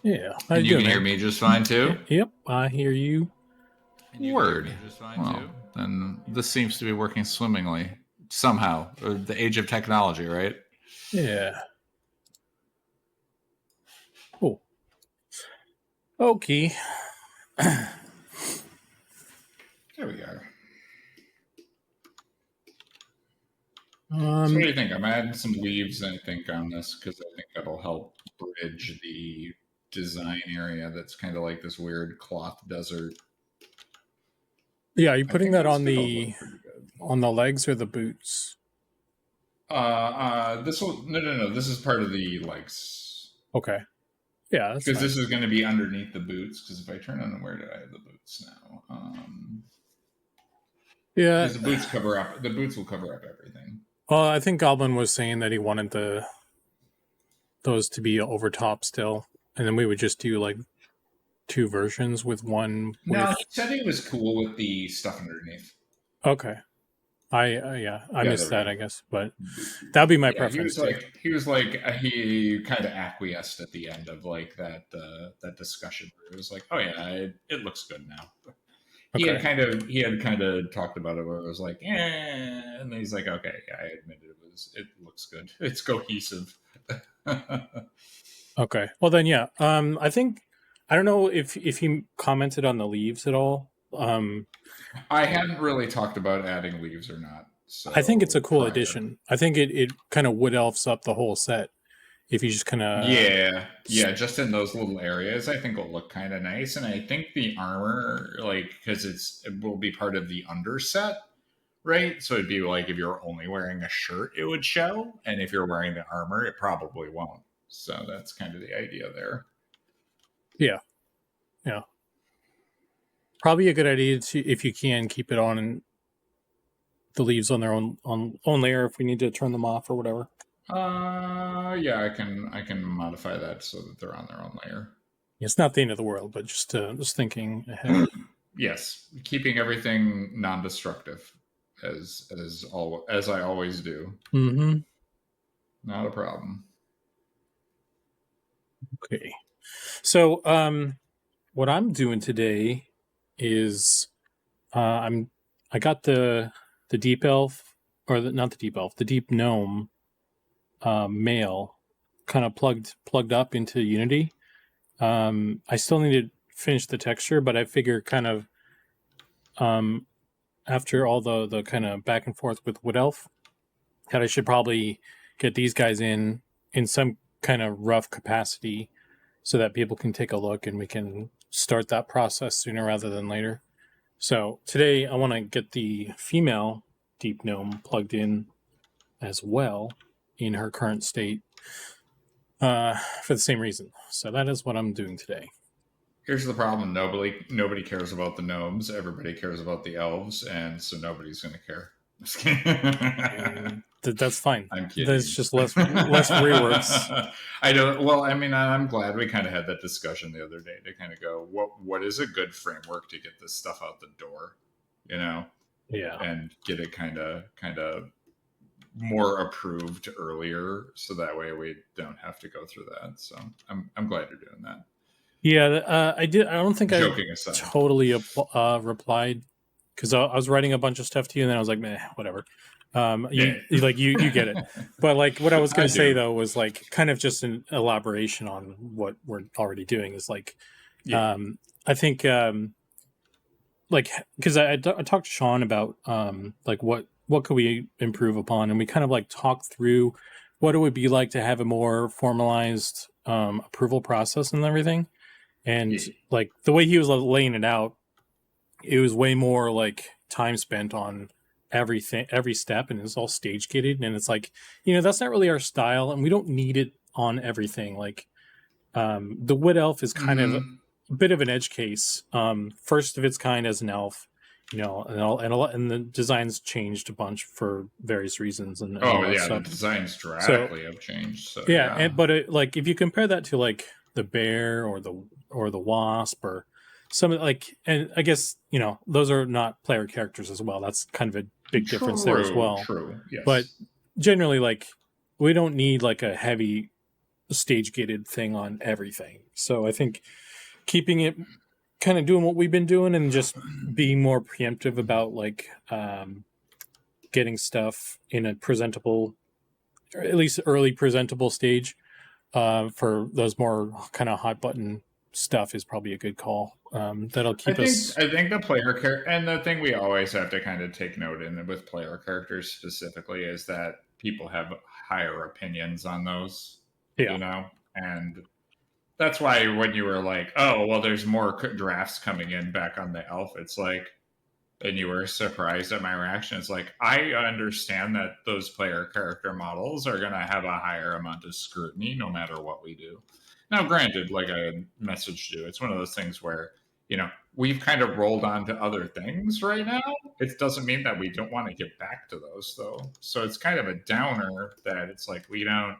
Yeah. And you can hear me just fine too? Yep, I hear you. Word. Well, then this seems to be working swimmingly somehow. The age of technology, right? Yeah. Cool. Okay. There we are. So what do you think? I'm adding some leaves, I think, on this because I think that'll help bridge the design area that's kind of like this weird cloth desert. Yeah, are you putting that on the legs or the boots? No. This is part of the legs. Okay. Yeah, that's because this is going to be underneath the boots. Because if I turn on, where did I have the boots now? Yeah, because the boots cover up. The boots will cover up everything. Well, I think Goblin was saying that he wanted those to be over top still, and then we would just do like two versions with one. No, he said he was cool with the stuff underneath. Okay. I missed that, I guess, but that'd be my preference. He was like he kind of acquiesced at the end of like that discussion. Where it was like, oh yeah, it looks good now. Okay. He had kind of talked about it where it was like, and then he's like, okay, yeah, I admit it looks good. It's cohesive. Okay. Well then, yeah. I think I don't know if he commented on the leaves at all. I hadn't really talked about adding leaves or not. So I think it's a cool addition. I think it kind of wood elves up the whole set. If you just kind of just in those little areas, I think it'll look kind of nice. And I think the armor, like, because it will be part of the underset, right? So it'd be like if you're only wearing a shirt, it would show, and if you're wearing the armor, it probably won't. So that's kind of the idea there. Yeah. Probably a good idea to, if you can, keep it on the leaves on their own layer if we need to turn them off or whatever. Yeah, I can modify that so that they're on their own layer. It's not the end of the world, but just thinking ahead. Yes, keeping everything non-destructive as I always do. Mm-hmm. Not a problem. Okay. So, what I'm doing today is, I got the deep elf, or not the deep elf, the deep gnome, mail, kind of plugged up into Unity. I still need to finish the texture, but I figure kind of, after all the kind of back and forth with Wood Elf, that I should probably get these guys in some kind of rough capacity so that people can take a look and we can start that process sooner rather than later. So today I want to get the female deep gnome plugged in as well in her current state, for the same reason. So that is what I'm doing today. Here's the problem. Nobody cares about the gnomes. Everybody cares about the elves, and so nobody's going to care. That's fine. I'm kidding. That's just less reworks. I don't. Well, I mean, I'm glad we kind of had that discussion the other day to kind of go, what is a good framework to get this stuff out the door, Yeah, and get it kind of more approved earlier, so that way we don't have to go through that. So I'm glad you're doing that. Yeah, I did. I don't think Joking I aside. totally replied because I was writing a bunch of stuff to you, and then I was like, meh, whatever. You get it. But like what I was going to say though was like kind of just an elaboration on what we're already doing is like, I think like because I talked to Sean about like what could we improve upon, and we kind of like talked through what it would be like to have a more formalized approval process and everything. And like the way he was laying it out, it was way more like time spent on every step, and it's all stage gated, and it's like, that's not really our style, and we don't need it on everything. Like the Wood Elf is kind of a bit of an edge case, first of its kind as an elf, and the designs changed a bunch for various reasons. And the designs drastically have changed. So, but like if you compare that to like the bear or the wasp or some like, and I guess those are not player characters as well. That's kind of a big difference there as well. True. Yes. But generally, like we don't need like a heavy stage gated thing on everything. So I think keeping it kind of doing what we've been doing and just being more preemptive about like getting stuff in a presentable, or at least early presentable stage for those more kind of hot button stuff is probably a good call. That'll keep us. I think the player character, and the thing we always have to kind of take note in with player characters specifically is that people have higher opinions on those, Yeah. you know, and that's why when you were like, oh, well, there's more drafts coming in back on the elf, it's like, and you were surprised at my reaction. It's like, I understand that those player character models are going to have a higher amount of scrutiny no matter what we do. Now, granted, like I messaged you, it's one of those things where, you know, we've kind of rolled on to other things right now. It doesn't mean that we don't want to get back to those, though. So it's kind of a downer that it's like we don't,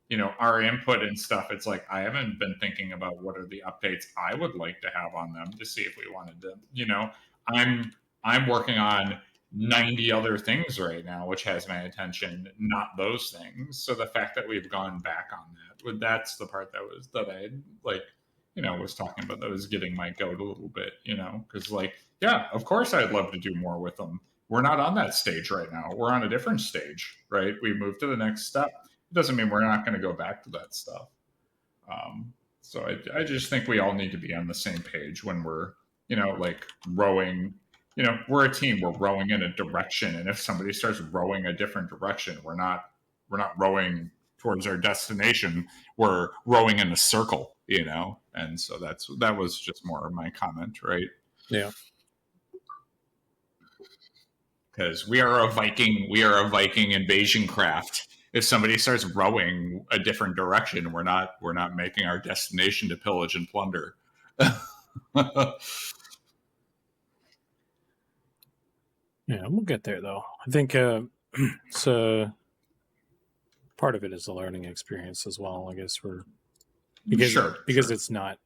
you know, our input and stuff. It's like I haven't been thinking about what are the updates I would like to have on them to see if we wanted to, you know, I'm working on 90 other things right now, which has my attention, not those things. So the fact that we've gone back on that's the part that I like, you know, was talking about, that was getting my goat a little bit, you know, because like, yeah, of course I'd love to do more with them. We're not on that stage right now. We're on a different stage, right? We moved to the next step. It doesn't mean we're not going to go back to that stuff. So I just think we all need to be on the same page when we're, you know, like rowing. You know, we're a team. We're rowing in a direction, and if somebody starts rowing a different direction, we're not rowing towards our destination. We're rowing in a circle, you know. And so that was just more of my comment, right? Yeah. Because we are a Viking invasion craft. If somebody starts rowing a different direction, we're not making our destination to pillage and plunder. Yeah, we'll get there though. I think so. Part of it is the learning experience as well. I guess because it's not.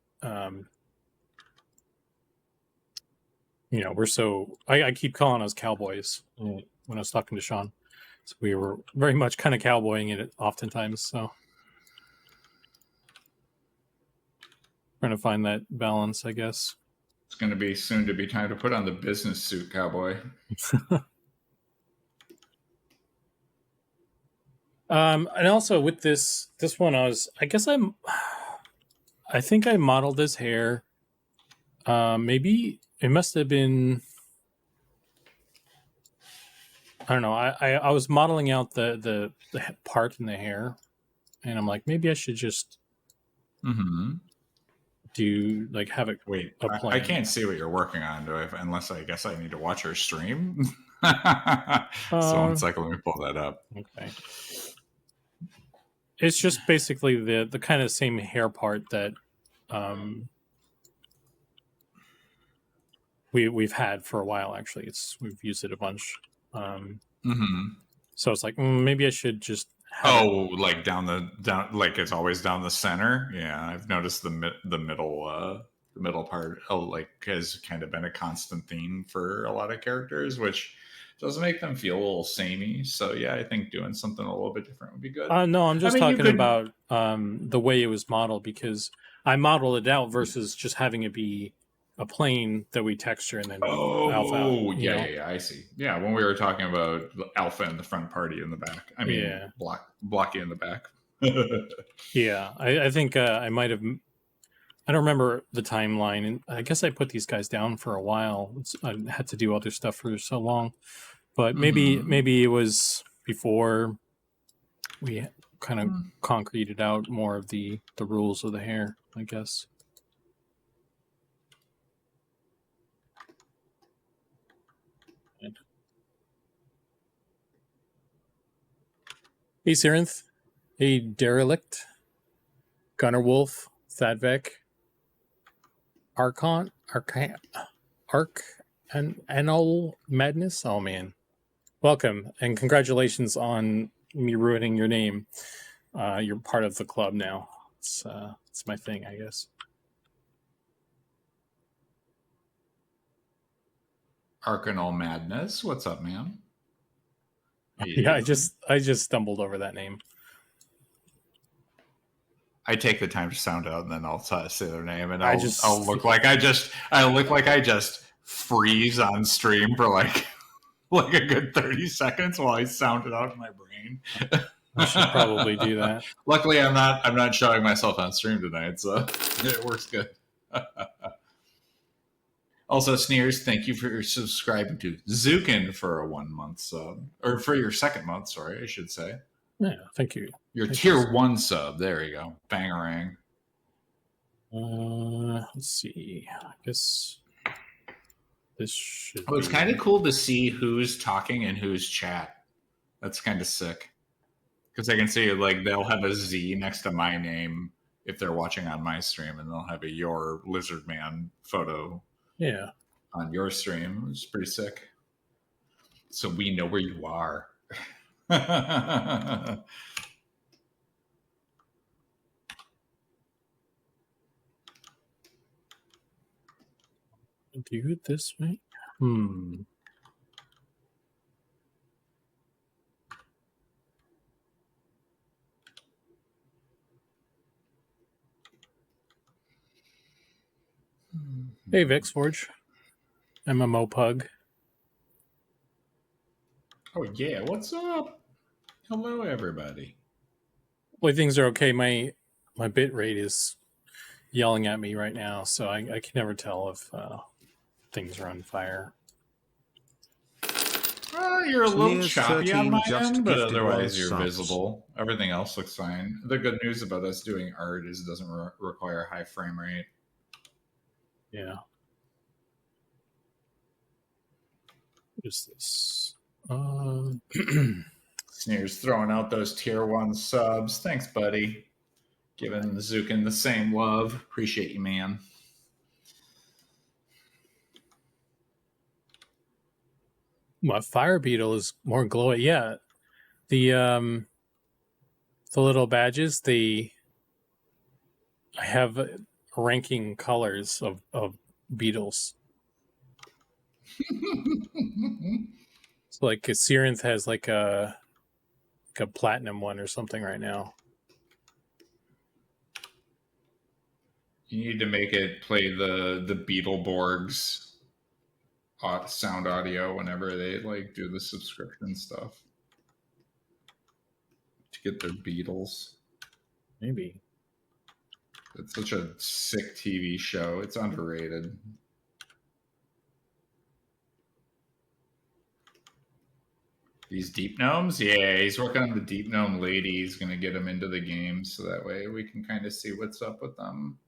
You know, we're so. I keep calling us cowboys when I was talking to Sean. So we were very much kind of cowboying it oftentimes. So trying to find that balance, I guess. It's going to be soon to be time to put on the business suit, cowboy. And also with this one, I think I modeled his hair. Maybe it must have been. I don't know. I was modeling out the part in the hair, and I'm like, maybe I should just do like have it. Wait, I can't see what you're working on, unless I guess I need to watch your stream. So 1 second, let me pull that up. Okay. It's just basically the kind of same hair part that we've had for a while. Actually, we've used it a bunch. So it's like maybe I should just. Like down like it's always down the center. Yeah, I've noticed the middle part like has kind of been a constant theme for a lot of characters, which does make them feel a little samey. So yeah, I think doing something a little bit different would be good. No, I'm just talking about the way it was modeled, because I modeled it out versus just having it be a plane that we texture and then alpha out. Yeah, I see. Yeah, when we were talking about alpha in the front, party in the back. I mean, blocky in the back. Yeah, I think I might have. I don't remember the timeline, and I guess I put these guys down for a while. I had to do other stuff for so long, but maybe it was before we kind of concreted out more of the rules of the hair, I guess. Hey, Sirinth. Hey, Derelict. Gunner Wolf. Thadvek. and Anol Madness. Oh man, welcome and congratulations on me ruining your name. You're part of the club now. It's my thing, I guess. Arcanol Madness, what's up, man? Yeah, I just stumbled over that name. I take the time to sound out, and then I'll say their name, and I I'll look like I just freeze on stream for like a good 30 seconds while I sound it out in my brain. I should probably do that. Luckily, I'm not showing myself on stream tonight, so it works good. Also, Sneers, thank you for subscribing to Zukan for a 1 month sub, or for your second month. Sorry, I should say. Yeah, thank you. Your tier 1 sub. There you go. Bangarang. Let's see. I guess this should. Oh, it's kind of cool to see who's talking and who's chat. That's kind of sick. Because I can see like they'll have a Z next to my name if they're watching on my stream, and they'll have a your lizard man photo. Yeah. On your stream. It's pretty sick. So we know where you are. Do it this way. Hey, Vixforge. MMO Pug. Oh, yeah. What's up? Hello, everybody. Boy, things are okay. My bit rate is yelling at me right now, so I can never tell if things are on fire. You're a little choppy on my end, but otherwise you're visible. Everything else looks fine. The good news about us doing art is it doesn't require high frame rate. Yeah. What is this? Sneers throwing out those tier 1 subs. Thanks, buddy. Giving Zukan the same love. Appreciate you, man. My fire beetle is more glowy. Yeah, the little badges. I have ranking colors of beetles. So like Syrinth has like a platinum one or something right now. You need to make it play the Beetleborgs sound audio whenever they like do the subscription stuff to get their Beatles. Maybe. It's such a sick TV show. It's underrated. These deep gnomes? Yeah, he's working on the deep gnome lady. He's going to get them into the game so that way we can kind of see what's up with them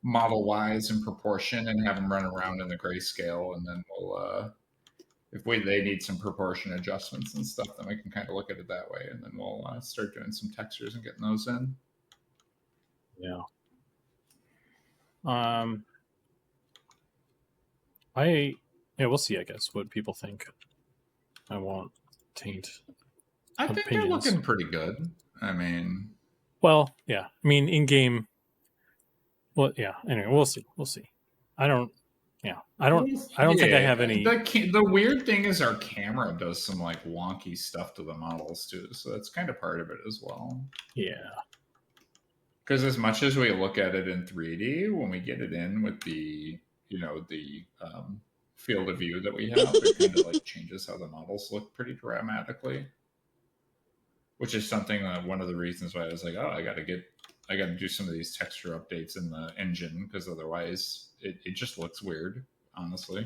model-wise and proportion and have them run around in the grayscale. And then we'll, if they need some proportion adjustments and stuff, then we can kind of look at it that way. And then we'll start doing some textures and getting those in. Yeah. We'll see, I guess, what people think. I won't taint I think they're looking pretty good. I mean... Well, yeah. I mean, in-game... Well, yeah. Anyway, we'll see. I don't think I have any... The weird thing is our camera does some, like, wonky stuff to the models, too. So that's kind of part of it as well. Yeah. Because as much as we look at it in 3D, when we get it in with the, the field of view that we have, it kind of like changes how the models look pretty dramatically. Which is something that one of the reasons why I was like, oh, I got to do some of these texture updates in the engine, because otherwise it just looks weird, honestly.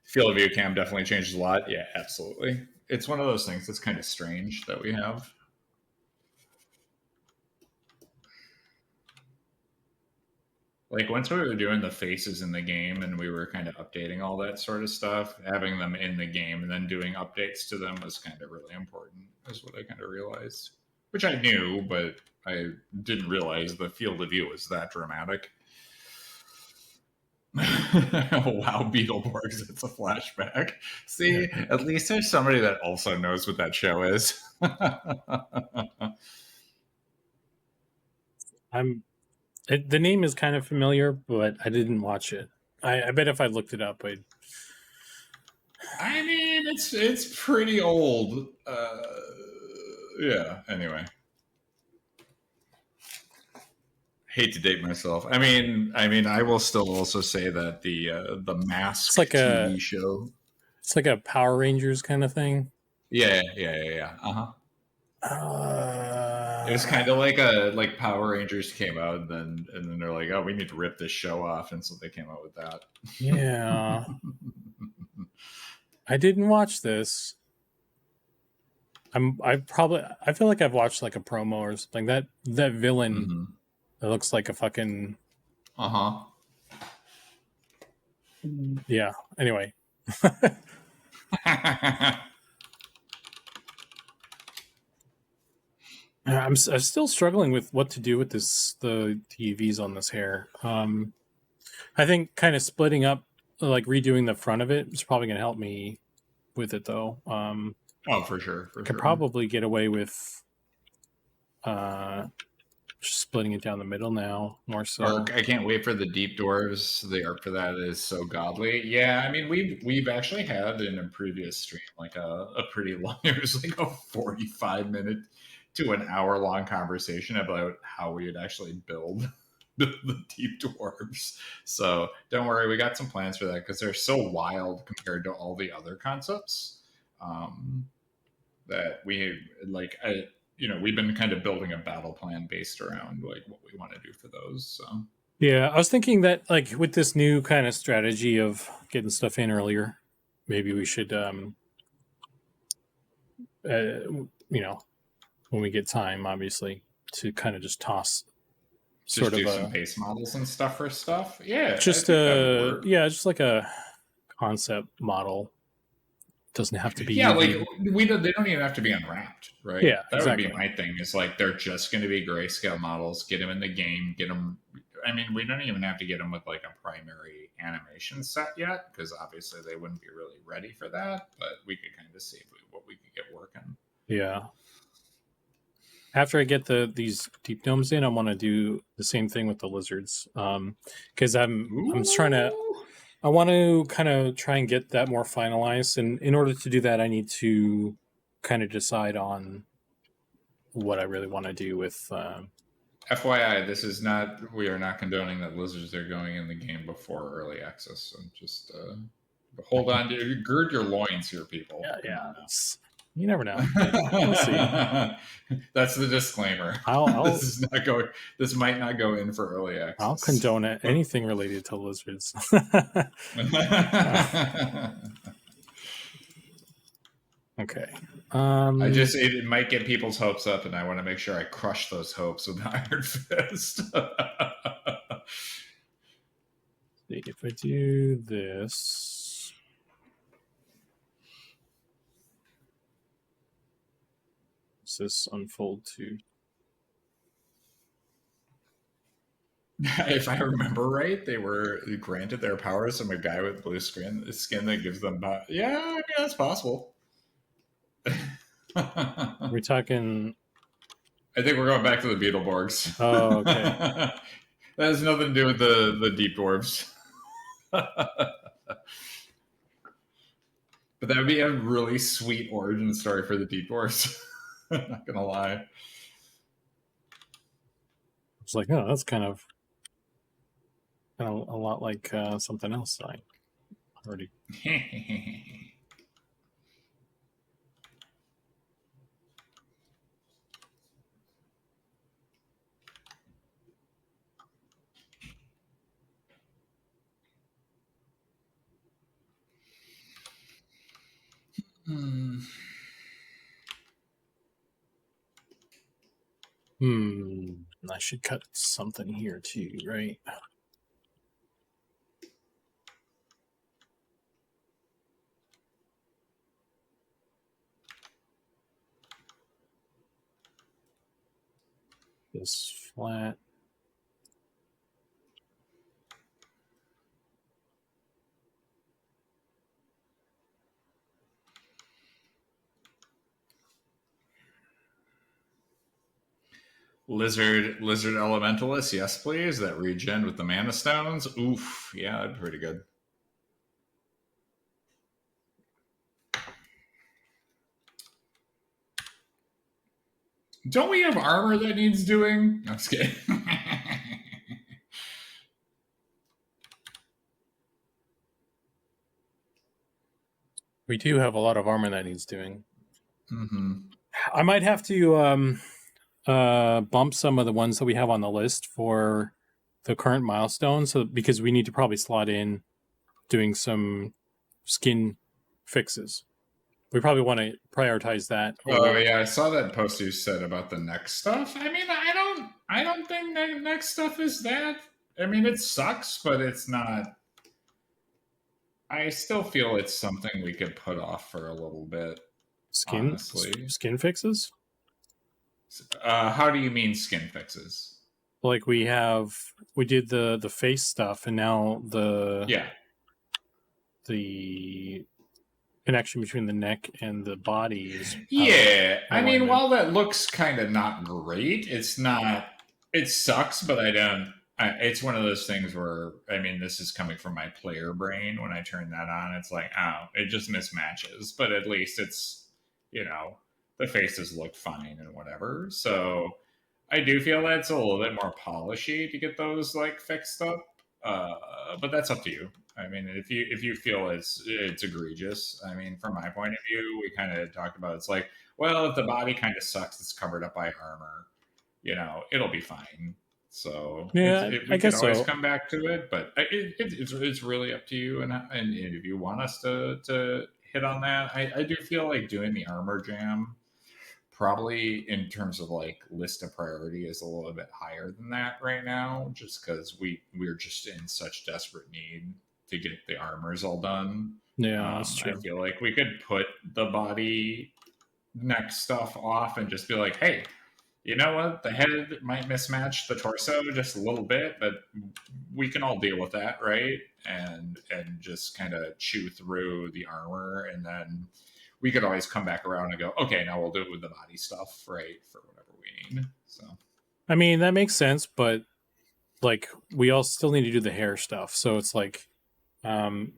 Field of view cam definitely changes a lot. Yeah, absolutely. It's one of those things that's kind of strange that we have. Like, once we were doing the faces in the game and we were kind of updating all that sort of stuff, having them in the game and then doing updates to them was kind of really important, is what I kind of realized. Which I knew, but I didn't realize the field of view was that dramatic. Wow, Beetleborgs, it's a flashback. See, at least there's somebody that also knows what that show is. The name is kind of familiar, but I didn't watch it. I bet if I looked it up, I mean, it's pretty old. Yeah. Anyway, hate to date myself. I mean, I will still also say that the Mask TV show. It's like a Power Rangers kind of thing. Yeah. It was kind of like Power Rangers came out, and then they're like, oh, we need to rip this show off, and so they came out with that. Yeah. I didn't watch this. I feel like I've watched like a promo or something. That villain that looks like a fucking yeah. Anyway. I'm still struggling with what to do with the TVs on this hair. I think kind of splitting up, like redoing the front of it is probably going to help me with it, though. Oh, for sure. Could probably get away with just splitting it down the middle now, more so. Arc, I can't wait for the Deep Dwarves. The art for that is so godly. Yeah, I mean, we've actually had in a previous stream like a pretty long. It was like a 45-minute to an hour-long conversation about how we would actually build the Deep Dwarves. So don't worry, we got some plans for that because they're so wild compared to all the other concepts that we like. We've been kind of building a battle plan based around like what we want to do for those. So yeah, I was thinking that like with this new kind of strategy of getting stuff in earlier, maybe we should, when we get time, obviously, to kind of just toss sort of some base models and stuff for stuff. Yeah, just just like a concept model. Doesn't have to be. Yeah, like they don't even have to be unwrapped, right? Yeah, that would be my thing. Is like they're just going to be grayscale models. Get them in the game. Get them. I mean, we don't even have to get them with like a primary animation set yet, because obviously they wouldn't be really ready for that. But we could kind of see what we could get working. Yeah. After I get these deep gnomes in, I want to do the same thing with the lizards, because I'm trying to. I want to kind of try and get that more finalized, and in order to do that, I need to kind of decide on what I really want to do with. FYI, this is not. We are not condoning that lizards are going in the game before early access. So just hold on, gird your loins here, people. Yeah. You never know. We'll see. That's the disclaimer. This might not go in for early access. I'll condone anything related to lizards. Okay. It might get people's hopes up, and I want to make sure I crush those hopes with an iron fist. If I do this. Does this unfold to? If I remember right, they were granted their powers from a guy with blue skin that gives them. Yeah, I mean, that's possible. We're talking. I think we're going back to the Beetleborgs. Oh, okay. That has nothing to do with the Deep Dwarves. But that would be a really sweet origin story for the Deep Dwarves. I'm not gonna lie. It's like, oh, that's kind of a lot like something else I already. I should cut something here too, right? This flat. Lizard Elementalist, yes please. That regen with the Mana Stones. Oof, yeah, that'd be pretty good. Don't we have armor that needs doing? No, I'm just kidding. We do have a lot of armor that needs doing. Mm-hmm. I might have to bump some of the ones that we have on the list for the current milestones, so because we need to probably slot in doing some skin fixes. We probably want to prioritize that Oh over. yeah, I saw that post you said about the next stuff. I mean, I don't think next stuff is that. I mean, it sucks, but it's not. I still feel it's something we could put off for a little bit, honestly. Skin fixes. How do you mean skin fixes? Like we did the face stuff, and now Yeah. the connection between the neck and the body is Yeah. I mean, alignment. while that looks kind of not great, it's not. It sucks, but I don't. It's one of those things where, I mean, this is coming from my player brain. When I turn that on, it's like, oh, it just mismatches. But at least it's, you know, the faces look fine and whatever. So I do feel that it's a little bit more polishy to get those like fixed up. But that's up to you. I mean, if you feel it's egregious, I mean, from my point of view, we kind of talked about it's like, well, if the body kind of sucks, it's covered up by armor. You know, it'll be fine. So Yeah, I we could guess always so. come back to it, but it's really up to you. And if you want us to hit on that, I do feel like doing the armor jam probably in terms of like list of priority is a little bit higher than that right now, just because we're just in such desperate need to get the armors all done. Yeah, that's I true. feel like we could put the body neck stuff off and just be like, hey, you know what? The head might mismatch the torso just a little bit, but we can all deal with that, right? And just kind of chew through the armor, and then we could always come back around and go, okay, now we'll do it with the body stuff, right? For whatever we need. So I mean, that makes sense, but like we all still need to do the hair stuff. So it's like, are we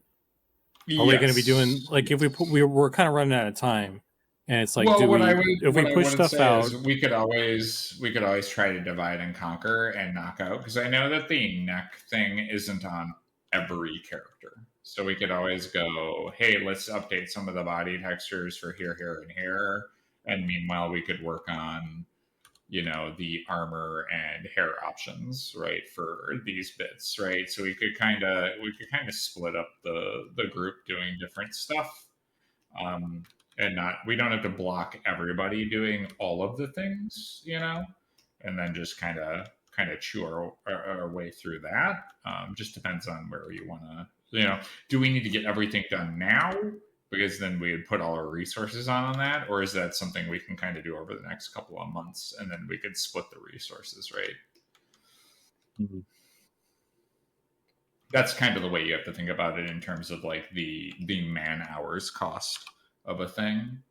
going to be doing yes, like if yes. we're kind of running out of time, and it's like, Well, if we what I push would stuff say out? is we could always try to divide and conquer and knock out, because I know that the neck thing isn't on every character. So we could always go, hey, let's update some of the body textures for here, here, and here. And meanwhile, we could work on, you know, the armor and hair options, right, for these bits, right? So we could kind of split up the group doing different stuff, and not we don't have to block everybody doing all of the things, you know, and then just kind of chew our way through that. Just depends on where you want to, you know, do we need to get everything done now, because then we would put all our resources on that, or is that something we can kind of do over the next couple of months, and then we could split the resources, right? Mhm. That's kind of the way you have to think about it in terms of like the man hours cost of a thing.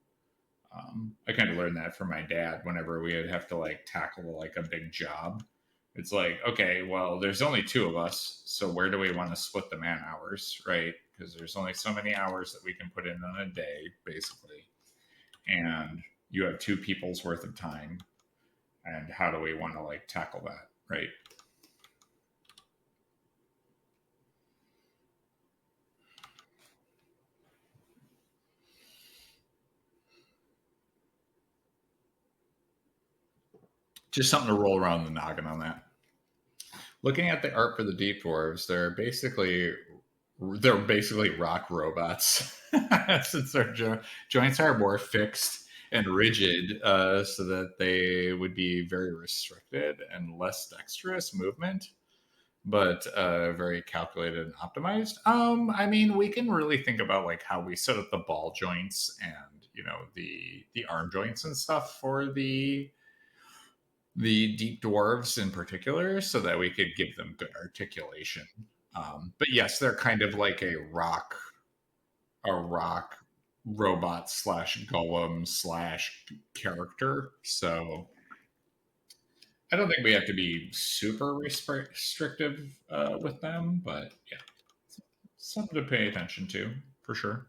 I kind of learned that from my dad whenever we would have to like tackle like a big job. It's like, okay, well, there's only two of us, so where do we want to split the man hours, right? Because there's only so many hours that we can put in on a day, basically, and you have two people's worth of time. And how do we want to like tackle that, right? Just something to roll around the noggin on that. Looking at the art for the deep dwarves, they're basically rock robots, since their joints are more fixed and rigid, so that they would be very restricted and less dexterous movement, but very calculated and optimized. I mean, we can really think about like how we set up the ball joints and, you know, the arm joints and stuff for the deep dwarves in particular, so that we could give them good articulation. But yes, they're kind of like a rock robot slash golem slash character. So I don't think we have to be super restrictive with them, but yeah, something to pay attention to, for sure.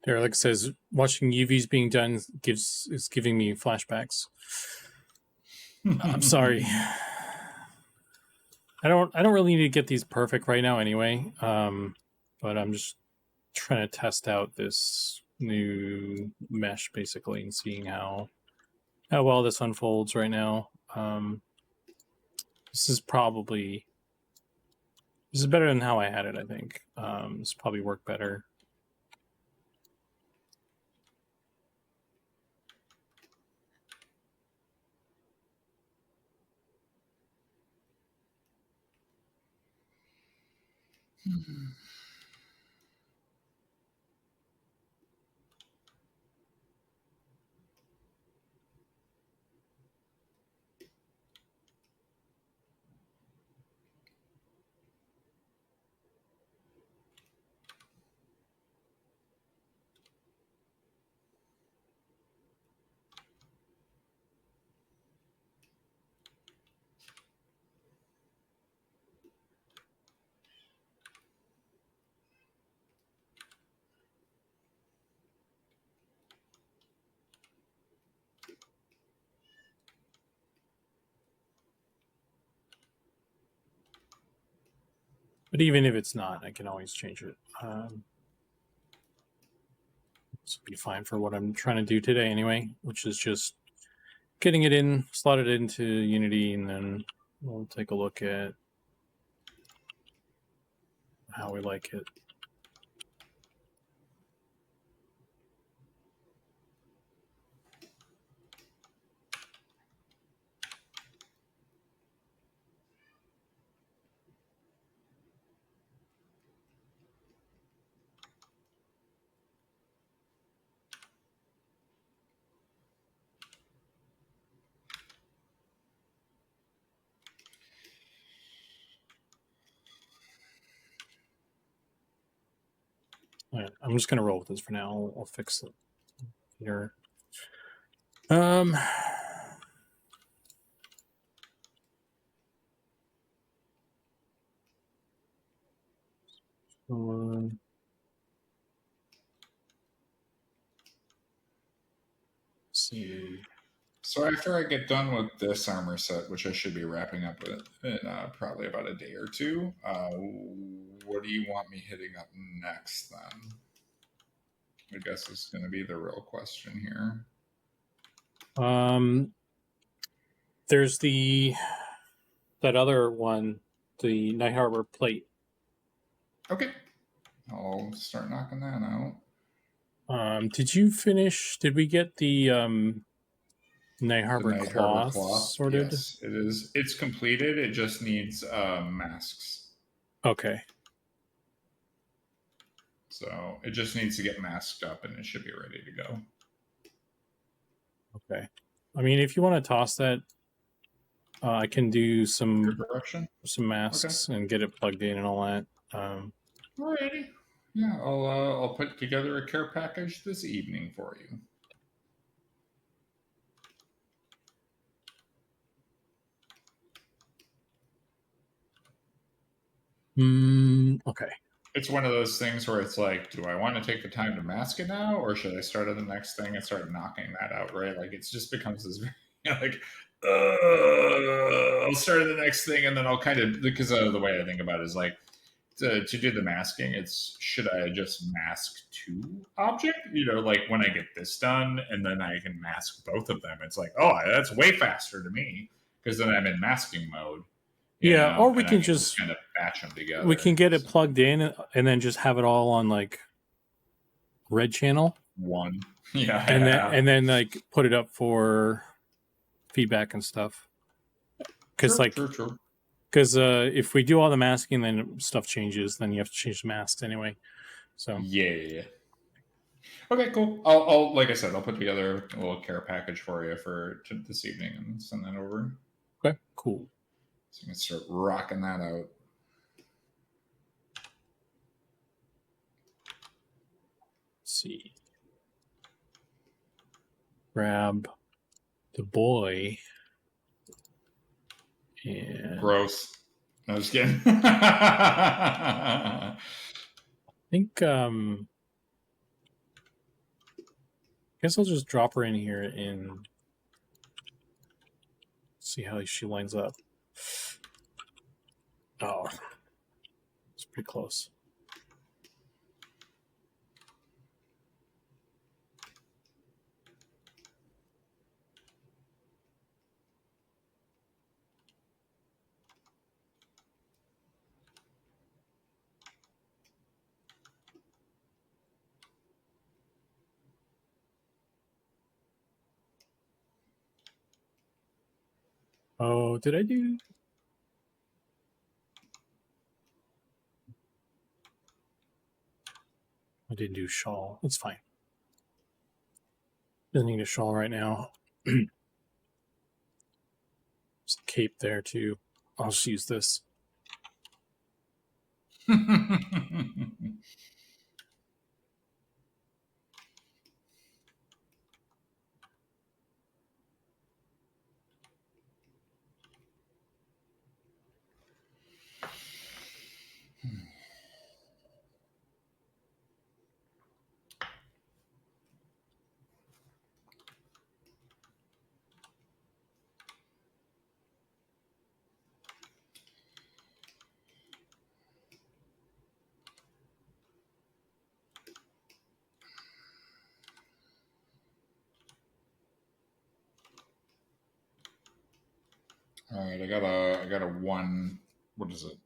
Derek says watching UVs being done is giving me flashbacks. I'm sorry. I don't really need to get these perfect right now anyway. But I'm just trying to test out this new mesh basically and seeing how well this unfolds right now. This is better than how I had it, I think. This probably worked better. But even if it's not, I can always change it. This will be fine for what I'm trying to do today anyway, which is just getting it in, slot it into Unity, and then we'll take a look at how we like it. All right, I'm just going to roll with this for now. I'll fix it here. See. So after I get done with this armor set, which I should be wrapping up with in probably about a day or two, what do you want me hitting up next then? I guess is going to be the real question here. There's that other one, the Night Harbor plate. Okay. I'll start knocking that out. Did you finish? Did we get the Night Harbor cloth sorted? Yes, it is. It's completed. It just needs masks. Okay. So it just needs to get masked up, and it should be ready to go. Okay. I mean, if you want to toss that, I can do some masks and get it plugged in and all that. Alrighty. Yeah, I'll put together a care package this evening for you. Okay. It's one of those things where it's like, do I want to take the time to mask it now, or should I start on the next thing and start knocking that out, right? Like, it just becomes this like, I'll start on the next thing, and then I'll kind of, because the way I think about it is like, to do the masking, it's, should I just mask two object? You know, like when I get this done, and then I can mask both of them. It's like, oh, that's way faster to me, because then I'm in masking mode. Yeah, or we can just kind of batch them together. We can get it plugged in and then just have it all on like red channel. One. Yeah. And then like put it up for feedback and stuff. Because true. Because if we do all the masking, then stuff changes. Then you have to change the masks anyway. So yeah. Okay, cool. I'll like I said, I'll put together a little care package for you for this evening and send that over. Okay, cool. So you can start rocking that out. Let's see. Grab the boy. And gross. No, just kidding. I think Guess I'll just drop her in here and see how she lines up. Oh, it's pretty close. Oh, did I do? I didn't do shawl. It's fine. Doesn't need a shawl right now. There's a cape there too. I'll just use this. All right, I got a one. What is it?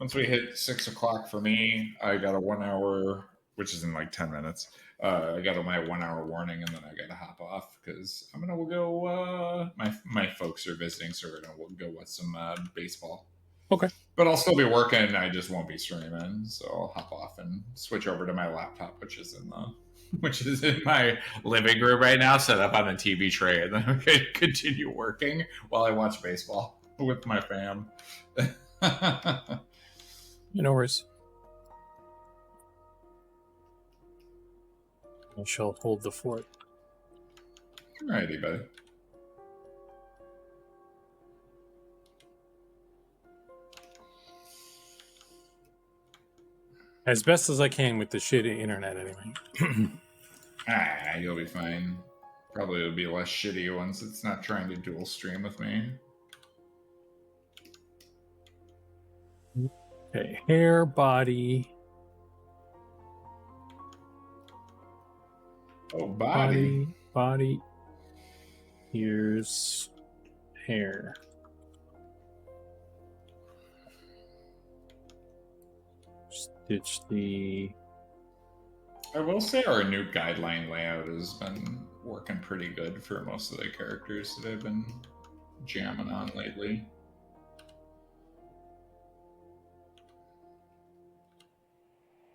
Once we hit 6 o'clock for me, I got a 1 hour, which is in like 10 minutes. I got my 1 hour warning, and then I got to hop off because I'm gonna go. My folks are visiting, so we're gonna go watch some baseball. Okay. But I'll still be working. I just won't be streaming, so I'll hop off and switch over to my laptop, which is in my living room right now, set up on a TV tray, and then I'm gonna continue working while I watch baseball with my fam. No worries. I shall hold the fort. Alrighty, buddy. As best as I can with the shitty internet, anyway. You'll be fine. Probably it'll be less shitty once it's not trying to dual stream with me. Okay, hair, body. Oh, body. Body. Here's hair. Stitch the... I will say our new guideline layout has been working pretty good for most of the characters that I've been jamming on lately.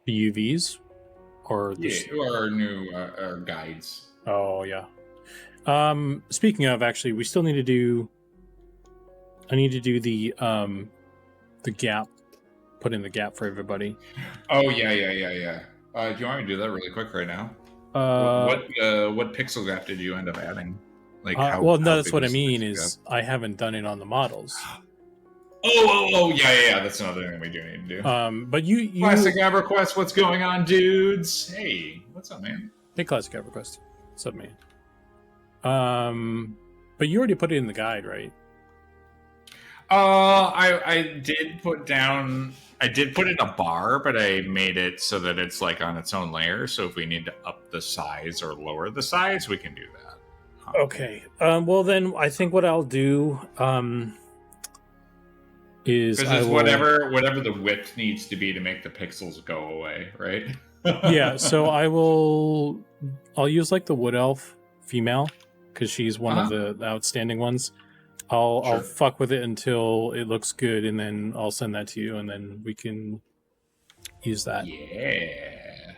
The UVs? Or our new our guides. Oh, yeah. Speaking of, actually, we still need to do... I need to do the gap. Put in the gap for everybody. Oh, yeah. Do you want me to do that really quick right now? What pixel gap did you end up adding? Like, well, no, that's what I mean is I haven't done it on the models. Yeah. That's another thing we do need to do. But you Classic EverQuest, what's going on, dudes? Hey, what's up, man? Hey, Classic EverQuest, what's up, man? But you already put it in the guide, right? I did put in a bar, but I made it so that it's like on its own layer. So if we need to up the size or lower the size, we can do that. Okay. Well, then I think what I'll do is because whatever the width needs to be to make the pixels go away, right? Yeah. So I'll use like the wood elf female because she's one of the outstanding ones. I'll fuck with it until it looks good, and then I'll send that to you, and then we can use that. Yeah.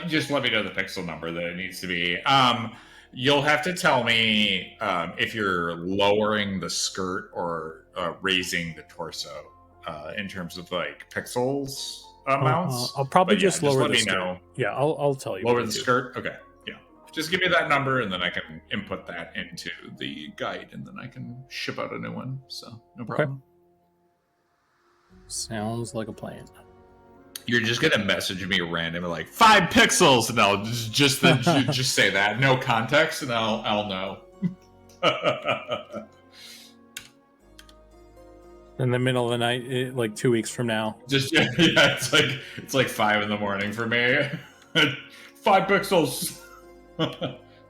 Just let me know the pixel number that it needs to be. You'll have to tell me if you're lowering the skirt or raising the torso in terms of like pixels amounts. I'll probably just lower the skirt. Know. Yeah, I'll tell you. Lower the skirt? Okay. Yeah. Just give me that number and then I can input that into the guide and then I can ship out a new one. So no problem. Okay. Sounds like a plan. You're just gonna message me randomly like 5 pixels, and I'll just say that, no context, and I'll know. In the middle of the night, like 2 weeks from now. Just yeah, it's like 5 in the morning for me. 5 pixels.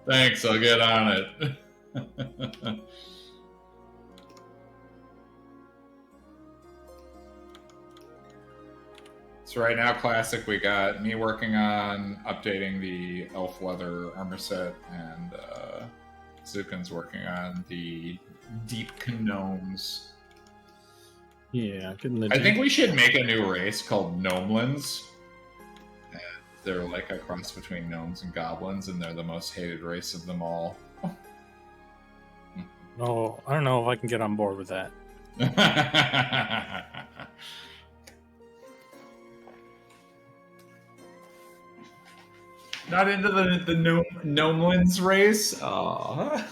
Thanks, I'll get on it. So right now, Classic, we got me working on updating the elf leather armor set, and Zukan's working on the deep gnomes. Yeah, getting the I think we should make a new race called Gnomelins. And they're like a cross between gnomes and goblins, and they're the most hated race of them all. Oh, I don't know if I can get on board with that. Not into the Gnomelins race? Aww.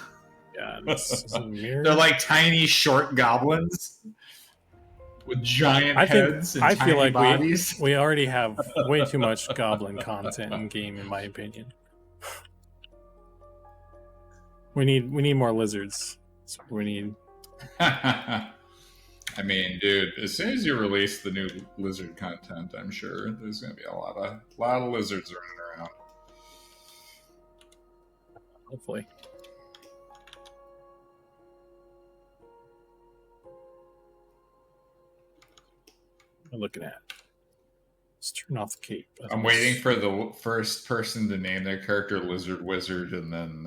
Yeah, this is weird. They're like tiny, short goblins with giant heads and tiny feel like bodies. we already have way too much goblin content in game, in my opinion. We need more lizards. That's what we need. I mean, dude, as soon as you release the new lizard content, I'm sure there's gonna be a lot of lizards running around. Hopefully. What am I looking at? Let's turn off the cape. I'm waiting for the first person to name their character Lizard Wizard, and then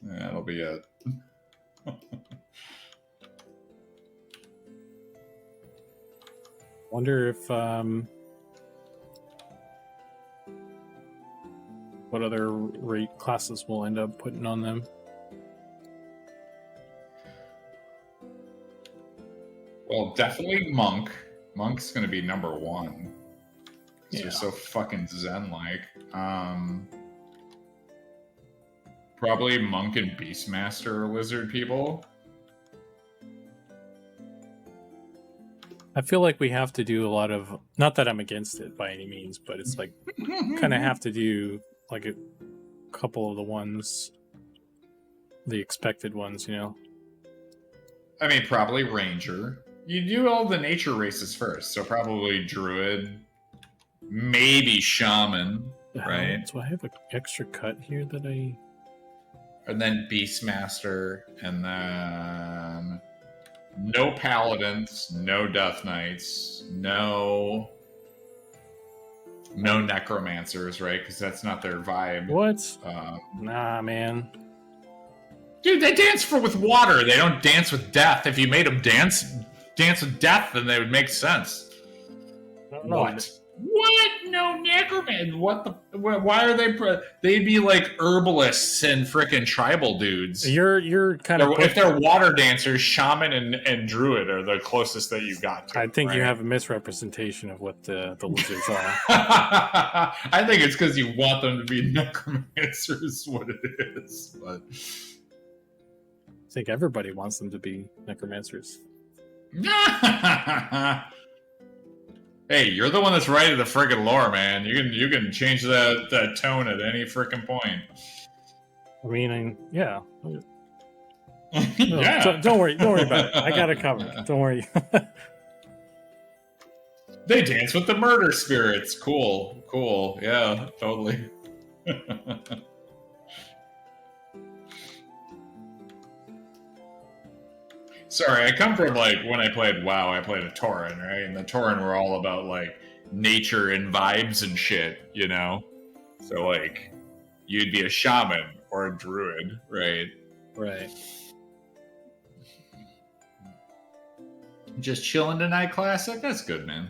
that'll be it. Wonder if what other rate classes we'll end up putting on them. Well, definitely Monk. Monk's gonna be number 1 because they're Yeah. so fucking zen-like. Probably Monk and Beastmaster are lizard people. I feel like we have to do a lot of, not that I'm against it by any means, but it's like kind of have to do like a couple of the ones, the expected ones, you know. I mean, probably Ranger. You do all the nature races first, so probably Druid, maybe Shaman, right? So I have an extra cut here that I... And then Beastmaster, and then no Paladins, no Death Knights, no Necromancers, right? Because that's not their vibe. What? Nah, man. Dude, they dance with water. They don't dance with death. If you made them dance with death, then they would make sense. No. What? What? No necroman. What the? Why are they? They'd be like herbalists and freaking tribal dudes. You're kind of... If they're water dancers, shaman and druid are the closest that you got to. I think right? you have a misrepresentation of what the lizards are. I think it's because you want them to be necromancers, what it is. But I think everybody wants them to be necromancers. Hey, you're the one that's writing the friggin' lore, man. You can change that tone at any frickin' point. I mean, yeah. Yeah. Don't worry about it. I got it covered. Don't worry. They dance with the murder spirits. Cool. Yeah, totally. Sorry, I come from, like, when I played WoW, I played a Tauren, right? And the Tauren were all about, like, nature and vibes and shit, you know? So, like, you'd be a shaman or a druid, right? Right. Just chilling tonight, Classic? That's good, man.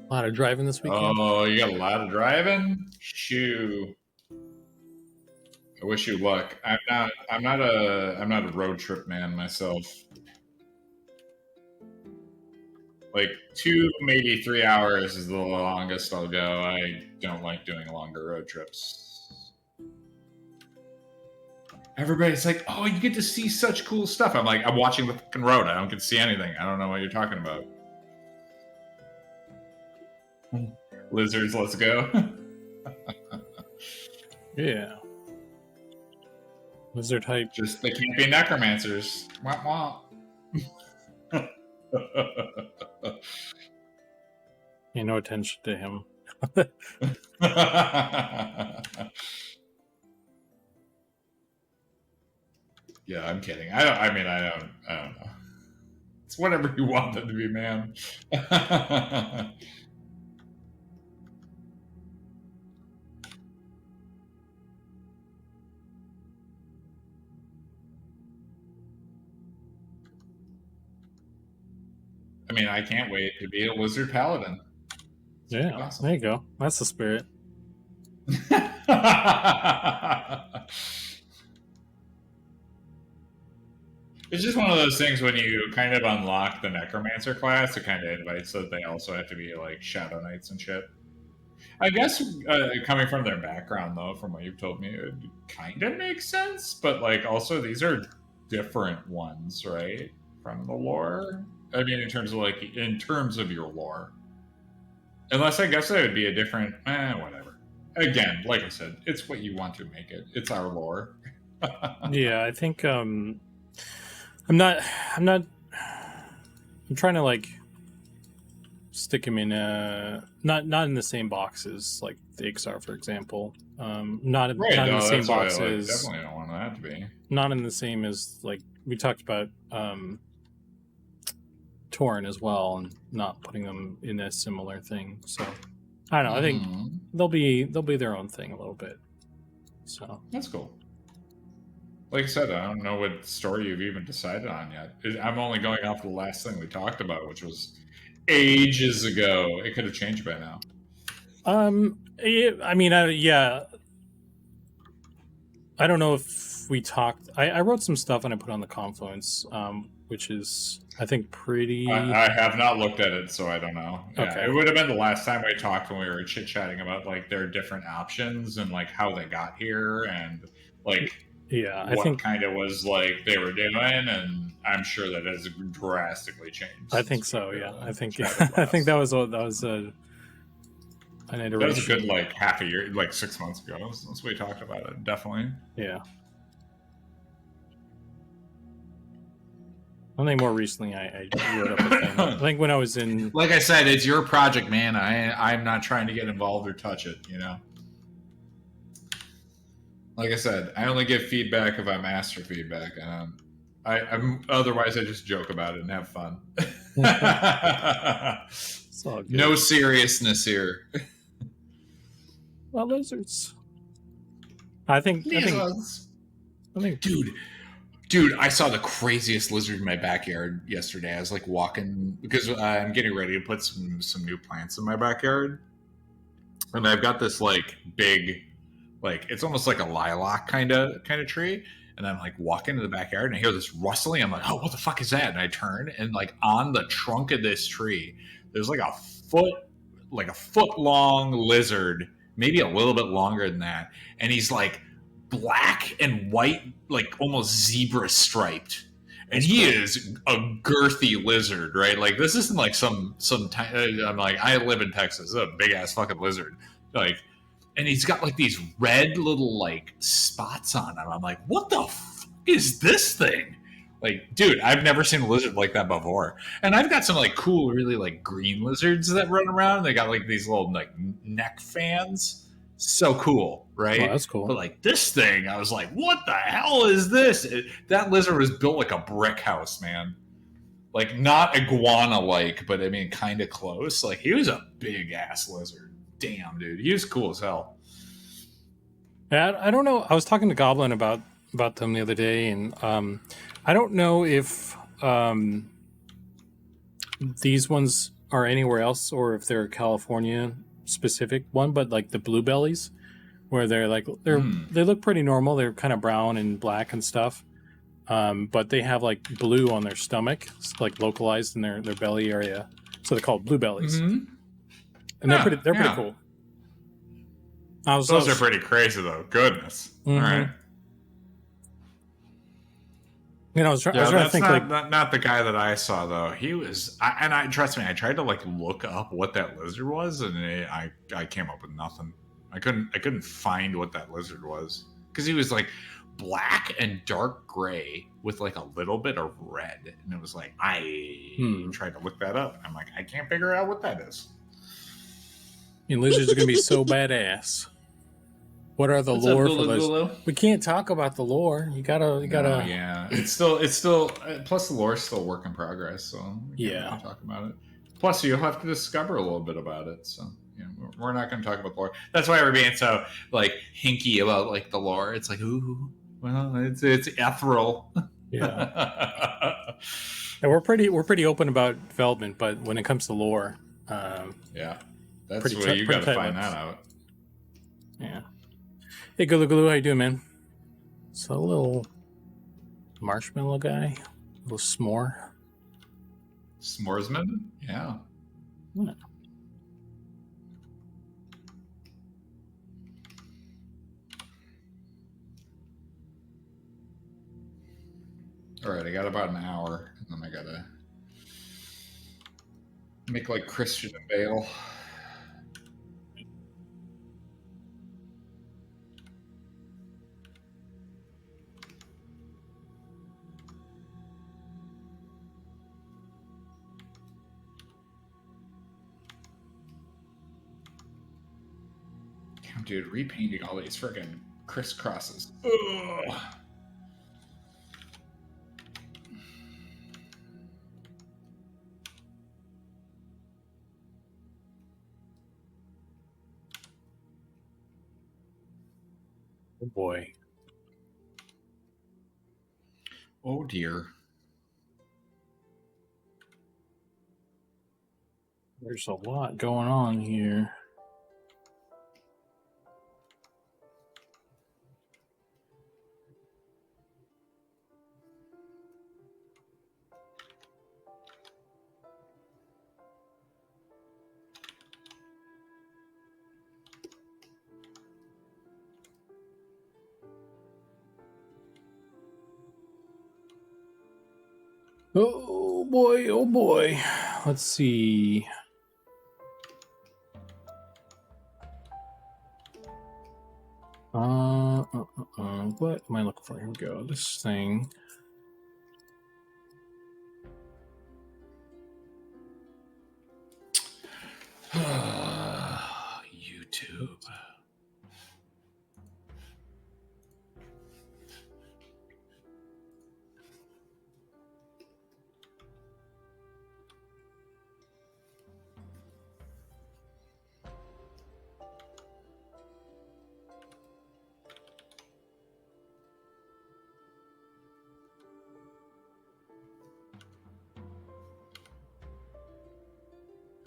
A lot of driving this weekend. Oh, you got a lot of driving? Shoo. I wish you luck. I'm not a road trip man myself. Like 2, maybe 3 hours is the longest I'll go. I don't like doing longer road trips. Everybody's like, "Oh, you get to see such cool stuff." I'm like, "I'm watching the fucking road. I don't get to see anything. I don't know what you're talking about." Lizards, let's go. Yeah. Lizard hype. Just they can't be necromancers. Wah wah. Pay no attention to him. Yeah, I'm kidding. I don't know. It's whatever you want them to be, man. I mean, I can't wait to be a lizard paladin. Yeah, awesome. There you go. That's the spirit. It's just one of those things when you kind of unlock the necromancer class, it kind of invites that they also have to be like shadow knights and shit. I guess coming from their background, though, from what you've told me, it kind of makes sense. But like, also, these are different ones, right, from the lore. I mean, in terms of your lore. Unless I guess it would be a different, whatever. Again, like I said, it's what you want to make it. It's our lore. Yeah, I think I'm trying to like stick him in not in the same boxes like the Ixar, for example. Not in the same boxes. I definitely don't want that to be. Not in the same as like we talked about Torn as well, and not putting them in a similar thing. So I don't know. I think they'll be their own thing a little bit. So that's cool. Like I said, I don't know what story you've even decided on yet. I'm only going off the last thing we talked about, which was ages ago. It could have changed by now. I mean, yeah. I don't know if we talked. I wrote some stuff and I put on the Confluence, which is, I think, pretty... I have not looked at it, so I don't know. Yeah, okay. It would have been the last time we talked when we were chit-chatting about like their different options and like how they got here and like I what think kind of was like they were doing, and I'm sure that has drastically changed. I think so. Yeah, I think I think that was an iteration. That was a good like half a year, like 6 months ago. That's what we talked about it. Definitely. Yeah. I think more recently I wrote up a thing. I think when I was in... Like I said, it's your project, man. I'm not trying to get involved or touch it, you know? Like I said, I only give feedback if I'm asked for feedback. And otherwise, I just joke about it and have fun. No seriousness here. Well, lizards. I think, Dude, I saw the craziest lizard in my backyard yesterday. I was like walking because I'm getting ready to put some new plants in my backyard, and I've got this like big, like it's almost like a lilac kind of tree. And I'm like walking to the backyard and I hear this rustling. I'm like, oh, what the fuck is that? And I turn and like on the trunk of this tree, there's like a foot long lizard, maybe a little bit longer than that, and he's like black and white, like almost zebra striped, and he is a girthy lizard, right? Like this isn't like some I'm like, I live in Texas, this is a big ass fucking lizard, like, and he's got like these red little like spots on him. I'm like, what the fuck is this thing? Like, dude, I've never seen a lizard like that before. And I've got some like cool, really like green lizards that run around. They got like these little like neck fans. So cool, right? Oh, that's cool. But like this thing, I was like, what the hell is this? That lizard was built like a brick house, man. Like not iguana-like, but I mean kind of close. Like he was a big ass lizard. Damn, dude, he was cool as hell. Yeah, I don't know. I was talking to Goblin about them the other day, and I don't know if these ones are anywhere else or if they're a California specific one, but like the bluebellies, where they look pretty normal. They're kind of brown and black and stuff, but they have like blue on their stomach, like localized in their belly area. So they're called bluebellies, and they're pretty cool. Those are pretty crazy though. Goodness. Mm-hmm. All right. You know, I was trying to think not the guy that I saw though. He was, I trust me, I tried to like look up what that lizard was, and I came up with nothing. I couldn't find what that lizard was because he was like black and dark gray with like a little bit of red, and it was like I tried to look that up. I'm like, I can't figure out what that is. And lizards are gonna be so badass. What are the lore for those? We can't talk about the lore. You gotta. Yeah, it's still. Plus, the lore's still work in progress, so we can't really talk about it. Plus, you'll have to discover a little bit about it. So, we're not going to talk about the lore. That's why we're being so like hinky about like the lore. It's like, ooh, well, it's ethereal. Yeah. And we're pretty open about development, but when it comes to lore, yeah, that's where you got to find that out. Yeah. Hey, Gulu, how you doing, man? It's a little marshmallow guy, a little s'more. S'moresman? Yeah. All right, I got about an hour, and then I gotta make like Christian and Bale. Dude, repainting all these friggin' crisscrosses. Ugh. Oh boy. Oh dear. There's a lot going on here. Oh boy, oh boy. Let's see. What am I looking for? Here we go. This thing. YouTube.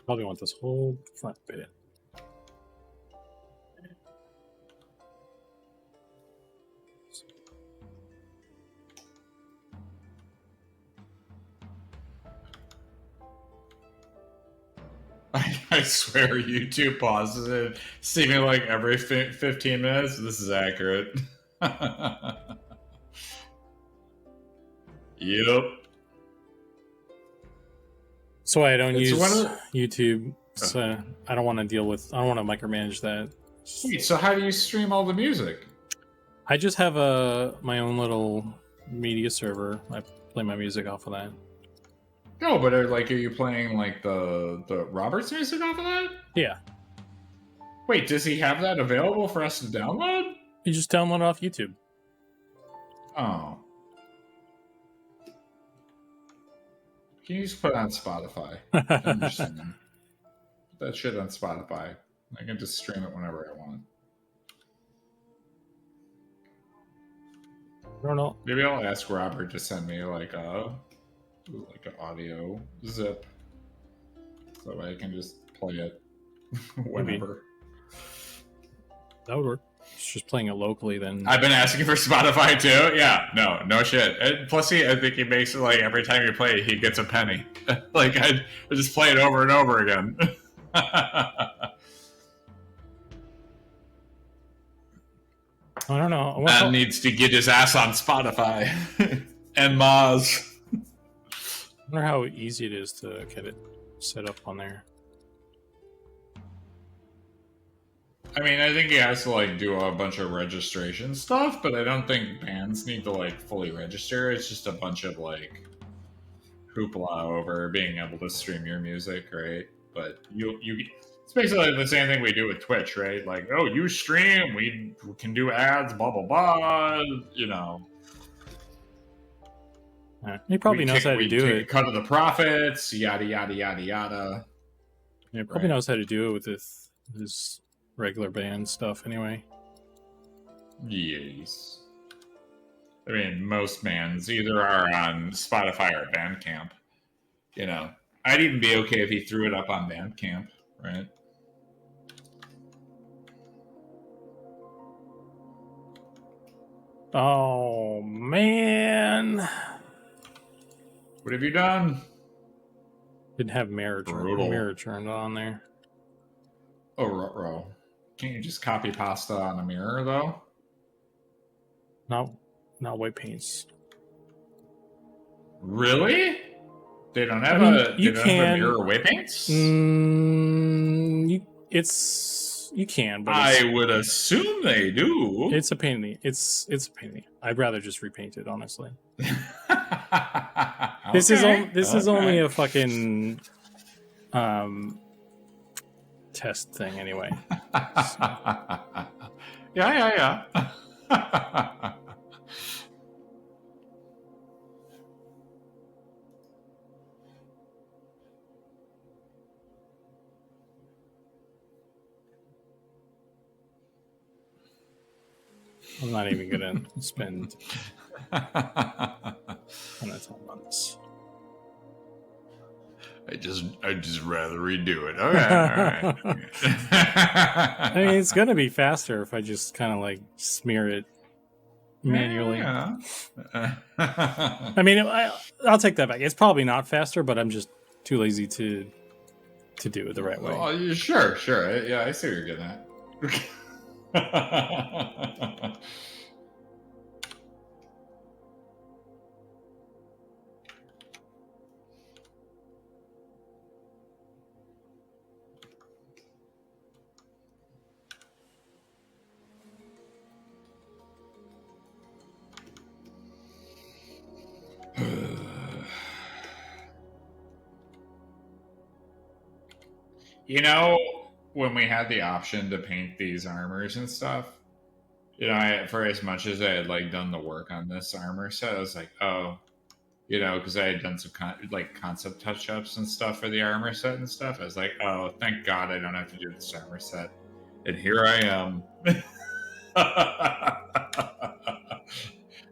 Probably want this whole front bit. I swear YouTube pauses it, seeming like every 15 minutes. This is accurate. Yep. So I don't use YouTube. So I don't want to deal with. I don't want to micromanage that. Wait, so how do you stream all the music? I just have my own little media server. I play my music off of that. No, but are you playing like the Robert's music off of that? Yeah. Wait, does he have that available for us to download? You just download it off YouTube. Oh. Can you just put it on Spotify? I'm just saying. Put that shit on Spotify. I can just stream it whenever I want. I don't know. Maybe I'll ask Robert to send me like an audio zip, so that way I can just play it whenever. That would work. It's just playing it locally then. I've been asking for Spotify too. Yeah, no shit. And plus, I think he makes it like every time you play it, he gets a penny. Like I just play it over and over again. I don't know. Man needs to get his ass on Spotify. and Maz. I wonder how easy it is to get it set up on there. I mean, I think he has to like do a bunch of registration stuff, but I don't think bands need to like fully register. It's just a bunch of like hoopla over being able to stream your music, right? But you it's basically the same thing we do with Twitch, right? Like, oh, you stream, we can do ads, blah blah blah, you know. He probably knows how to do it. A cut of the profits, yada yada yada yada. Yeah, probably knows how to do it with his regular band stuff anyway. Yes. I mean, most bands either are on Spotify or Bandcamp. You know, I'd even be okay if he threw it up on Bandcamp, right? Oh man, what have you done? Didn't have mirror turned on there. Oh, ruh-roh. Can't you just copy pasta on a mirror though? Not white paints. Really? They don't have a mirror white paints? You can, but I would assume they do. It's a pain in the it's a pain in the I'd rather just repaint it, honestly. This is only a fucking test thing anyway. So. Yeah. I'm not even gonna spend a ton of time on this. I'd just rather redo it. Okay, all right. I mean, it's gonna be faster if I just kind of like smear it manually. Yeah. I mean, I'll take that back. It's probably not faster, but I'm just too lazy to do it the right way. Oh, sure. Yeah, I see what you're getting at. You know, when we had the option to paint these armors and stuff, you know, for as much as I had like done the work on this armor set, I was like, oh, you know, because I had done some concept touch-ups and stuff for the armor set and stuff. I was like, oh, thank God I don't have to do this armor set. And here I am.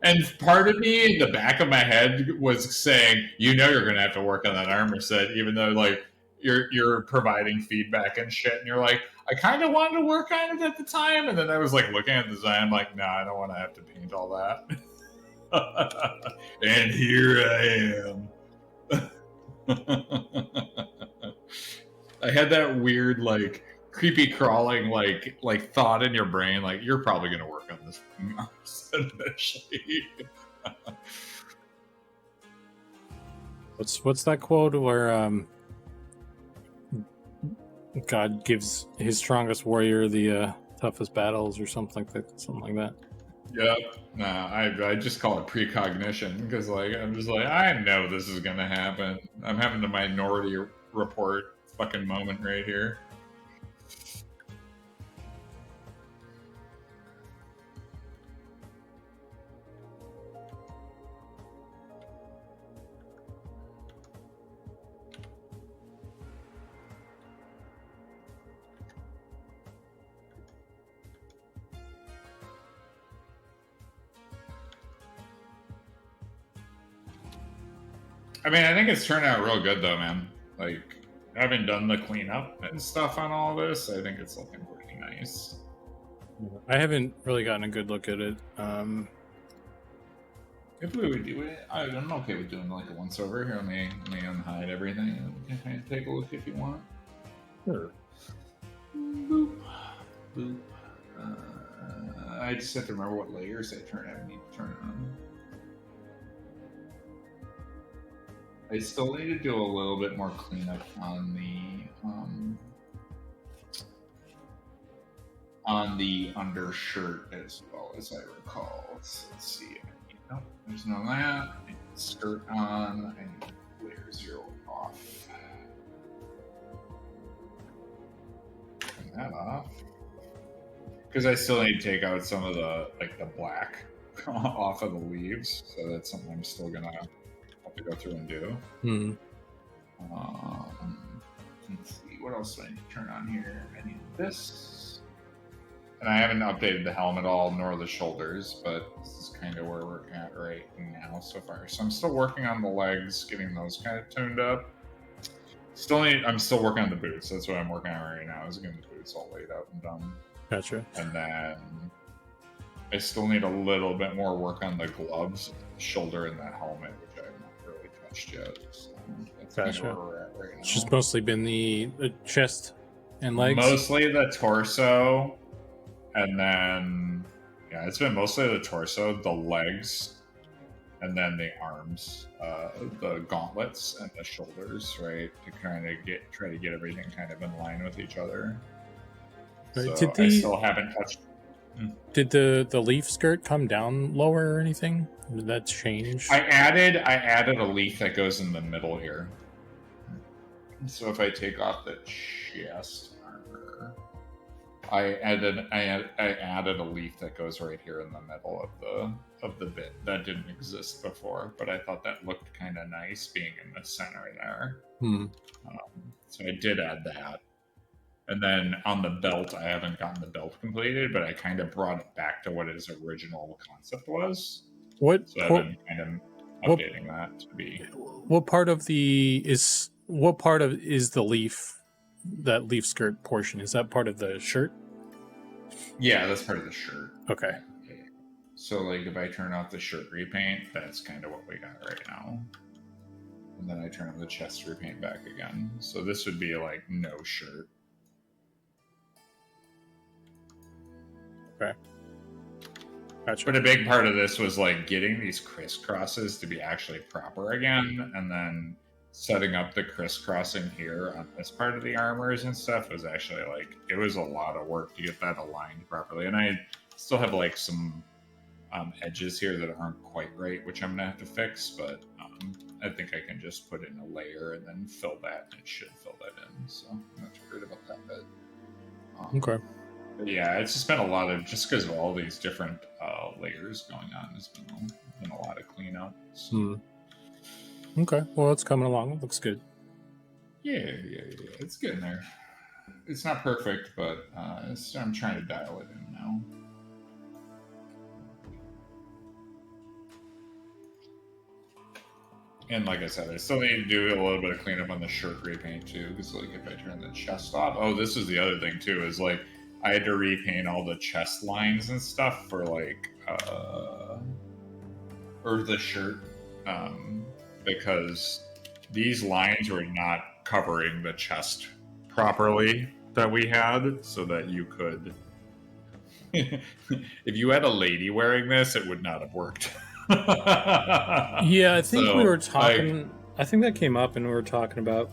And part of me in the back of my head was saying, you know, you're going to have to work on that armor set, even though like you're providing feedback and shit. And you're like, I kind of wanted to work on it at the time. And then I was like looking at the design, I'm like, nah, I don't want to have to paint all that. And here I am. I had that weird, like, creepy crawling, like thought in your brain, like, you're probably going to work on this eventually. What's that quote where God gives his strongest warrior the toughest battles or something like that? Yep. Nah, I just call it precognition because like I'm just like I know this is gonna happen. I'm having the Minority Report fucking moment right here. I mean, I think it's turned out real good though, man. Like, having done the cleanup and stuff on all this, I think it's looking pretty nice. I haven't really gotten a good look at it. If we would do it, I'm okay with doing like a once over here. Let me unhide everything and we can kind of take a look if you want. Sure. Boop. Boop. I just have to remember what layers I need to turn it on. I still need to do a little bit more cleanup on the undershirt as well, as I recall. Let's see. Nope, there's none of that. I need the skirt on. I need layer 0 off. Turn that off. Because I still need to take out some of the black off of the leaves, so that's something I'm still gonna have to go through and do. Let's see, what else do I need to turn on here? I need this, and I haven't updated the helm at all, nor the shoulders, but this is kind of where we're at right now so far. So I'm still working on the legs, getting those kind of tuned up. I'm still working on the boots. That's what I'm working on right now, is getting the boots all laid out and done. Gotcha. And then I still need a little bit more work on the gloves, shoulder, and the helmet, which I have not really touched yet. So that's kind of where we're at right now. It's just mostly been the chest and legs? Mostly the torso, and then, yeah, it's been mostly the torso, the legs, and then the arms, the gauntlets, and the shoulders, right? To kind of try to get everything kind of in line with each other. Right. So I still haven't touched. Did the leaf skirt come down lower or anything? Did that change? I added a leaf that goes in the middle here. So if I take off the chest armor, I added a leaf that goes right here in the middle of the bit that didn't exist before, but I thought that looked kind of nice being in the center there. So I did add that. And then on the belt, I haven't gotten the belt completed, but I kind of brought it back to what its original concept was. So I've been kind of updating that to be. What part of is the leaf, that leaf skirt portion? Is that part of the shirt? Yeah, that's part of the shirt. Okay. So like if I turn off the shirt repaint, that's kind of what we got right now. And then I turn on the chest repaint back again. So this would be like no shirt. Okay. Gotcha. But a big part of this was like getting these crisscrosses to be actually proper again, and then setting up the crisscrossing here on this part of the armors and stuff was actually like, it was a lot of work to get that aligned properly. And I still have like some edges here that aren't quite right, which I'm gonna have to fix, but I think I can just put in a layer and then fill that, and it should fill that in. So I'm not too worried about that bit. Okay. But yeah, it's just been a lot of, just because of all these different layers going on, there's been a lot of cleanup. So. Okay, well, it's coming along. It looks good. Yeah, it's getting there. It's not perfect, but I'm trying to dial it in now. And like I said, I still need to do a little bit of cleanup on the shirt repaint too, because like if I turn the chest off, this is the other thing too, is like I had to repaint all the chest lines and stuff for like or the shirt, because these lines were not covering the chest properly that we had, so that you could if you had a lady wearing this, it would not have worked. Yeah, I think we were talking, I think that came up and we were talking about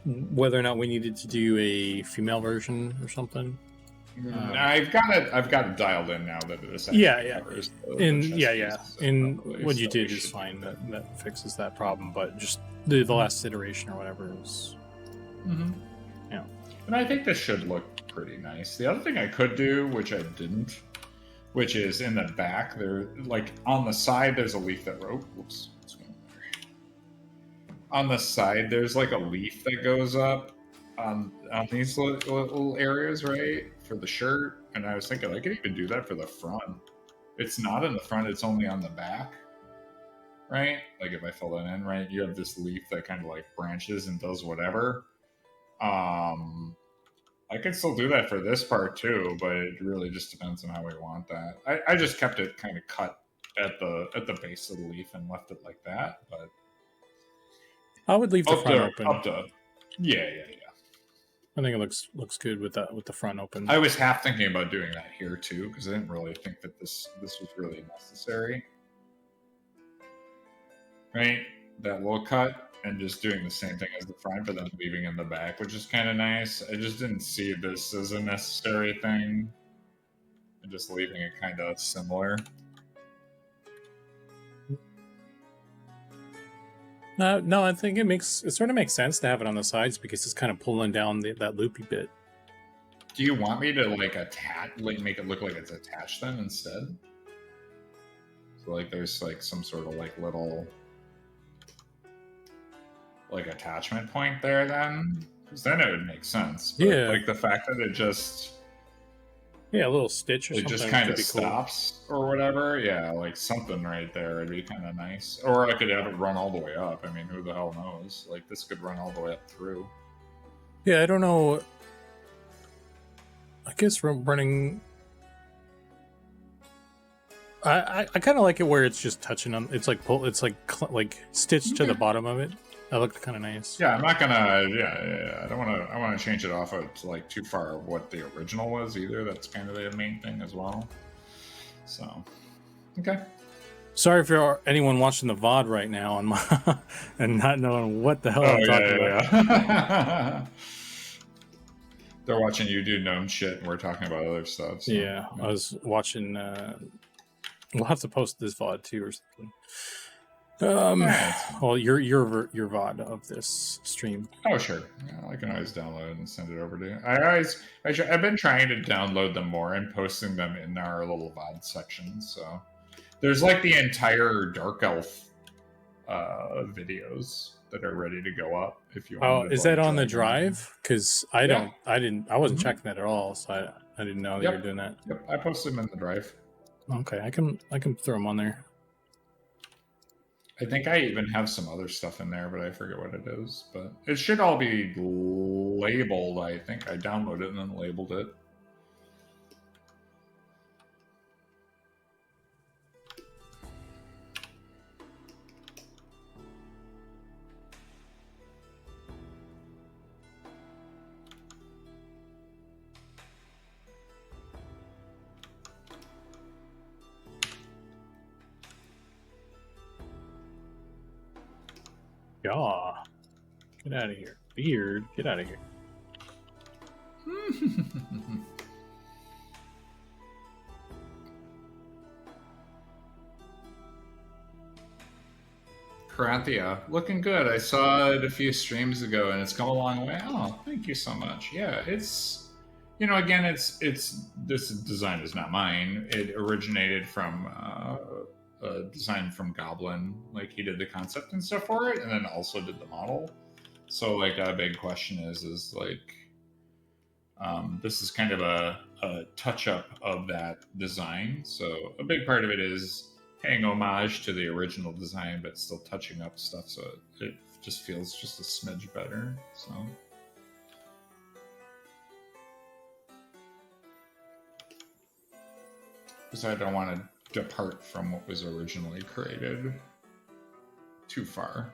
whether or not we needed to do a female version or something. I've got it dialed in now that it essentially covers and what you did is fine. That fixes that problem, but just the last iteration or whatever is yeah. And I think this should look pretty nice. The other thing I could do, which I didn't, which is in the back there, like on the side there's a leaf that whoops, what's going on there? On the side there's like a leaf that goes up on these little areas, right, for the shirt. And I was thinking I could even do that for the front. It's not in the front, it's only on the back, right? Like if I fill that in, right, you have this leaf that kind of like branches and does whatever. I could still do that for this part too, but it really just depends on how we want that. I just kept it kind of cut at the base of the leaf and left it like that, but I would leave the front open. Yeah. I think it looks good with the front open. I was half thinking about doing that here too, because I didn't really think that this was really necessary, right? that little cut and just doing the same thing as the front, but then leaving in the back, which is kind of nice. I just didn't see this as a necessary thing, and just leaving it kind of similar. No, I think it sort of makes sense to have it on the sides because it's kind of pulling down that loopy bit. Do you want me to like attach, like make it look like it's attached then instead? So like there's like some sort of like little like attachment point there then? Because then it would make sense. But, yeah. like the fact that it just... Yeah, a little stitch or something. It just kind of stops or whatever. Yeah, like something right there would be kind of nice. Or I could have it run all the way up. I mean, who the hell knows? Like this could run all the way up through. Yeah, I don't know. I guess we're running... I kind of like it where it's just touching on. It's like stitched to the bottom of it. That looked kind of nice. Yeah, I'm not gonna. Yeah. I don't want to. I want to change it off of like too far of what the original was either. That's kind of the main thing as well. So, okay. Sorry for anyone watching the VOD right now on my and not knowing what the hell I'm talking about. Yeah. They're watching you do gnome shit, and we're talking about other stuff. So, yeah, I was watching. We'll have to post this VOD too or something. Well, your VOD of this stream. Oh sure, yeah, I can always download and send it over to you. I've been trying to download them more and posting them in our little VOD section. So there's like the entire Dark Elf videos that are ready to go up. If you want. Oh, is that on the drive? Because I wasn't checking that at all, so I didn't know that you were doing that. Yep, I posted them in the drive. Okay, I can throw them on there. I think I even have some other stuff in there, but I forget what it is. But it should all be labeled. I think I downloaded it and then labeled it. Yeah. Get out of here. Beard, get out of here. Coranthia, looking good. I saw it a few streams ago and it's come a long way. Oh, thank you so much. Yeah, it's, you know, again, it's this design is not mine. It originated from a design from Goblin. Like he did the concept and stuff for it, and then also did the model. So like a big question is like, this is kind of a touch up of that design. So a big part of it is paying homage to the original design, but still touching up stuff so it just feels just a smidge better. So. Because I don't want to depart from what was originally created too far.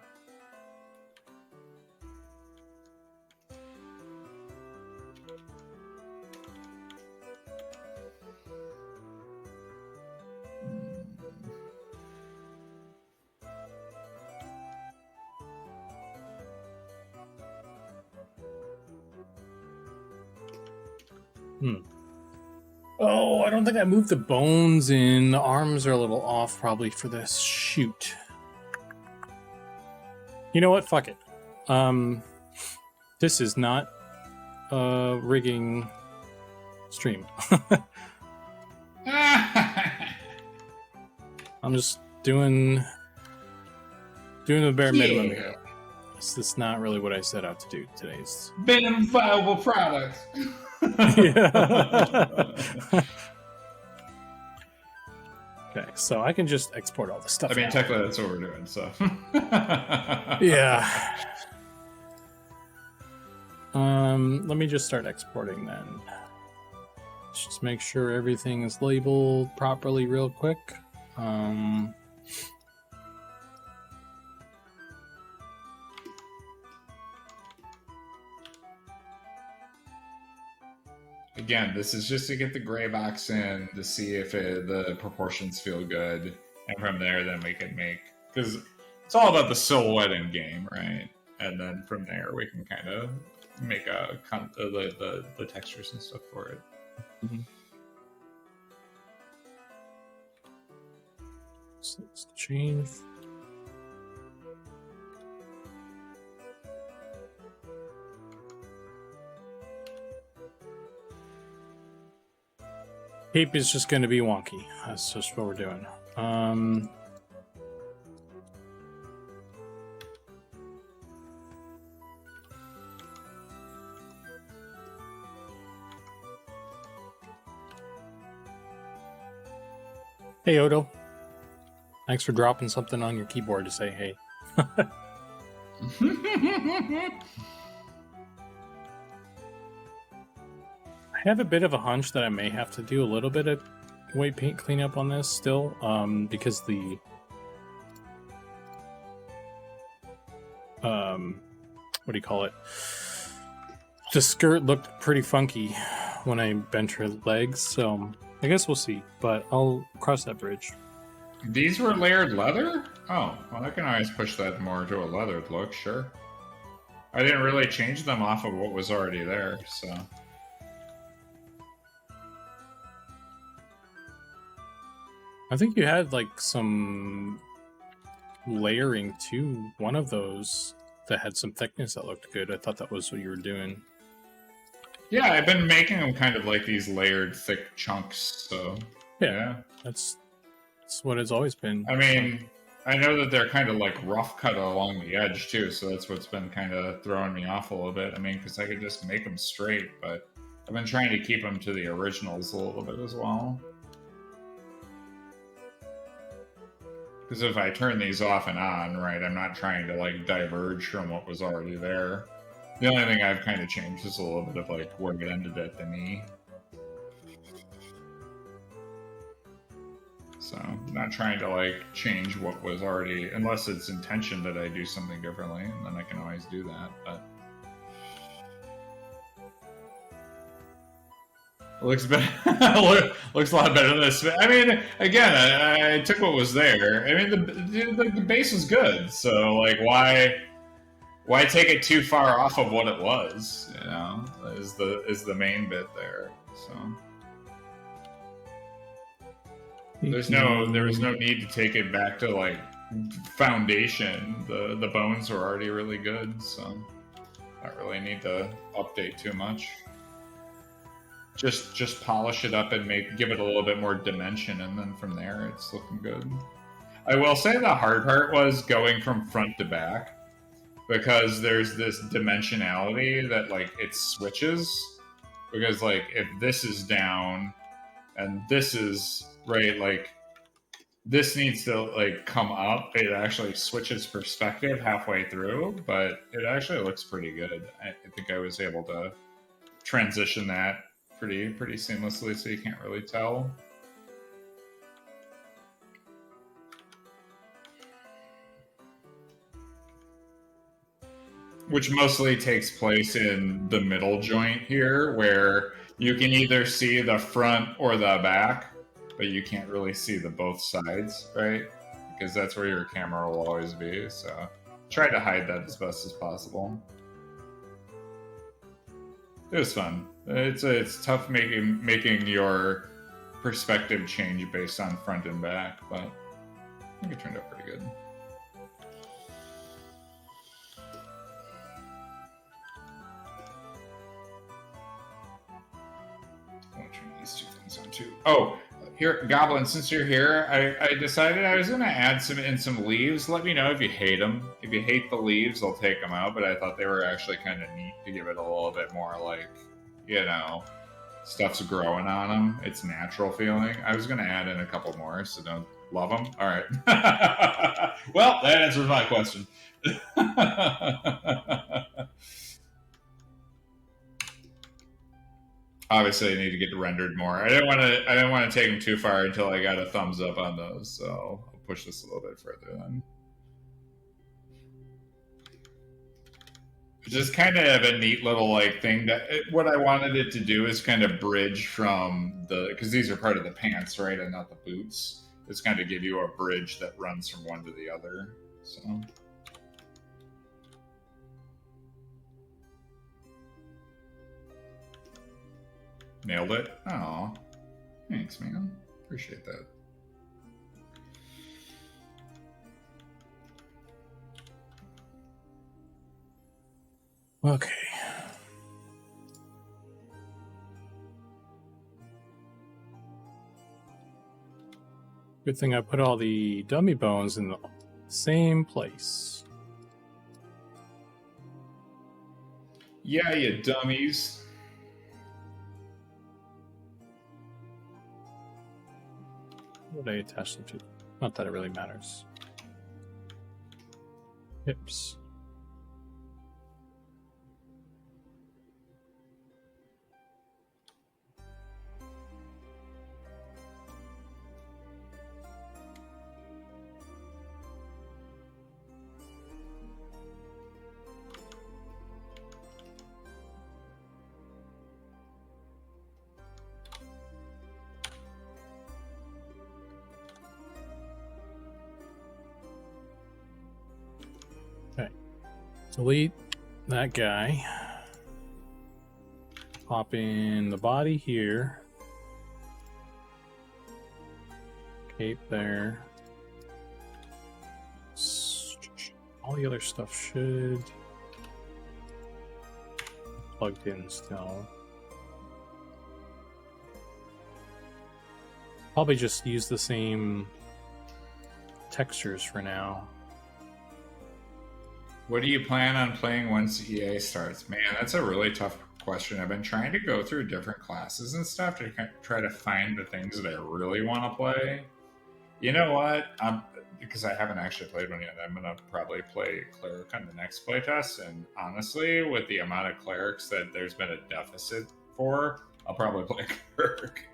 Oh, I don't think I moved the bones in. The arms are a little off probably for this. Shoot. You know what? Fuck it. This is not a rigging stream. I'm just doing the bare minimum here. This is not really what I set out to do today's. Minimum viable product. Yeah. Okay, so I can just export all this stuff. I mean, technically that's what we're doing, so. Yeah. Let me just start exporting then. Let's just make sure everything is labeled properly real quick. Again, this is just to get the gray box in to see if the proportions feel good, and from there, then we can make. Because it's all about the silhouette in game, right? And then from there we can kind of make the textures and stuff for it. Mm-hmm. So let's change. Cape is just going to be wonky. That's just what we're doing. Hey, Odo. Thanks for dropping something on your keyboard to say hey. I have a bit of a hunch that I may have to do a little bit of white paint cleanup on this still, because the what do you call it? The skirt looked pretty funky when I bent her legs, so I guess we'll see, but I'll cross that bridge. These were layered leather? Oh, well, I can always push that more to a leathered look, sure. I didn't really change them off of what was already there, so... I think you had like some layering to one of those that had some thickness that looked good. I thought that was what you were doing. Yeah, I've been making them kind of like these layered thick chunks, so yeah. That's what it's always been. I mean, I know that they're kind of like rough cut along the edge too, so that's what's been kind of throwing me off a little bit. I mean, because I could just make them straight, but I've been trying to keep them to the originals a little bit as well. Because if I turn these off and on, right, I'm not trying to, like, diverge from what was already there. The only thing I've kind of changed is a little bit of, like, where it ended at the knee. So, I'm not trying to, like, change what was already... Unless it's intention that I do something differently, and then I can always do that, but... Looks better. Looks a lot better than this. I mean, again, I took what was there. I mean, the base was good, so like, why take it too far off of what it was? You know, is the main bit there. So there was no need to take it back to like foundation. The bones were already really good, so not really need to update too much. Just polish it up and give it a little bit more dimension, and then from there it's looking good. I will say the hard part was going from front to back, because there's this dimensionality that like it switches, because like if this is down and this is right, like this needs to like come up, it actually switches perspective halfway through, but it actually looks pretty good. I think I was able to transition that pretty seamlessly, so you can't really tell. Which mostly takes place in the middle joint here, where you can either see the front or the back, but you can't really see the both sides, right? Because that's where your camera will always be, so try to hide that as best as possible. It was fun. It's tough making your perspective change based on front and back, but I think it turned out pretty good. I want to turn these two things on too. Oh, here, Goblin, since you're here, I decided I was going to add some leaves. Let me know if you hate them. If you hate the leaves, I'll take them out, but I thought they were actually kind of neat to give it a little bit more, like, you know, stuff's growing on them. It's natural feeling. I was going to add in a couple more, so don't love them. All right. Well, that answers my question. Obviously, I need to get rendered more. I didn't want to take them too far until I got a thumbs up on those, so I'll push this a little bit further then. Just kind of a neat little like thing that what I wanted it to do is kind of bridge from because these are part of the pants, right, and not the boots. It's kind of give you a bridge that runs from one to the other. So nailed it. Oh, thanks, man. Appreciate that. Okay. Good thing I put all the dummy bones in the same place. Yeah, you dummies. What do I attach them to? Not that it really matters. Hips. Delete that guy. Pop in the body here. Cape there. All the other stuff should plugged in still. Probably just use the same textures for now. What do you plan on playing once EA starts? Man, that's a really tough question. I've been trying to go through different classes and stuff to try to find the things that I really want to play. You know what? Because I haven't actually played one yet, I'm going to probably play Cleric on the next playtest. And honestly, with the amount of Clerics that there's been a deficit for, I'll probably play Cleric.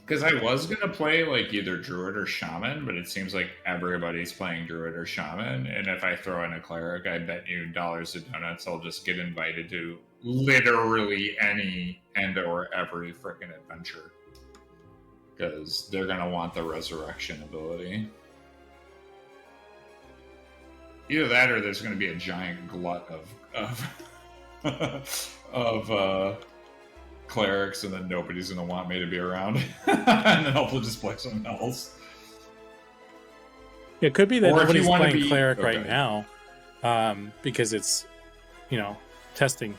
Because I was going to play like either Druid or Shaman, but it seems like everybody's playing Druid or Shaman. And if I throw in a Cleric, I bet you dollars to donuts I'll just get invited to literally any and or every freaking adventure. Because they're going to want the resurrection ability. Either that or there's going to be a giant glut of clerics, and then nobody's going to want me to be around. And then I'll just play something else. It could be that nobody's playing cleric right now because it's, testing.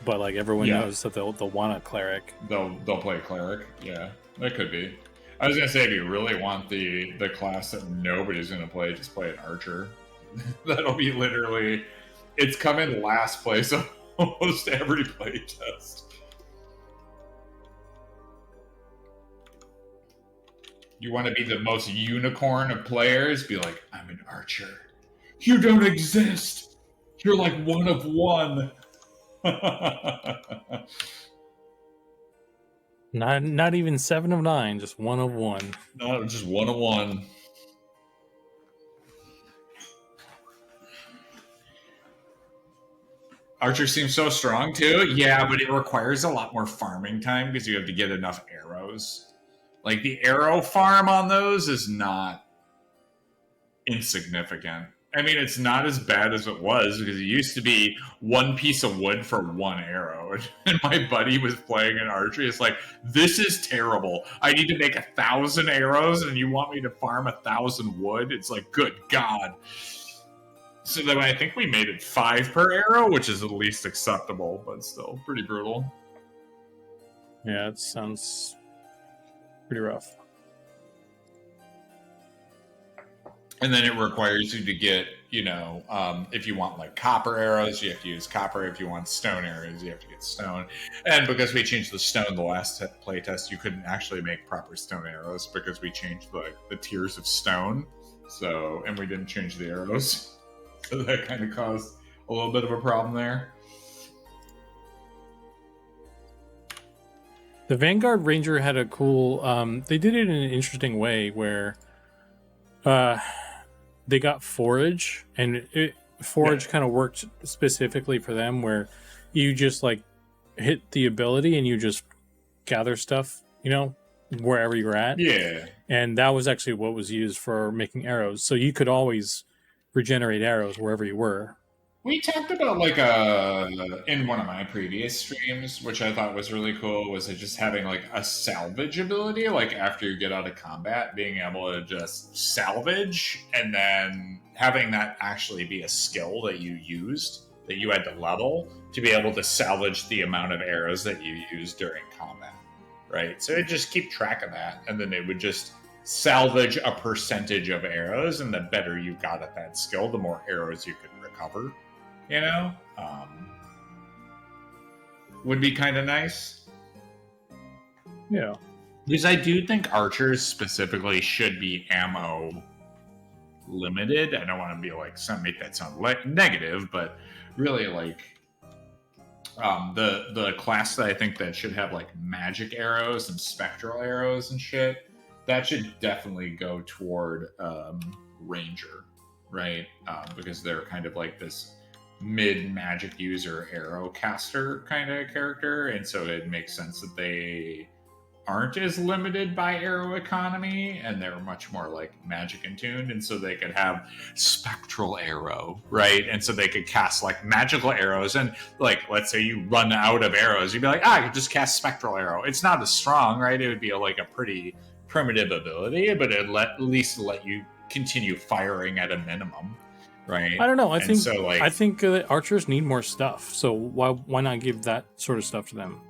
But like everyone knows that they'll want a cleric. They'll play cleric. Yeah, that could be. I was going to say, if you really want the class that nobody's going to play, just play an archer. That'll be literally... It's come in last place of almost every playtest. You want to be the most unicorn of players? Be like, I'm an archer. You don't exist. You're like one of one. Not even 7 of 9, just 1 of 1. No, just 1 of 1. Archer seems so strong too. Yeah, but it requires a lot more farming time because you have to get enough arrows. Like, the arrow farm on those is not insignificant. I mean, it's not as bad as it was, because it used to be 1 piece of wood for 1 arrow. And my buddy was playing an archery. It's like, this is terrible. I need to make 1,000 arrows, and you want me to farm 1,000 wood? It's like, good God. So then I think we made it 5 per arrow, which is at least acceptable, but still pretty brutal. Yeah, it sounds... pretty rough. And then it requires you to get, if you want like copper arrows, you have to use copper. If you want stone arrows, you have to get stone. And because we changed the stone the last playtest, you couldn't actually make proper stone arrows because we changed the tiers of stone. So, and we didn't change the arrows. So that kind of caused a little bit of a problem there. The Vanguard Ranger had a cool... they did it in an interesting way where they got forage, and forage kind of worked specifically for them, where you just like hit the ability and you just gather stuff, wherever you're at. Yeah. And that was actually what was used for making arrows. So you could always regenerate arrows wherever you were. We talked about like in one of my previous streams, which I thought was really cool, was it just having like a salvage ability, like after you get out of combat, being able to just salvage, and then having that actually be a skill that you used, that you had to level to be able to salvage the amount of arrows that you used during combat, right? So it just keep track of that, and then it would just salvage a percentage of arrows, and the better you got at that skill, the more arrows you could recover. You know, would be kind of nice. Yeah, because I do think archers specifically should be ammo limited. I don't want to be like make that sound like negative, but really like the class that I think that should have like magic arrows and spectral arrows and shit, that should definitely go toward ranger, right? Because they're kind of like this mid magic user arrow caster kind of character, and so it makes sense that they aren't as limited by arrow economy, and they're much more like magic in tuned, and so they could have spectral arrow, right? And so they could cast like magical arrows, and like let's say you run out of arrows, you'd be like, I could just cast spectral arrow. It's not as strong, right? It would be like a pretty primitive ability, but it'd at least let you continue firing at a minimum. Right. I don't know. I think archers need more stuff. So why not give that sort of stuff to them?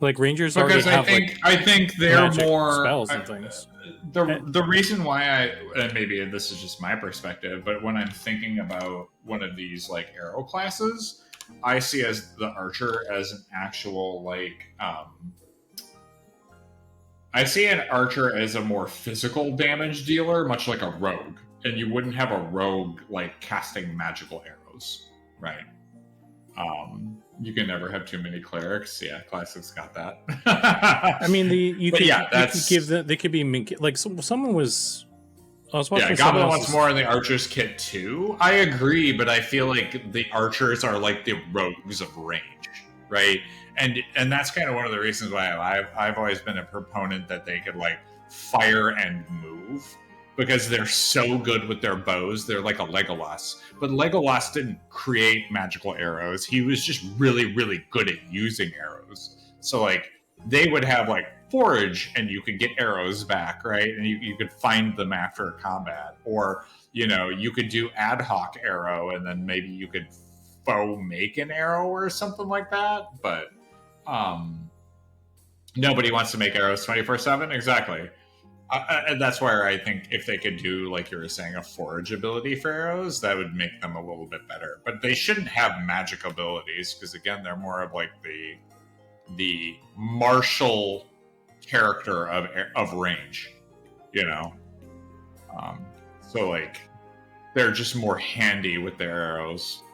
Like rangers already have I think they're more spells and things. The reason why and maybe this is just my perspective, but when I'm thinking about one of these like arrow classes, I see as the archer as an actual like I see an archer as a more physical damage dealer, much like a rogue. And you wouldn't have a rogue like casting magical arrows, right? You can never have too many clerics. Yeah, Classic's got that. I mean, they could be like someone was. I was watching. Yeah, Goblin wants more in the archer's kit too. I agree, but I feel like the archers are like the rogues of range, right? And that's kind of one of the reasons why I've always been a proponent that they could like fire and move. Because they're so good with their bows. They're like a Legolas. But Legolas didn't create magical arrows. He was just really, really good at using arrows. So, like, they would have, like, forage, and you could get arrows back, right? And you could find them after combat. Or, you know, you could do ad hoc arrow, and then maybe you could faux make an arrow or something like that. But nobody wants to make arrows 24/7. Exactly. And that's where I think if they could do, like you were saying, a forage ability for arrows, that would make them a little bit better. But they shouldn't have magic abilities because, again, they're more of like the martial character of range, you know. So like they're just more handy with their arrows.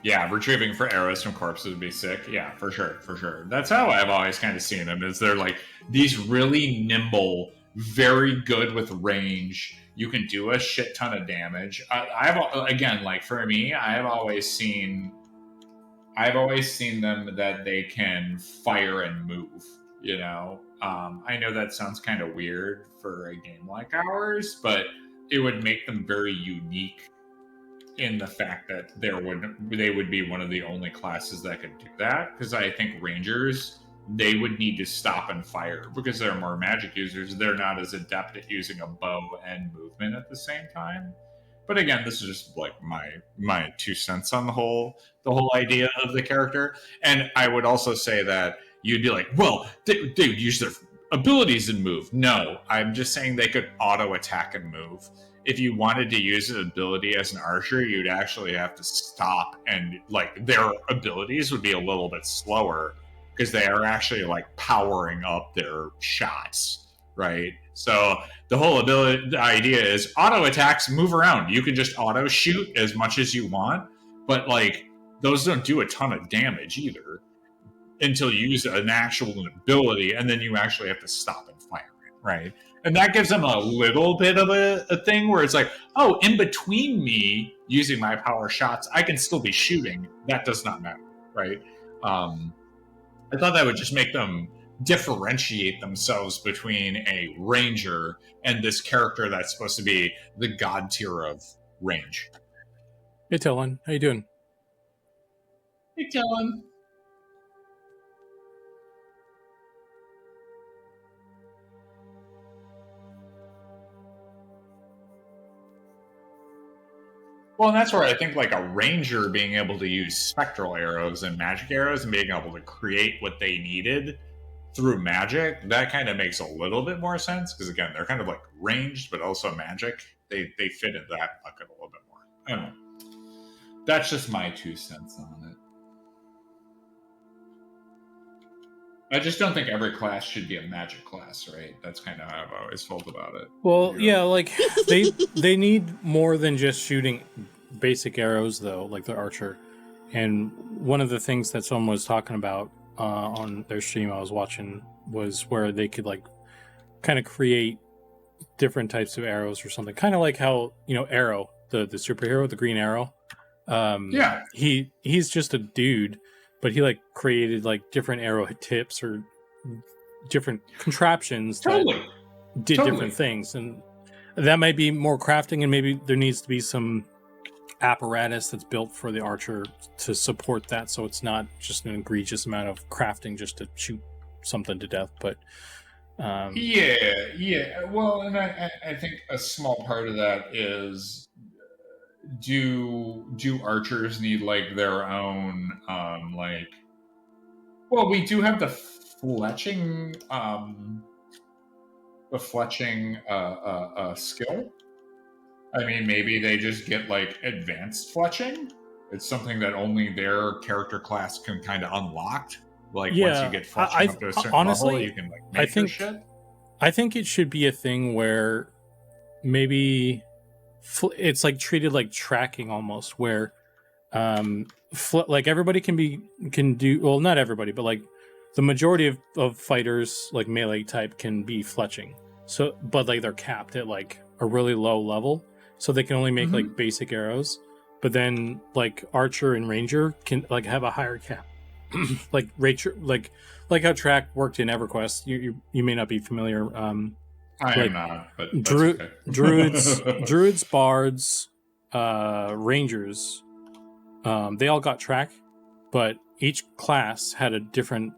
Yeah, retrieving for arrows from corpses would be sick. Yeah, for sure. That's how I've always kind of seen them, is they're like these really nimble, very good with range. You can do a shit ton of damage. Again, like for me, I've always seen them that they can fire and move, you know? I know that sounds kind of weird for a game like ours, but it would make them very unique in the fact that they would be one of the only classes that could do that, because I think rangers, they would need to stop and fire because they're more magic users. They're not as adept at using a bow and movement at the same time. But again, this is just like my 2 cents on the whole idea of the character. And I would also say that you'd be like, well, they would use their abilities and move. No, I'm just saying they could auto attack and move. If you wanted to use an ability as an archer, you'd actually have to stop, and like their abilities would be a little bit slower because they are actually like powering up their shots, right? So the whole the idea is auto attacks move around. You can just auto shoot as much as you want, but like those don't do a ton of damage either until you use an actual ability, and then you actually have to stop and fire it, right? And that gives them a little bit of a thing where it's like, oh, in between me using my power shots, I can still be shooting. That does not matter, right? I thought that would just make them differentiate themselves between a ranger and this character that's supposed to be the god tier of range. Hey, Dylan. How you doing? Hey, Dylan. Well, and that's where I think like a ranger being able to use spectral arrows and magic arrows and being able to create what they needed through magic, that kind of makes a little bit more sense, because again, they're kind of like ranged but also magic. They fit in that bucket a little bit more. I don't know. That's just my 2 cents on it. I just don't think every class should be a magic class, right? That's kind of how I've always felt about it. Well, yeah, like they need more than just shooting basic arrows, though, like the archer. And one of the things that someone was talking about on their stream I was watching was where they could like kind of create different types of arrows or something, kind of like how, you know, Arrow, the superhero, the Green Arrow. Yeah, he's just a dude, but he like created like different arrow tips or different contraptions totally that did different things, and that might be more crafting, and maybe there needs to be some apparatus that's built for the archer to support that, so it's not just an egregious amount of crafting just to shoot something to death. But yeah. Well, and I think a small part of that is, do archers need like their own like, well, we do have the fletching skill. I mean, maybe they just get like advanced fletching. It's something that only their character class can kind of unlock. Like, once you get fletching up to a certain level, you can like make your shit. I think it should be a thing where maybe it's like treated like tracking almost, where like everybody can do, well, not everybody, but like the majority of fighters, like melee type, can be fletching. So, but like they're capped at like a really low level, so they can only make like basic arrows. But then like archer and ranger can like have a higher cap. Like ranger, like how track worked in EverQuest. You may not be familiar. I am not, but okay. druids, bards, rangers, they all got track, but each class had a different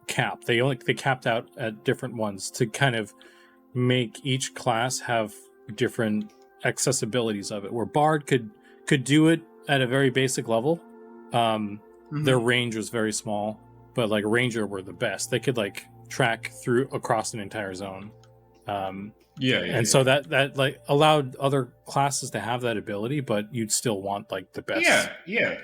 cap. They capped out at different ones to kind of make each class have different accessibilities of it. Where bard could do it at a very basic level. Their range was very small, but like ranger were the best. They could like track through across an entire zone. So that like allowed other classes to have that ability, but you'd still want like the best.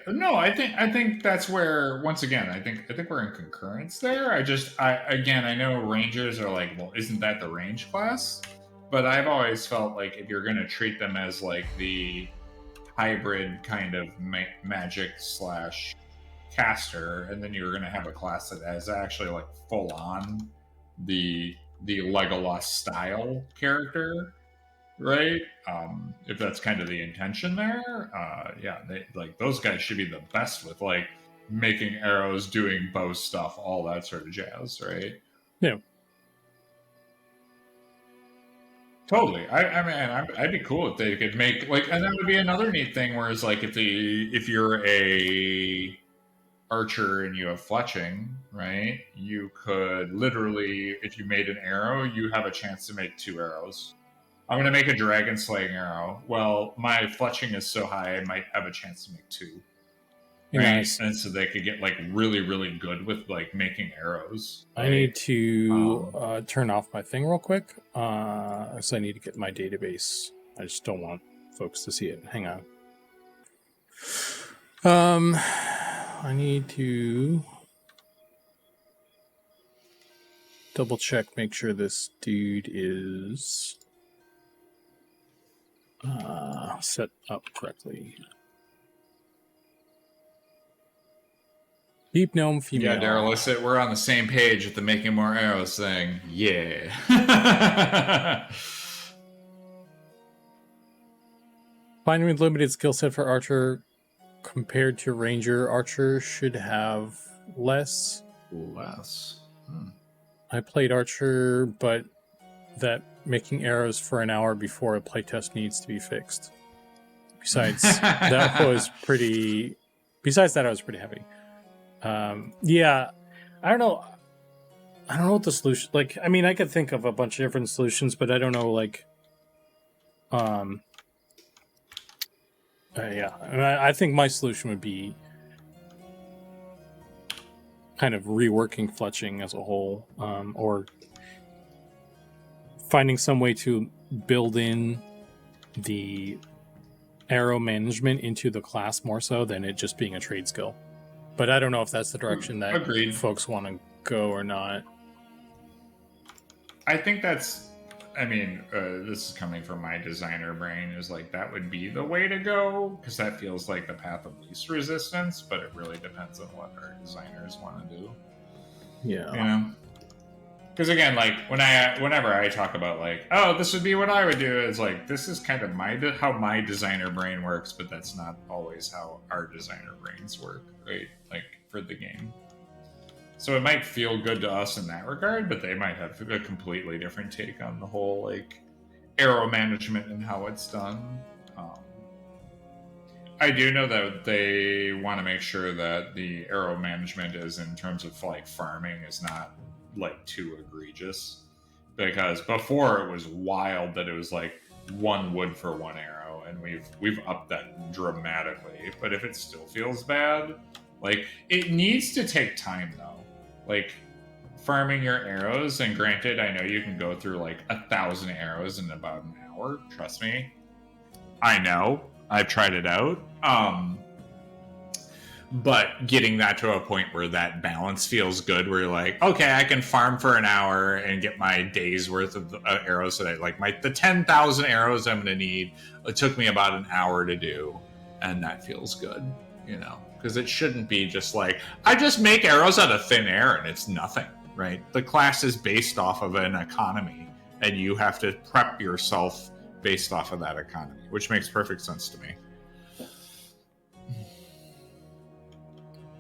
No, I think that's where, once again, I think we're in concurrence there. I know rangers are like, well, isn't that the range class? But I've always felt like if you're going to treat them as like the hybrid kind of magic / caster, and then you're going to have a class that has actually like full on the Legolas style character, right? If that's kind of the intention there, they, like, those guys should be the best with like making arrows, doing bow stuff, all that sort of jazz, right? Yeah, totally. I mean, I'd be cool if they could make like, and that would be another neat thing. Whereas like if you're a archer and you have fletching, right? You could literally, if you made an arrow, you have a chance to make 2 arrows. I'm going to make a dragon slaying arrow. Well, my fletching is so high, I might have a chance to make 2. Right? Nice. And so they could get like really, really good with like making arrows. Right? I need to turn off my thing real quick. So I need to get my database. I just don't want folks to see it. Hang on. I need to double check, make sure this dude is set up correctly. Deep Gnome female. Yeah, Daryl, we're on the same page with the making more arrows thing. Yeah. Finding with limited skill set for archer compared to ranger, archer should have less. I played archer, but that making arrows for an hour before a playtest needs to be fixed. Besides that, I was pretty heavy. Yeah, I don't know what the solution. Like, I mean, I could think of a bunch of different solutions, but I don't know. Like, yeah, and I think my solution would be kind of reworking fletching as a whole, or finding some way to build in the arrow management into the class more so than it just being a trade skill. But I don't know if that's the direction that folks want to go or not. I think that's, I mean, this is coming from my designer brain, is like that would be the way to go, because that feels like the path of least resistance, but it really depends on what our designers want to do. Yeah. You know? Because again, like whenever I talk about like, oh, this would be what I would do, it's like, this is kind of how my designer brain works, but that's not always how our designer brains work, right? Like for the game. So it might feel good to us in that regard, but they might have a completely different take on the whole like arrow management and how it's done. I do know that they want to make sure that the arrow management is in terms of like farming is not like too egregious, because before it was wild that it was like 1 wood for 1 arrow, and we've upped that dramatically. But if it still feels bad, like it needs to take time though, like farming your arrows. And granted, I know you can go through like 1,000 arrows in about an hour, trust me, I know, I've tried it out. But getting that to a point where that balance feels good, where you're like, okay, I can farm for an hour and get my day's worth of arrows. So that like the 10,000 arrows I'm going to need, it took me about an hour to do. And that feels good, you know, because it shouldn't be just like, I just make arrows out of thin air and it's nothing, right? The class is based off of an economy, and you have to prep yourself based off of that economy, which makes perfect sense to me.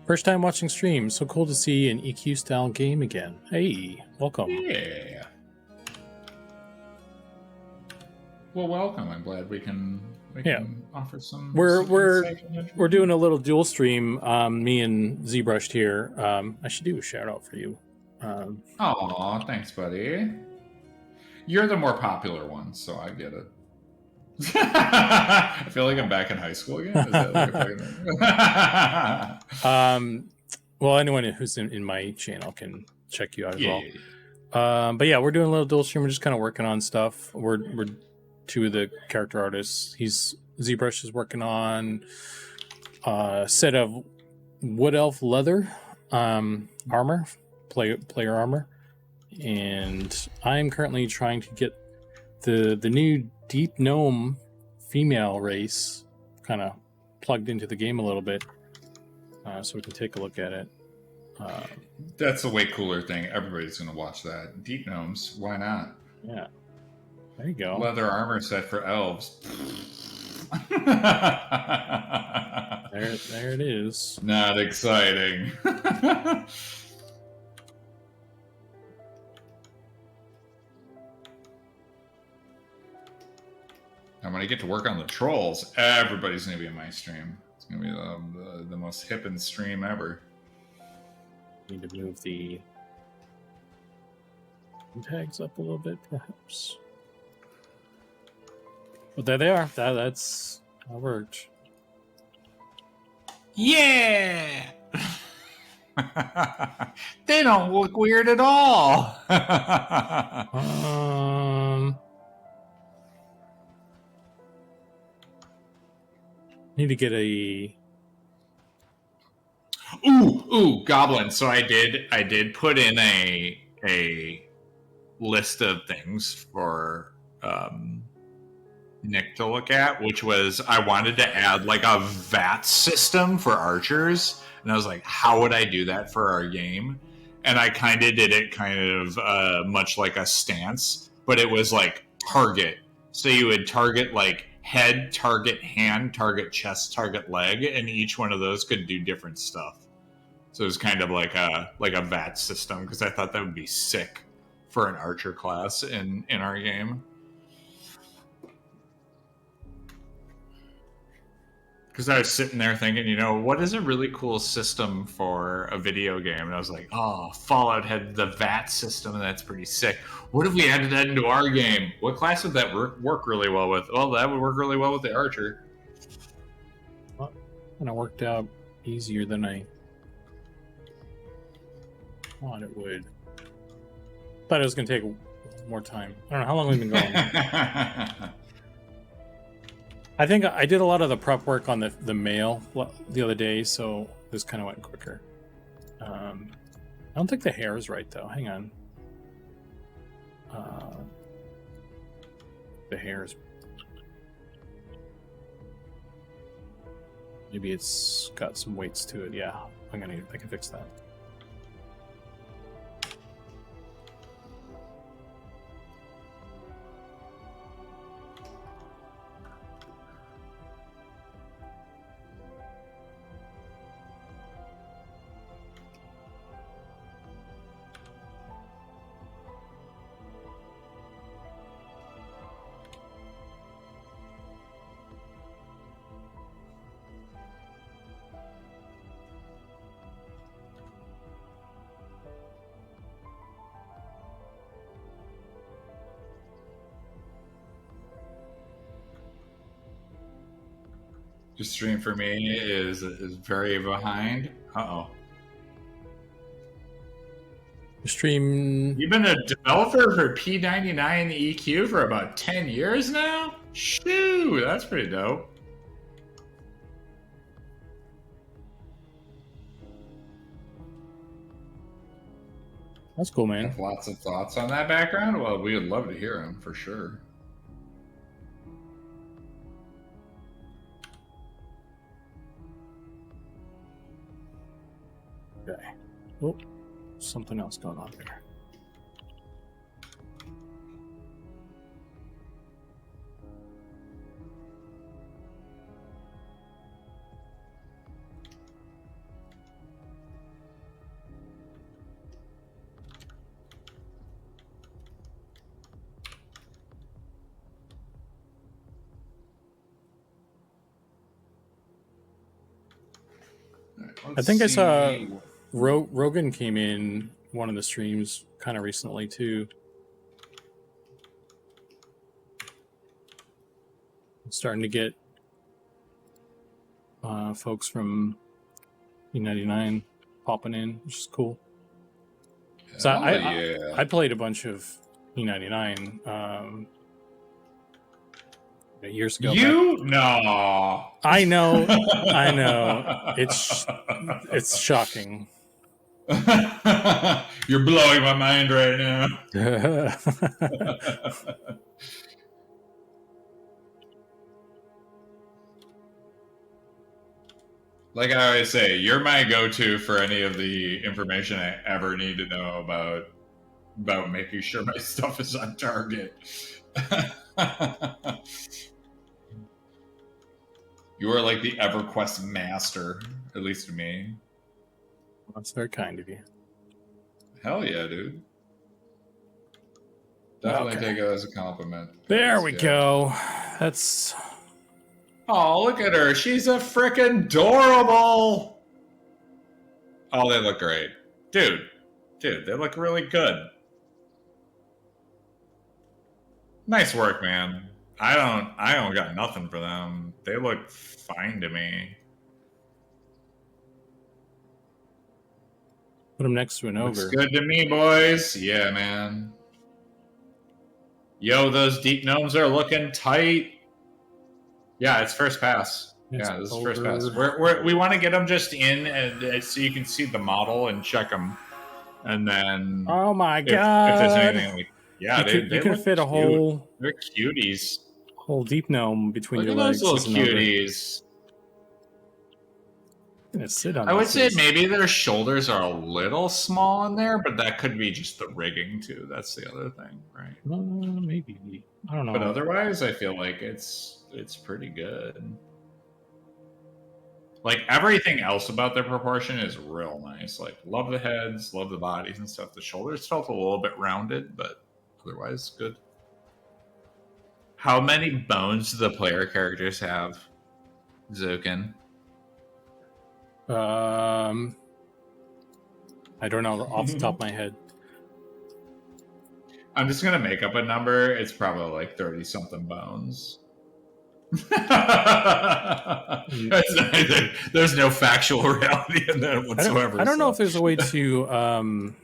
First time watching stream. So cool to see an EQ style game again. Hey, welcome. Yeah. Well, welcome. I'm glad we can offer some. We're doing a little dual stream. Me and ZBrushed here. I should do a shout out for you. Aw, thanks, buddy. You're the more popular one, so I get it. I feel like I'm back in high school again. Is that like well, anyone who's in my channel can check you out as well. But yeah, we're doing a little dual stream. We're just kind of working on stuff. We're 2 of the character artists. ZBrush is working on a set of wood elf leather armor, player armor, and I'm currently trying to get the new Deep Gnome female race kind of plugged into the game a little bit, so we can take a look at it. That's a way cooler thing. Everybody's going to watch that. Deep Gnomes, why not? Yeah, there you go. Leather armor set for elves. There it is. Not exciting. And when I get to work on the trolls, everybody's going to be in my stream. It's going to be the most hippin' stream ever. Need to move the tags up a little bit, perhaps. But there they are. That worked. Yeah! They don't look weird at all. Need to get a goblin. So I did put in a list of things for Nick to look at, which was I wanted to add like a VAT system for archers, and I was like, how would I do that for our game? And I kind of did it kind of much like a stance, but it was like target. So you would target like head, target hand, target chest, target leg, and each one of those could do different stuff. So it was kind of like a VAT system, because I thought that would be sick for an archer class in our game. Because I was sitting there thinking, what is a really cool system for a video game? And I was like, oh, Fallout had the VAT system, and that's pretty sick. What if we added that into our game? What class would that work really well with? Well, that would work really well with the archer. Well, and it worked out easier than I thought it would. Thought it was going to take more time. I don't know how long we've been going. I think I did a lot of the prep work on the mail the other day, so this kind of went quicker. I don't think the hair is right, though. Hang on. The hair is... Maybe it's got some weights to it. Yeah, I can fix that. The stream for me is very behind. Uh-oh. Stream... You've been a developer for P99 EQ for about 10 years now? Shoo, that's pretty dope. That's cool, man. Have lots of thoughts on that background? Well, we would love to hear them, for sure. Okay. Oh, something else going on there. I think I saw Rogan came in one of the streams kind of recently too. I'm starting to get folks from E99 popping in, which is cool. So I played a bunch of E99 years ago. No. I know. It's shocking. You're blowing my mind right now. Like I always say, you're my go-to for any of the information I ever need to know about making sure my stuff is on target. You are like the EverQuest master, at least to me. That's very kind of you. Hell yeah, dude. Definitely take it as a compliment. There we go. That's... Oh, look at her. She's a frickin' adorable. Oh, they look great. Dude, they look really good. Nice work, man. I don't got nothing for them. They look fine to me. Put them next to an ogre. Looks good to me, boys. Yeah, man. Yo, those deep gnomes are looking tight. Yeah, it's first pass. Yeah, this is first pass. We want to get them just in, and so you can see the model and check them, and then. Oh my god! If there's anything, like, yeah, you can fit a whole. They're cuties. Whole deep gnome between Look your at legs. those little cuties. Sit on I would say maybe their shoulders are a little small in there, but that could be just the rigging too. That's the other thing, right? Maybe. I don't know. But otherwise, I feel like it's it's pretty good. Like everything else about their proportion is real nice. Like love the heads, love the bodies and stuff. The shoulders felt a little bit rounded, but otherwise good. How many bones do the player characters have, Zukan? I don't know off the top of my head. I'm just gonna make up a number. It's probably like 30 something bones. There's no factual reality in that whatsoever. I don't know if there's a way to.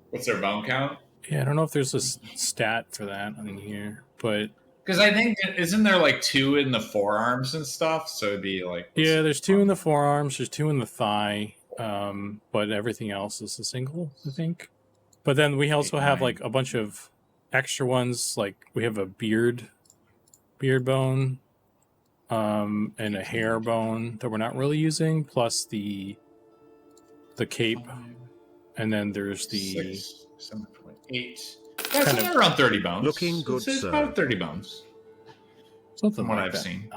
What's their bone count? Yeah, I don't know if there's a stat for that in here, but because I think isn't there like 2 in the forearms and stuff? So it'd be like there's 2 in the forearms, there's 2 in the thigh, but everything else is a single, I think. But then we also have like a bunch of extra ones, like we have a beard bone, and a hair bone that we're not really using, plus the cape, and then there's the 7.8. Yeah, somewhere around 30 bones. Looking good, it's sir. About 30 bones. Something from what like I've that. seen.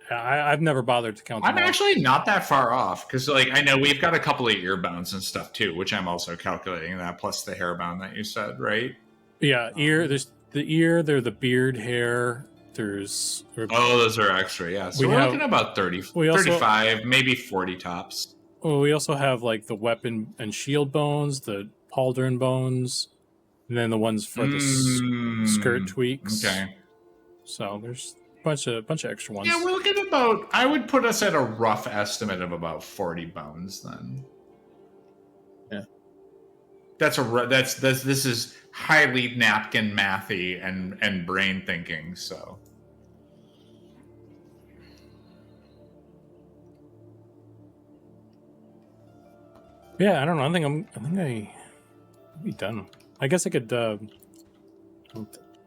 I've never bothered to count them I'm all. actually not that far off because, like, I know we've got a couple of ear bones and stuff too, which I'm also calculating that plus the hair bone that you said, right? Yeah, ear. There's the ear. There's the beard, hair. There's those are extra. Yeah, so we're looking at about 30, 35, maybe 40 tops. Well, we also have like the weapon and shield bones, the pauldron bones, and then the ones for the skirt tweaks. Okay. So there's a bunch of extra ones. Yeah, we're looking at about. I would put us at a rough estimate of about 40 bones then. Yeah. This is highly napkin mathy and brain thinking. So. Yeah, I don't know. I think I'll be done. I guess I could. I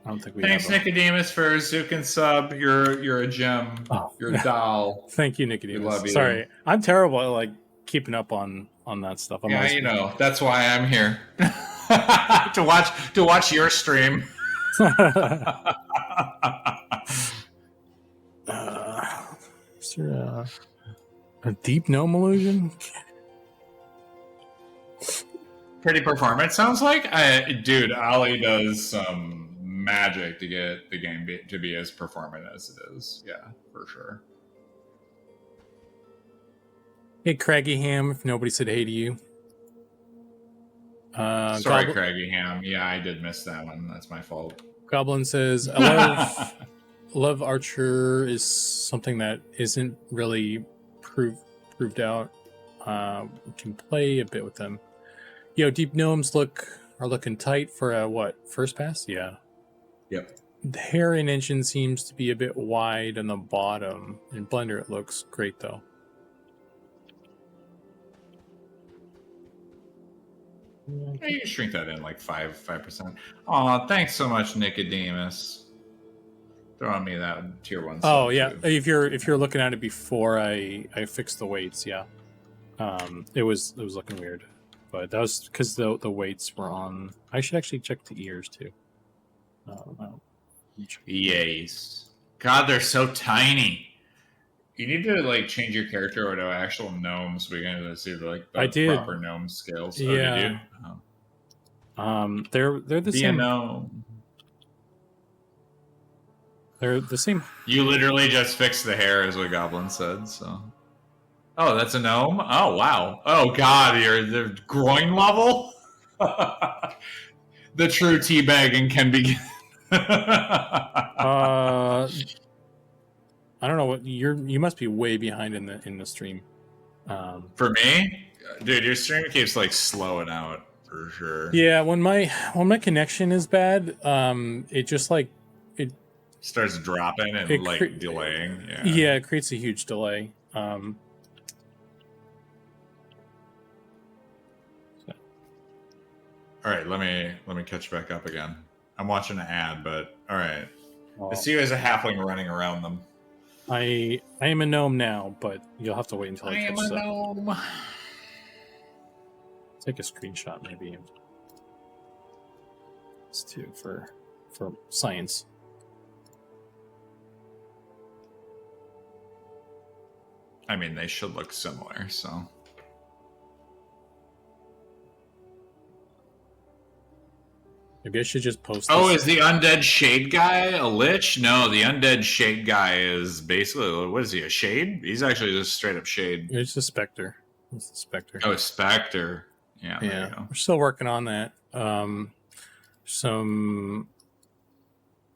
don't think we. Thanks, Nicodemus, for Zukan sub. You're a gem. Oh. You're a doll. Thank you, Nicodemus. We love you. Sorry, I'm terrible at like keeping up on that stuff. Yeah, you know that's why I'm here to watch your stream. Is there a deep gnome illusion? Pretty performance sounds like. Dude, Ollie does some magic to get the game to be as performant as it is. Yeah, for sure. Hey, Craggyham, if nobody said hey to you. Sorry, Craggyham. Yeah, I did miss that one. That's my fault. Goblin says, I love Archer is something that isn't really proved out. We can play a bit with them. Yo, deep gnomes are looking tight for a first pass? Yeah. Yep. The hair in engine seems to be a bit wide on the bottom. In Blender, it looks great though. Yeah, you can shrink that in like 5%. Aw, thanks so much, Nicodemus. Throwing me that tier 1. Oh yeah, too. If you're looking at it before I fixed the weights, yeah. It was looking weird. But that was because the weights were on. I should actually check the ears too. Yes. God, they're so tiny. You need to like change your character over to actual gnomes. We're gonna see the proper gnome scales. Yeah. Oh, did you? Oh. They're the same. Gnome. They're the same. You literally just fixed the hair, is what Goblin said. So. Oh, that's a gnome? Oh, wow. Oh, God, you're the groin level? The true teabagging can begin. I don't know what you must be way behind in the stream. For me? Dude, your stream keeps like slowing out for sure. Yeah, when my connection is bad, it just like it starts dropping and delaying. Yeah, it creates a huge delay. All right, let me catch back up again. I'm watching an ad, but all right. I see you as a halfling running around them. I am a gnome now, but you'll have to wait until I catch up. Gnome. Take a screenshot, maybe. It's too for science. I mean, they should look similar, so. Maybe I should just post Oh, this. is the undead shade guy a lich? No, the undead shade guy is basically, what is he, a shade? He's actually just straight up shade. It's a specter. It's a specter. Oh, Spectre. Yeah, there you go. We're still working on that. Some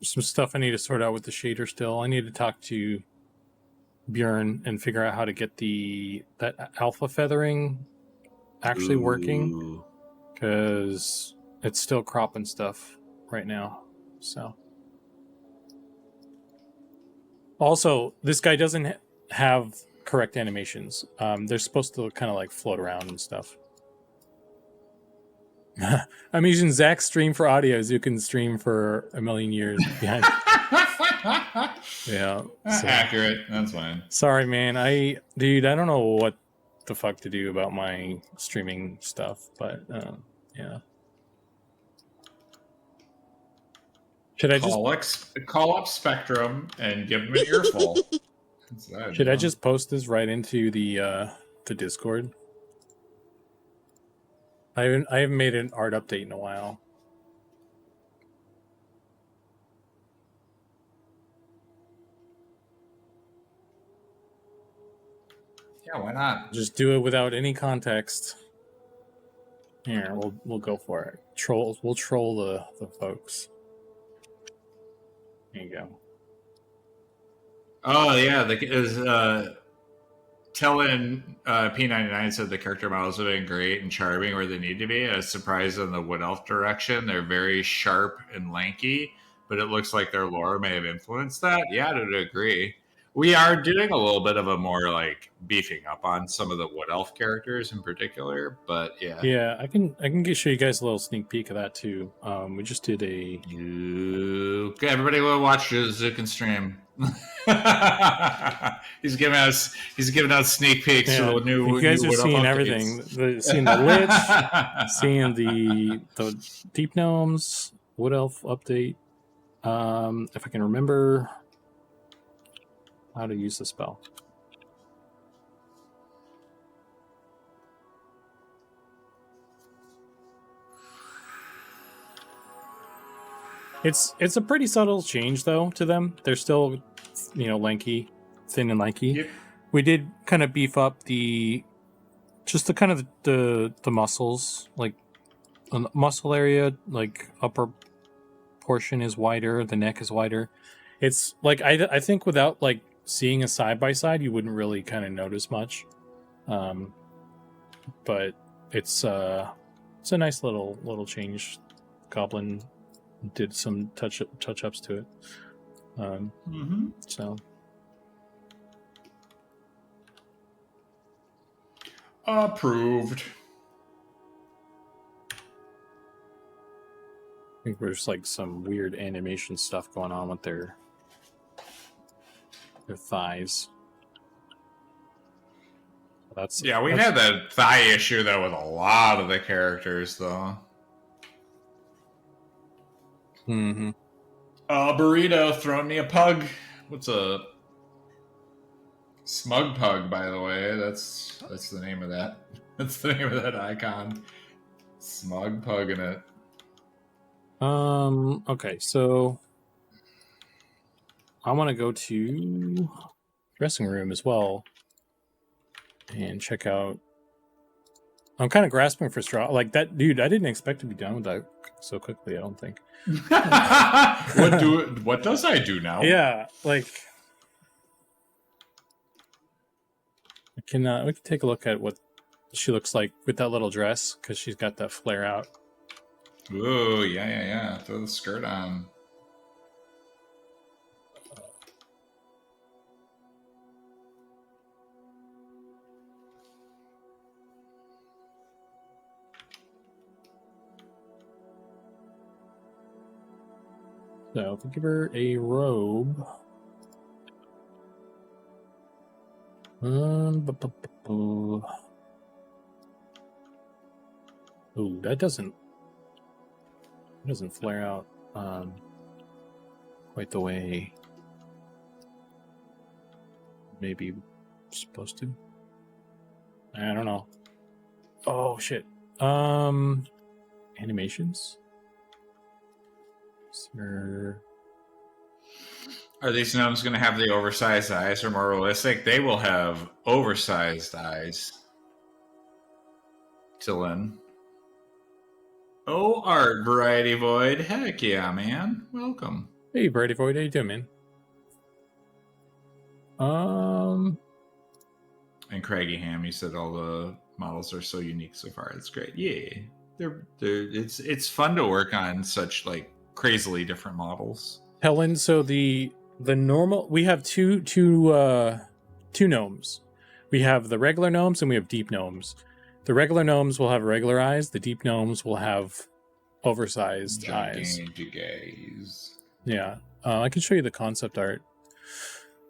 stuff I need to sort out with the shader still. I need to talk to Bjorn and figure out how to get that alpha feathering actually working, because it's still cropping stuff right now. So also, this guy doesn't have correct animations. They're supposed to kind of like float around and stuff. I'm using Zach's stream for audio, as you can stream for a million years behind. Yeah, so. Accurate. That's fine. Sorry, man. I don't know what the fuck to do about my streaming stuff, but yeah. Should I call up Spectrum and give him an earful? Should I just post this right into the Discord? I haven't made an art update in a while. Yeah, why not? Just do it without any context. Here, we'll go for it. We'll troll the folks. There you go. Oh yeah, Tellin P99 said the character models have been great and charming where they need to be. I was surprised in the Wood Elf direction. They're very sharp and lanky, but it looks like their lore may have influenced that. Yeah, I would agree. We are doing a little bit of a more like beefing up on some of the Wood Elf characters in particular, but yeah. Yeah, I can show you guys a little sneak peek of that too. We just did a. Okay, everybody will watch Zukan stream. He's giving us sneak peeks to the new. You guys are seeing everything. Seeing the Lich, seeing the Deep Gnomes, Wood Elf update. If I can remember how to use the spell. It's a pretty subtle change though to them. They're still, lanky, thin and lanky. Yep. We did kind of beef up the muscles, like the muscle area, like upper portion is wider, the neck is wider. It's like I think without like seeing a side by side, you wouldn't really kind of notice much. But it's a nice little change. Goblin did some touch ups to it. So approved. I think there's like some weird animation stuff going on with their thighs. We've had that thigh issue though with a lot of the characters though. Mm-hmm. Burrito throwing me a pug. What's a smug pug, by the way? That's the name of that. That's the name of that icon. Smug pug in it. Okay, so I want to go to dressing room as well and check out. I'm kind of grasping for straw. Like that, dude. I didn't expect to be done with that so quickly. I don't think. What does I do now? Yeah, like we can take a look at what she looks like with that little dress, because she's got that flare out. Ooh, yeah. Throw the skirt on. So if we give her a robe. Ooh, that doesn't flare out quite the way maybe supposed to. I don't know. Oh shit. Animations. Sir. Are these gnomes going to have the oversized eyes or more realistic? They will have oversized eyes. Dylan. Oh, Art Variety Void. Heck yeah, man. Welcome. Hey, Variety Void. How you doing, man? And Craggy Ham, you said all the models are so unique so far. It's great. Yeah. It's fun to work on such like crazily different models. Helen, so the normal, we have two gnomes. We have the regular gnomes and we have deep gnomes. The regular gnomes will have regular eyes. The deep gnomes will have oversized eyes. Gaze. Yeah, I can show you the concept art.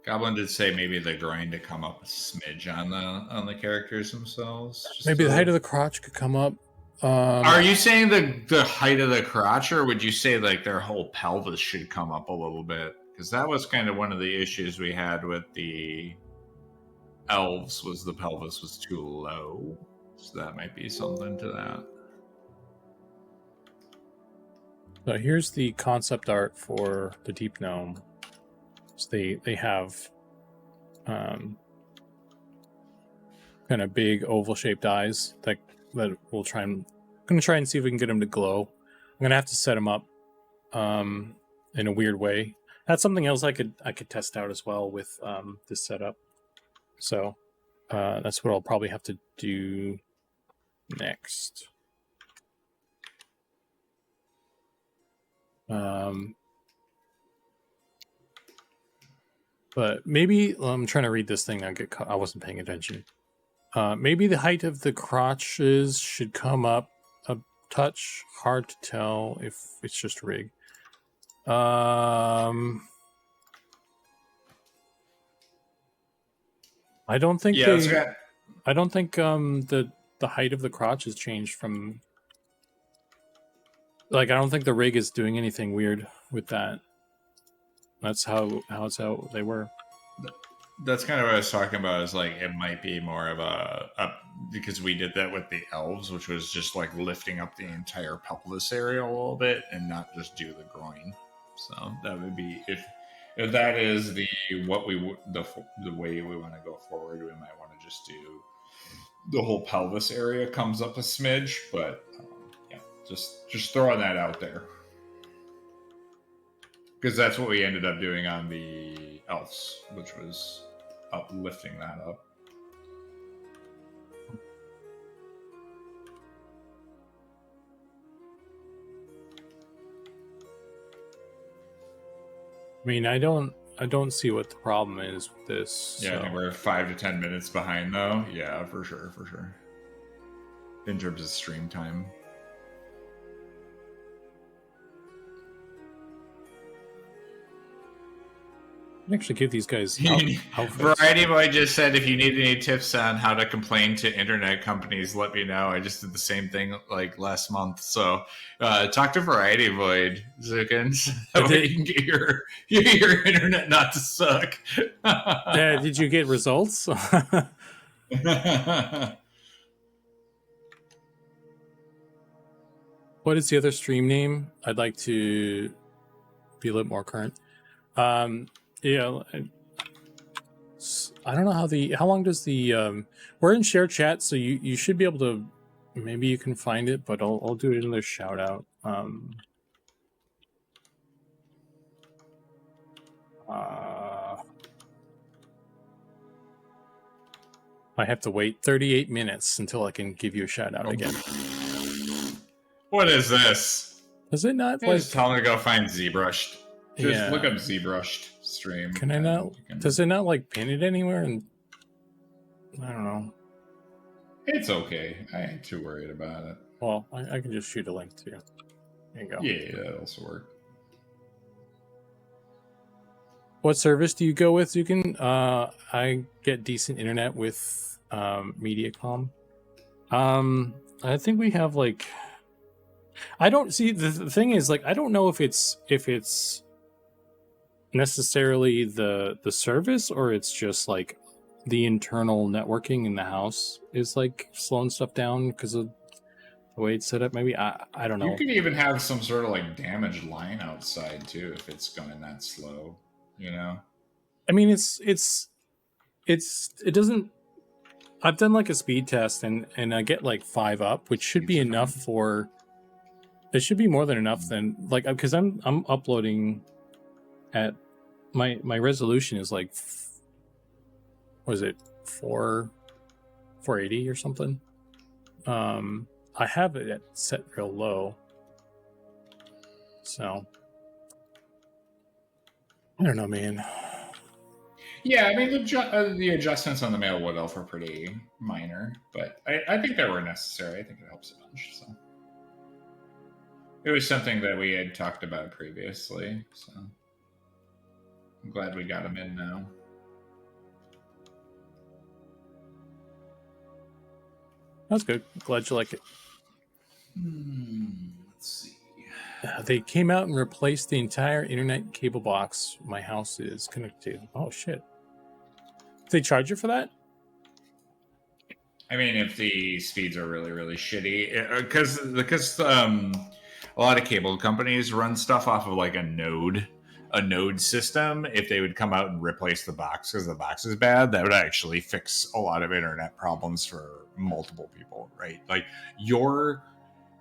Goblin did say maybe the groin to come up a smidge on the characters themselves. Maybe the height of the crotch could come up. Are you saying the height of the crotch, or would you say like their whole pelvis should come up a little bit? Because that was kind of one of the issues we had with the elves, was the pelvis was too low. So that might be something to that. So here's the concept art for the deep gnome. So they have kind of big oval shaped eyes that we'll try and see if we can get them to glow. I'm gonna have to set them up in a weird way. That's something else I could test out as well with this setup. So that's what I'll probably have to do next. But maybe I'm trying to read this thing. I wasn't paying attention. Maybe the height of the crotches should come up a touch. Hard to tell if it's just rig. I don't think I don't think the height of the crotch has changed from. Like, I don't think the rig is doing anything weird with that. That's how they were. That's kind of what I was talking about. Is like it might be more of a because we did that with the elves, which was just like lifting up the entire pelvis area a little bit and not just do the groin. So that would be if that is the way we want to go forward. We might want to just do the whole pelvis area comes up a smidge, but yeah, just throwing that out there. Because that's what we ended up doing on the elves, which was lifting that up. I mean, I don't see what the problem is with this. Yeah, so. I think we're 5 to 10 minutes behind, though. Yeah, for sure. In terms of stream time. Actually give these guys Variety Boy just said if you need any tips on how to complain to internet companies, let me know. I just did the same thing like last month. So talk to Variety Void, Zukan, so you can get your internet not to suck. Did you get results? What is the other stream name? I'd like to be a little more current. Yeah, I don't know how long does the we're in share chat, so you should be able to, maybe you can find it, but I'll do another shout out. I have to wait 38 minutes until I can give you a shout out again. What is this? Does it not just tell me to go find ZBrushed? Just look up ZBrushed stream. Can I not? Does it not like pin it anywhere? And I don't know. It's okay. I ain't too worried about it. Well, I can just shoot a link to you. There you go. Yeah, that'll also work. What service do you go with, Zukan? I get decent internet with Mediacom. I think we have like. I don't see the thing is like I don't know if it's necessarily the service or it's just like the internal networking in the house is like slowing stuff down because of the way it's set up. Maybe I don't know. You could even have some sort of like damaged line outside too if it's going that slow. You know. I mean, it doesn't. I've done like a speed test and I get like 5 up, which should be enough for. It should be more than enough then, like, because I'm uploading at my resolution is like, what is it, 480 or something. I have it set real low, so I don't know, man. Yeah, I mean the adjustments on the Mail Wood Elf are pretty minor, but I think they were necessary. I think it helps a bunch. So it was something that we had talked about previously. So I'm glad we got them in now. That's good. Glad you like it. Let's see. They came out and replaced the entire internet cable box my house is connected to. Oh shit! Did they charge you for that? I mean, if the speeds are really, really shitty, because a lot of cable companies run stuff off of like a node system. If they would come out and replace the box because the box is bad, that would actually fix a lot of internet problems for multiple people, right? Like your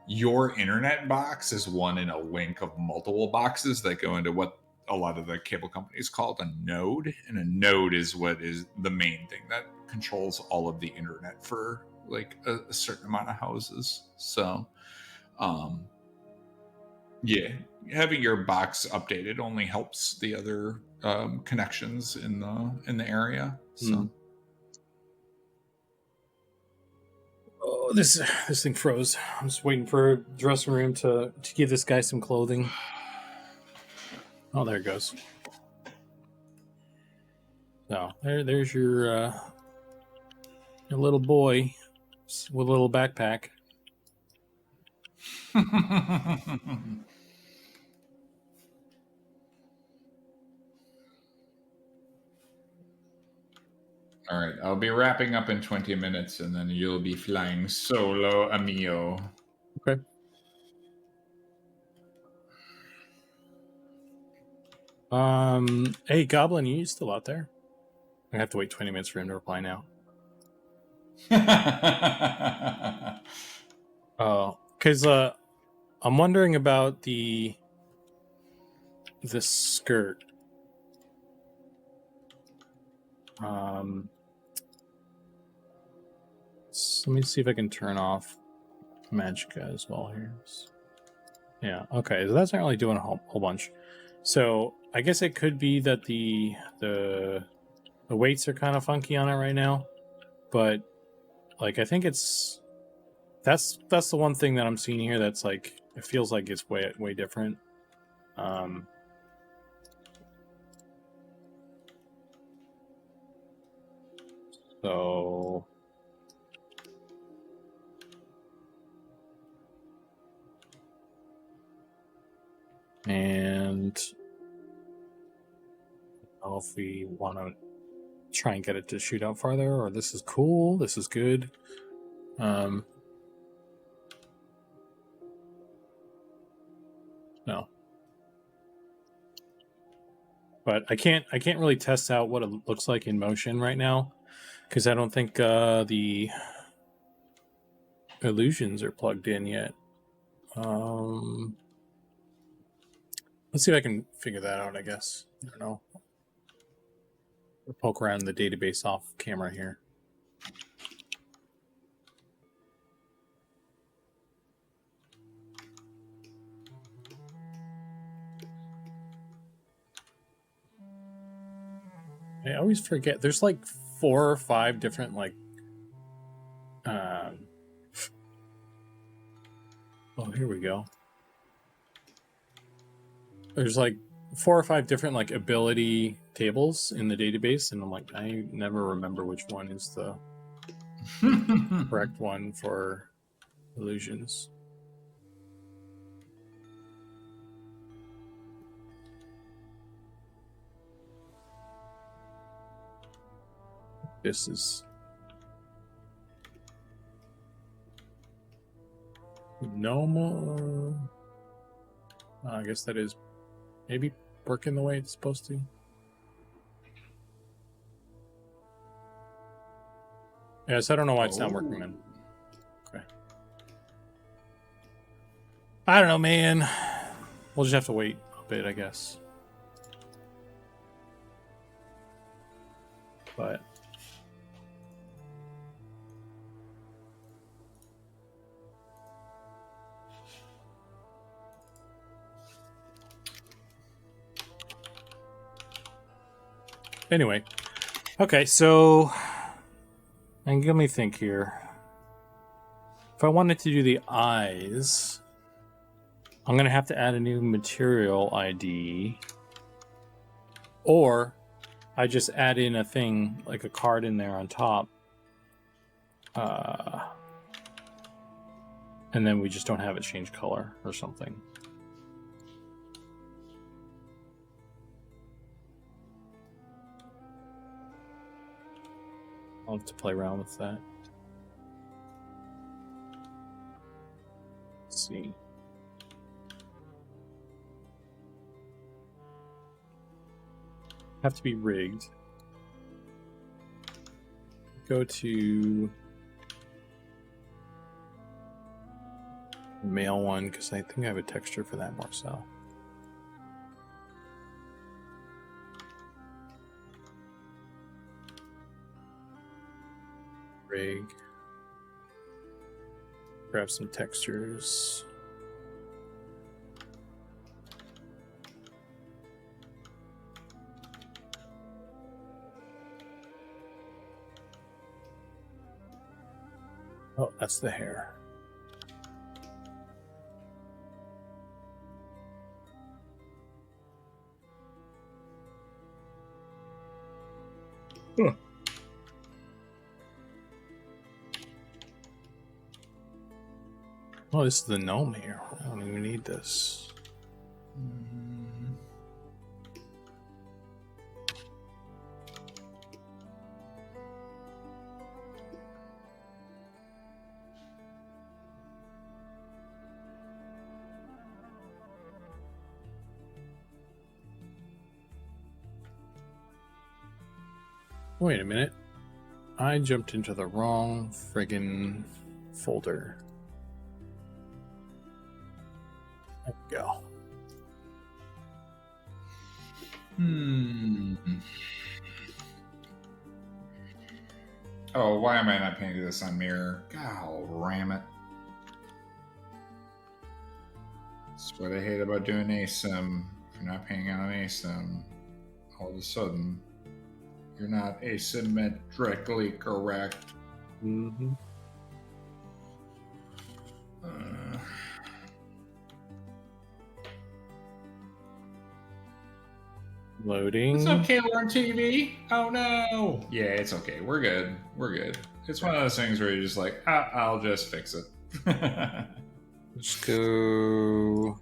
internet box is one in a link of multiple boxes that go into what a lot of the cable companies call a node, and a node is what is the main thing that controls all of the internet for like a certain amount of houses. So yeah, having your box updated only helps the other connections in the area. So oh, this thing froze. I'm just waiting for a dressing room to give this guy some clothing. Oh, there it goes. So there's your little boy with a little backpack. All right, I'll be wrapping up in 20 minutes, and then you'll be flying solo, amigo. Okay. Hey, Goblin, you still out there? I have to wait 20 minutes for him to reply now. Oh, because I'm wondering about the skirt. So let me see if I can turn off Magicka as well here. Yeah, okay, so that's not really doing a whole bunch. So I guess it could be that the weights are kind of funky on it right now, but like I think that's the one thing that I'm seeing here that's like it feels like it's way different. So and I don't know if we want to try and get it to shoot out farther, or this is cool, this is good. No. But I can't really test out what it looks like in motion right now because I don't think the illusions are plugged in yet. Let's see if I can figure that out, I guess. I don't know. We'll poke around the database off camera here. I always forget. There's like 4 or 5 different like oh, here we go. There's like 4 or 5 different like ability tables in the database, and I'm like, I never remember which one is the correct one for illusions. This is Gnome. I guess that is maybe working the way it's supposed to. Yes, I don't know why it's not working then. Okay. I don't know, man. We'll just have to wait a bit, I guess. But anyway, okay, so and let me think here. If I wanted to do the eyes, I'm gonna have to add a new material ID, or I just add in a thing like a card in there on top, and then we just don't have it change color or something. I'll have to play around with that. Let's see. Have to be rigged. Go to male one because I think I have a texture for that, Marcel. Rig. Grab some textures. Oh, that's the hair. Huh. Oh, this is the gnome here. I don't even need this. Wait a minute. I jumped into the wrong friggin' folder. There we go. Oh, why am I not painting this on mirror? God, ram it. That's what I hate about doing ASIM. If you're not painting on ASIM, all of a sudden, you're not asymmetrically correct. Mm-hmm. Loading. What's up, Kayla on TV? Oh no! Yeah, it's okay. We're good. We're good. It's one of those things where you're just like, I'll just fix it. Let's go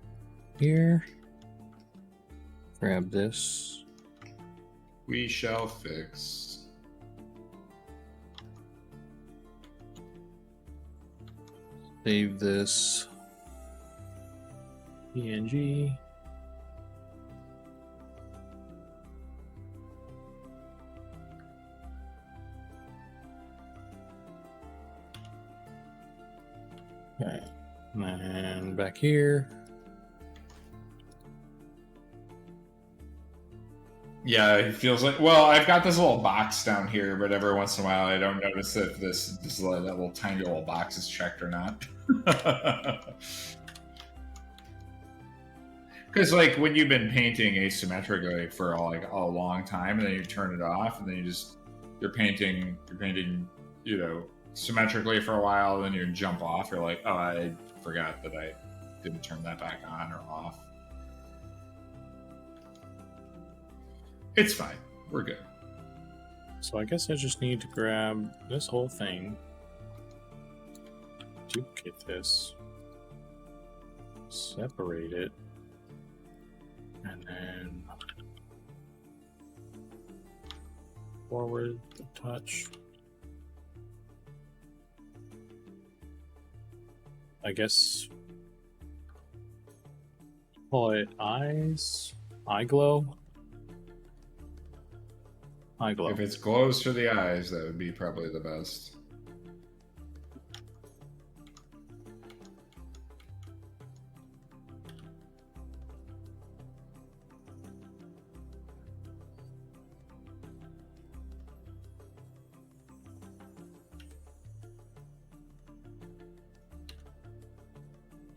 here. Grab this. We shall fix. Save this. PNG. Okay. And back here. Yeah, it feels like. Well, I've got this little box down here, but every once in a while, I don't notice if that little tiny little box is checked or not. Because like when you've been painting asymmetrically for a long time, and then you turn it off, and then you're painting, symmetrically for a while, then you jump off. You're like, oh, I forgot that I didn't turn that back on or off. It's fine. We're good. So I guess I just need to grab this whole thing, duplicate this, separate it, and then forward touch. I guess call it eyes, eye glow. Eye glow. If it's glows for the eyes, that would be probably the best.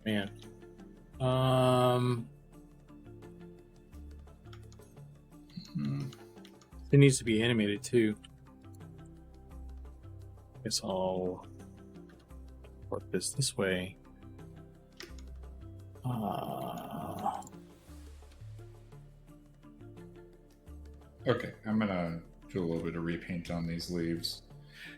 Man. It needs to be animated too. Guess I'll port this way. Okay, I'm gonna do a little bit of repaint on these leaves.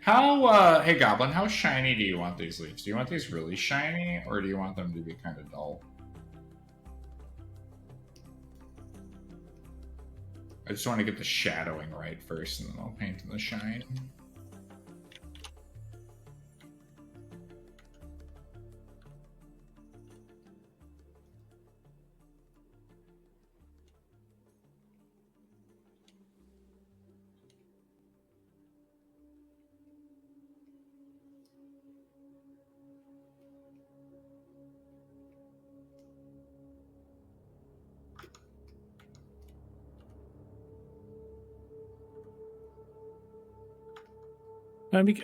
How, hey Goblin, how shiny do you want these leaves? Do you want these really shiny, or do you want them to be kind of dull? I just want to get the shadowing right first, and then I'll paint in the shine.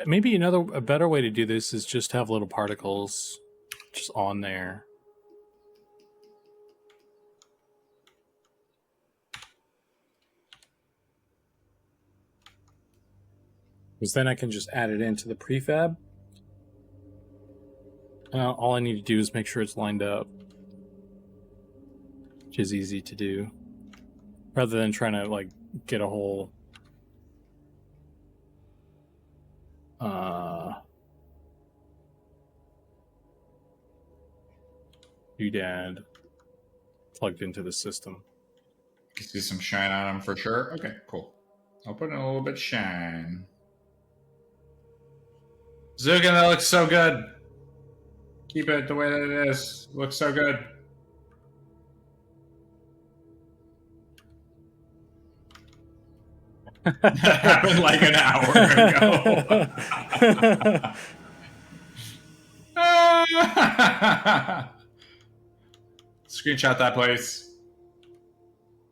Maybe a better way to do this is just have little particles just on there. Because then I can just add it into the prefab. All I need to do is make sure it's lined up, which is easy to do, rather than trying to like get a whole doodad plugged into the system. You can see some shine on them for sure. Okay, cool. I'll put in a little bit of shine. Zukan, that looks so good. Keep it the way that it is. It looks so good. That happened like an hour ago. Screenshot that, please.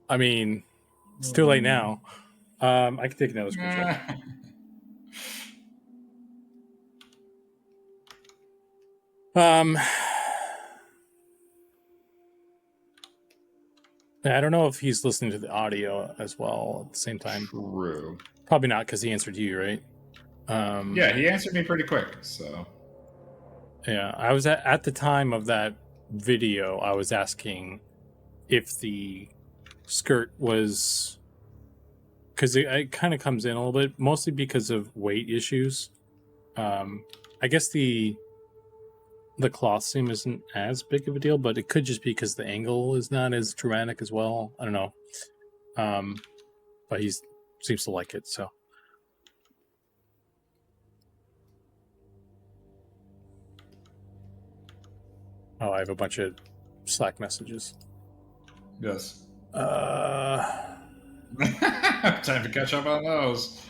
I mean, it's too late now. I can take another screenshot. I don't know if he's listening to the audio as well at the same time. True. Probably not, because he answered you, right? Yeah, he answered me pretty quick, so. Yeah, I was at the time of that video, I was asking if the skirt was, because it kind of comes in a little bit, mostly because of weight issues. I guess the cloth seam isn't as big of a deal, but it could just be because the angle is not as dramatic as well. I don't know. But he seems to like it, so. Oh, I have a bunch of Slack messages. Yes. Time to catch up on those.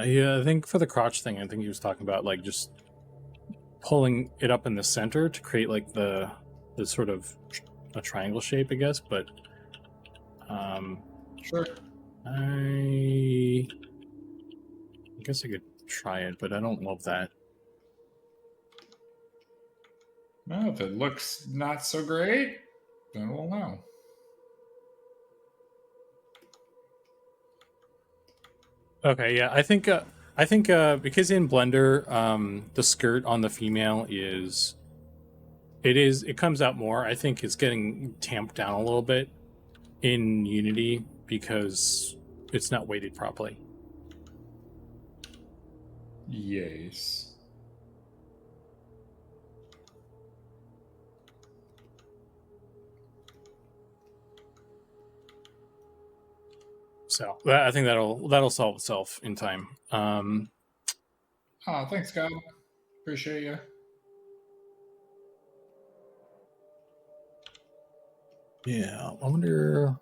Yeah, I think for the crotch thing, I think he was talking about like just pulling it up in the center to create like the sort of a triangle shape, I guess. But Sure. I guess I could try it, but I don't love that. Well, if it looks not so great, then we'll know. Okay, yeah, I think because in Blender, the skirt on the female it comes out more. I think it's getting tamped down a little bit in Unity because it's not weighted properly. Yes. So I think that'll solve itself in time. Oh, thanks, God. Appreciate you. Yeah, I wonder.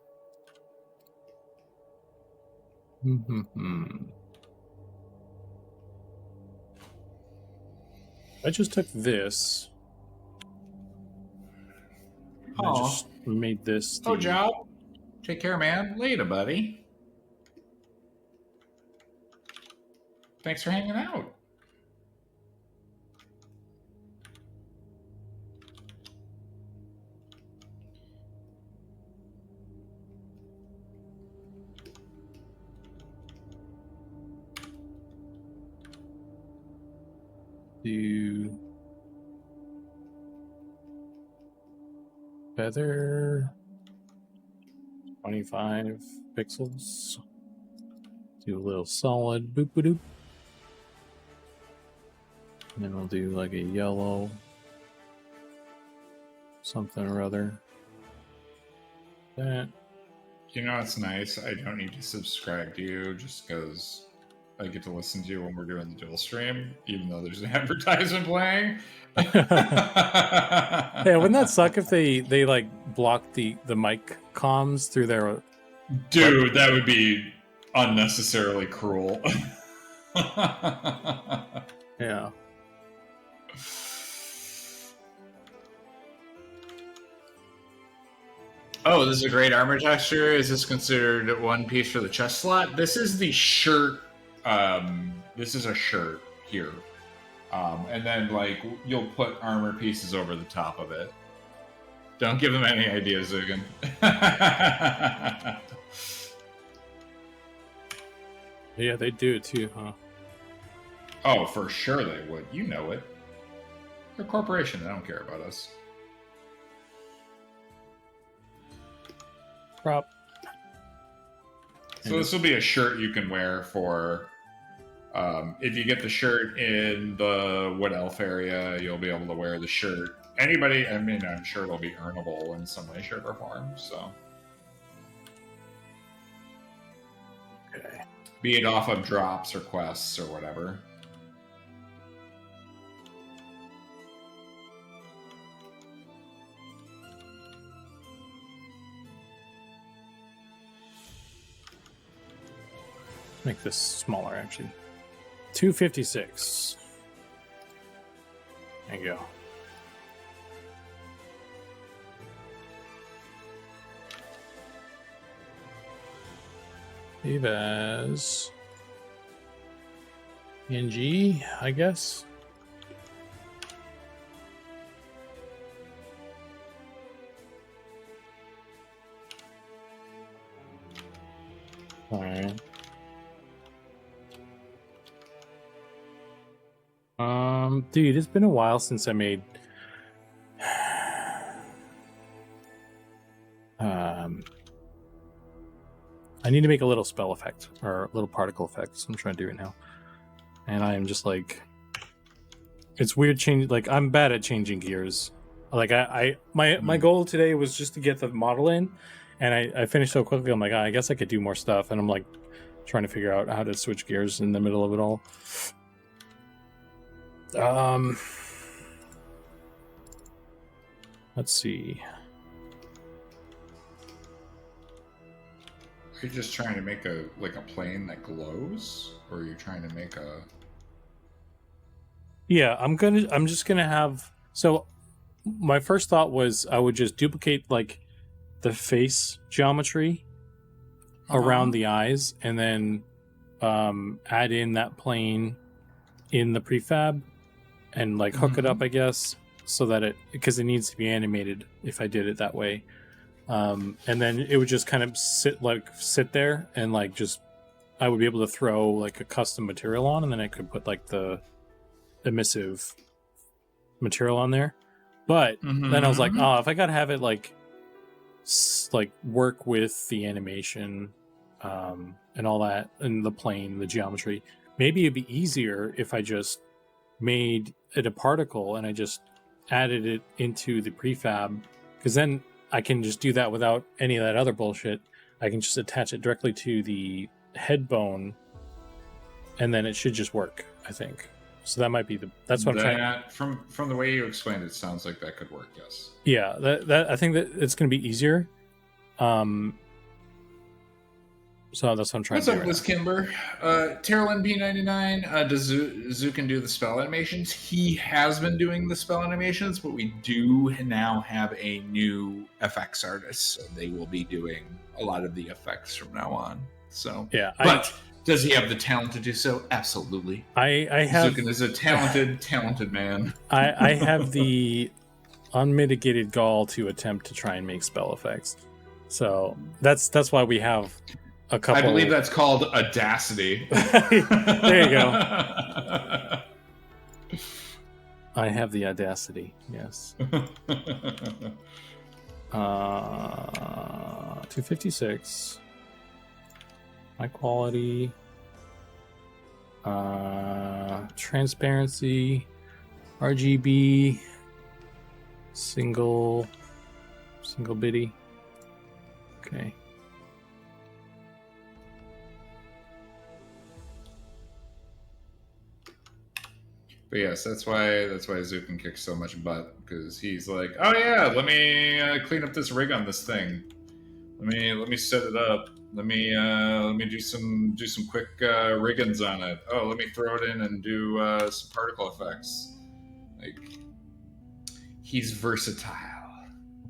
I just took this. I just made this. Oh, job. Take care, man. Later, buddy. Thanks for hanging out. Do feather 25 pixels. Do a little solid boop boop. And then we'll do like a yellow something or other. That. You know, it's nice. I don't need to subscribe to you just because I get to listen to you when we're doing the dual stream, even though there's an advertisement playing. Yeah, wouldn't that suck if they like blocked the mic comms through their... Dude, that would be unnecessarily cruel. Yeah. Oh, this is a great armor texture. Is this considered one piece for the chest slot? This is the shirt. This is a shirt here. And then, like, you'll put armor pieces over the top of it. Don't give them any ideas, Zukan. Yeah, they do it too, huh? Oh, for sure they would. You know it. They're a corporation. They don't care about us. Prop. So this will be a shirt you can wear for... if you get the shirt in the Wood Elf area, you'll be able to wear the shirt. Anybody, I mean, I'm sure it'll be earnable in some way, shape, or form, so... Okay. Be it off of drops or quests or whatever. Make this smaller, actually. 256. There you go. Save as PNG, I guess. All right. Dude, it's been a while since I made I need to make a little spell effect or a little particle effect. So I'm trying to do it now. And I am just like, it's weird changing. Like, I'm bad at changing gears. Like, my goal today was just to get the model in, and I finished so quickly. I'm like, I guess I could do more stuff. And I'm like trying to figure out how to switch gears in the middle of it all. Let's see. Are you just trying to make a plane that glows, or are you trying to make a? Yeah, I'm just gonna have. So, my first thought was I would just duplicate like the face geometry around the eyes, and then add in that plane in the prefab, and like hook it up, I guess, so that because it needs to be animated if I did it that way. And then it would just kind of sit there, and like just I would be able to throw like a custom material on, and then I could put like the emissive material on there. But then I was like, oh, if I gotta have it like work with the animation and all that, and the plane, the geometry, maybe it'd be easier if I just made it a particle and I just added it into the prefab, because then I can just do that without any of that other bullshit. I can just attach it directly to the head bone, and then it should just work, I think. So that might be that's what I'm trying. From the way you explained it, sounds like that could work. Yes. Yeah, that I think that it's going to be easier. So that's what I'm trying to do. What's up, Liz Kimber? Terralyn P99, does Zukan do the spell animations? He has been doing the spell animations, but we do now have a new FX artist, so they will be doing a lot of the effects from now on. So yeah, but does he have the talent to do so? Absolutely. I have. Zukan is a talented man. I have the unmitigated gall to attempt to try and make spell effects. So that's why we have a couple. I believe that's called audacity. There you go. I have the audacity. Yes. 256. High quality. Transparency. RGB. Single bitty. Okay. But yes, that's why Zukan kicks so much butt, because he's like, oh yeah, let me clean up this rig on this thing. Let me set it up. Let me do some quick riggins on it. Oh, let me throw it in and do some particle effects. Like, he's versatile.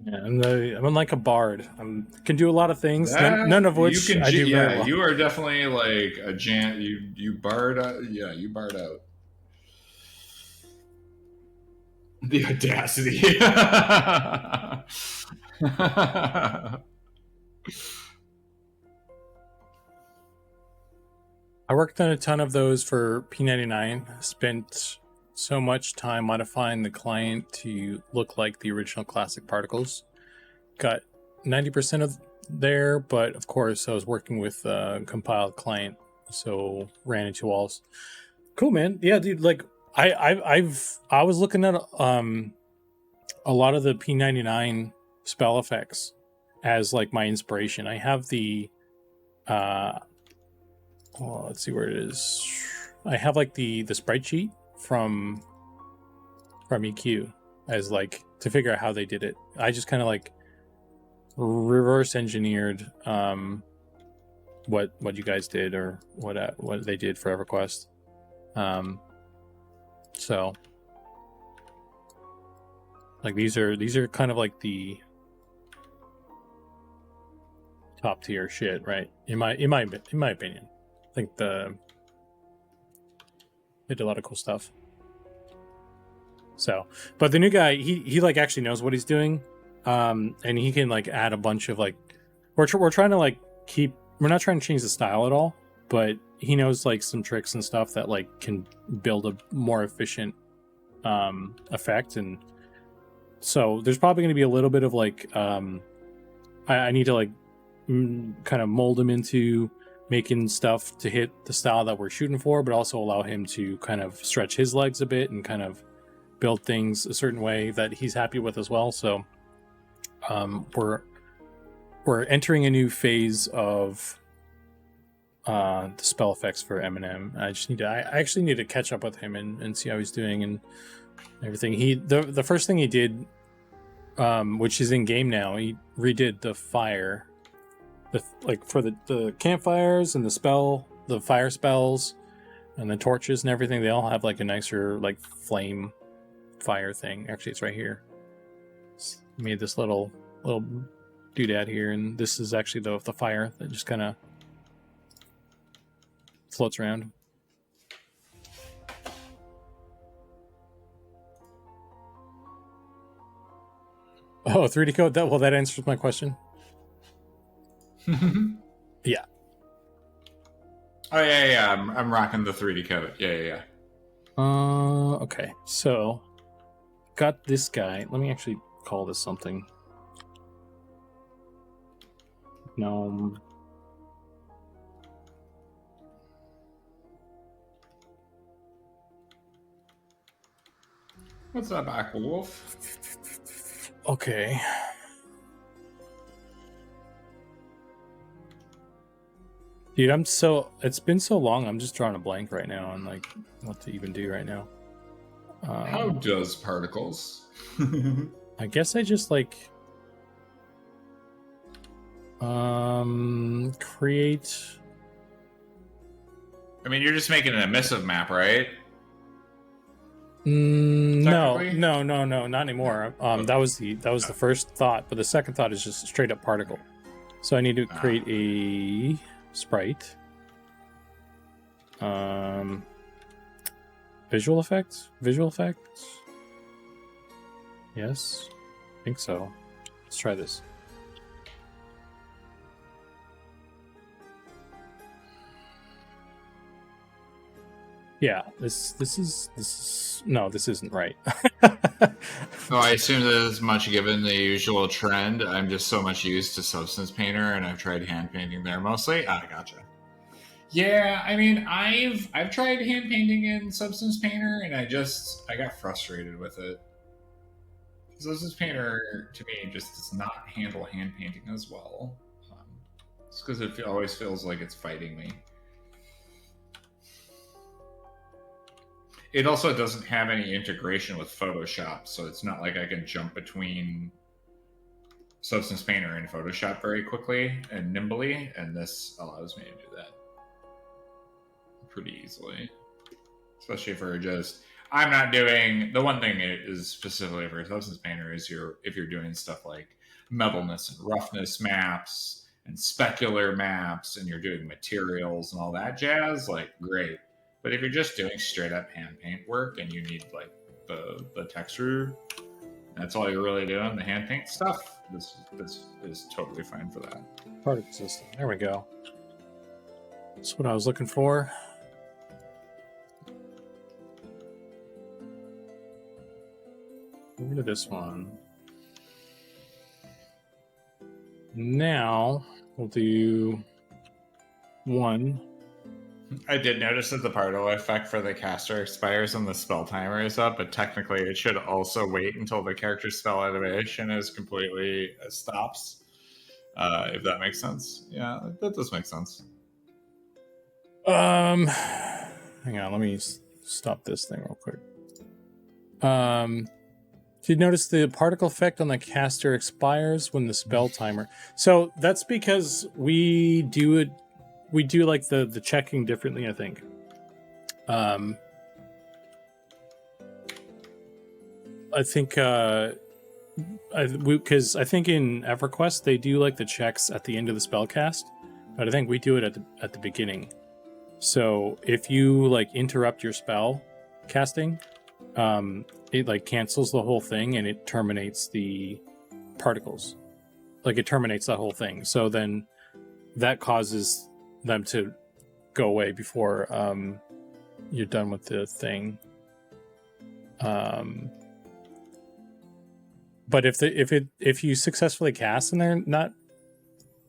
Yeah, I'm like a bard. I can do a lot of things, none of which I do very well. You are definitely like a you bard. You bard out. The audacity. I worked on a ton of those for P99. Spent so much time modifying the client to look like the original Classic Particles. Got 90% of there, but of course I was working with a compiled client, so ran into walls. Cool, man. Yeah, dude. Like I was looking at a lot of the P99 spell effects as like my inspiration. I have the let's see where it is. I have like the sprite sheet from EQ as like to figure out how they did it. I just kind of like reverse engineered what you guys did, or what they did for EverQuest. So like these are kind of like the top tier shit, right? In my opinion. I think they did a lot of cool stuff. So, but the new guy, he like actually knows what he's doing, and he can like add a bunch of like, we're trying to like we're not trying to change the style at all, but he knows like some tricks and stuff that like can build a more efficient effect. And so there's probably going to be a little bit of like I need to like kind of mold him into making stuff to hit the style that we're shooting for, but also allow him to kind of stretch his legs a bit and kind of build things a certain way that he's happy with as well. So we're entering a new phase of the spell effects for Eminem. I actually need to catch up with him and see how he's doing and everything. The first thing he did, which is in game now, he redid the fire, like for the campfires and the fire spells and the torches and everything. They all have like a nicer like flame fire thing. Actually, it's right here. Made this little doodad here, and this is actually the fire that just kind of floats around. Oh, 3D code. That answers my question. Yeah. Oh yeah. I'm rocking the 3D code. Yeah. Okay. So, got this guy. Let me actually call this something. Gnome. What's up, Aquawolf? Okay. Dude, it's been so long, I'm just drawing a blank right now on like what to even do right now. How does particles? I guess I just like create. I mean, you're just making an emissive map, right? No, Technically? not anymore. That was the first thought, but the second thought is just straight up particle. So I need to create a sprite. Visual effects? Yes, I think so. Let's try this. Yeah, this isn't right. Oh, I assume that is much given the usual trend. I'm just so much used to Substance Painter, and I've tried hand painting there mostly. Gotcha. Yeah, I mean, I've tried hand painting in Substance Painter, and I got frustrated with it. Substance Painter to me just does not handle hand painting as well. Just because it always feels like it's fighting me. It also doesn't have any integration with Photoshop, so it's not like I can jump between Substance Painter and Photoshop very quickly and nimbly, and this allows me to do that pretty easily. Especially for just, I'm not doing, the one thing it is specifically for Substance Painter is if you're doing stuff like metalness and roughness maps and specular maps, and you're doing materials and all that jazz, like, great. But if you're just doing straight up hand paint work and you need like the texture, that's all you're really doing, the hand paint stuff, this is totally fine for that. Particle system. There we go. That's what I was looking for. Get rid of this one. Now we'll do one. I did notice that the particle effect for the caster expires when the spell timer is up, but technically it should also wait until the character's spell animation is completely stops. If that makes sense. Yeah, that does make sense. Hang on, let me stop this thing real quick. Did you notice the particle effect on the caster expires when the spell timer? So that's because we do like the checking differently, I think. I think because I think in EverQuest they do like the checks at the end of the spell cast, but I think we do it at the beginning. So if you like interrupt your spell casting, it like cancels the whole thing and it terminates the particles. Like it terminates that whole thing. So then that causes them to go away before you're done with the thing. But if you successfully cast and they're not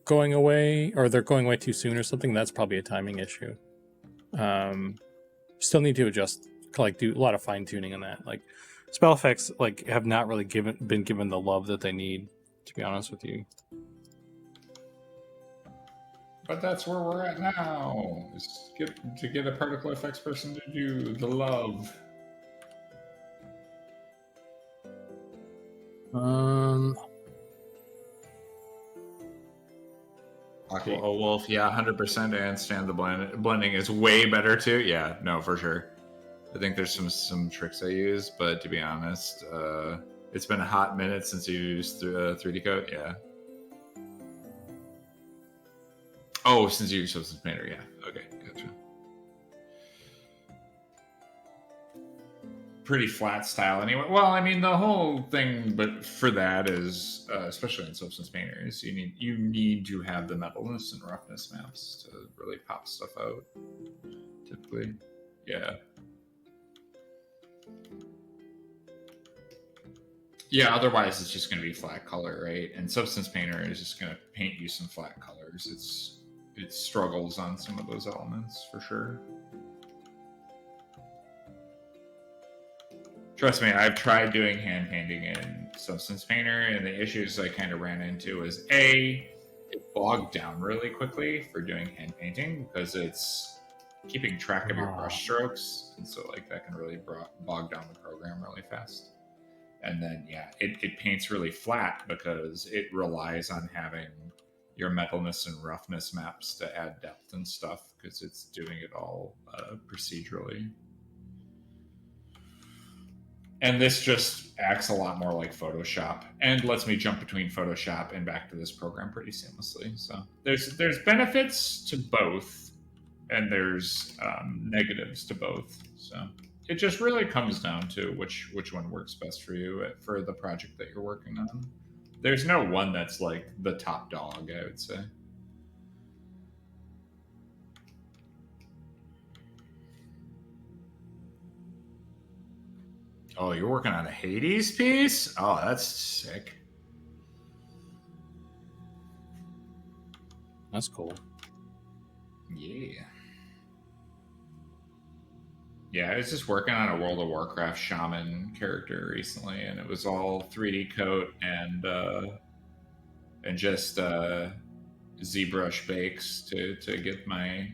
going away, or they're going away too soon or something, that's probably a timing issue. Still need to adjust, like do a lot of fine tuning on that. Like spell effects like have not really been given the love that they need, to be honest with you. But that's where we're at now. Is to get a particle effects person to do the love. Okay. Oh, Wolf, yeah, 100%. I understand the blending is way better too. Yeah, no, for sure. I think there's some tricks I use, but to be honest, it's been a hot minute since you used 3D Code. Yeah. Oh, since you used Substance Painter, yeah. Okay, gotcha. Pretty flat style anyway. Well, I mean, the whole thing, but for that is, especially in Substance Painter, is you need to have the metalness and roughness maps to really pop stuff out. Typically, yeah. Yeah, otherwise it's just going to be flat color, right? And Substance Painter is just going to paint you some flat colors. It struggles on some of those elements for sure. Trust me, I've tried doing hand painting in Substance Painter, and the issues I kind of ran into is it bogged down really quickly for doing hand painting because it's keeping track of your brush strokes, and so like that can really bog down the program really fast. And then it paints really flat because it relies on having your metalness and roughness maps to add depth and stuff because it's doing it all procedurally. And this just acts a lot more like Photoshop and lets me jump between Photoshop and back to this program pretty seamlessly. So there's benefits to both, and there's negatives to both. So it just really comes down to which one works best for you for the project that you're working on. There's no one that's like the top dog, I would say. Oh, you're working on a Hades piece? Oh, that's sick. That's cool. Yeah. Yeah, I was just working on a World of Warcraft shaman character recently, and it was all 3D coat and just ZBrush bakes to get my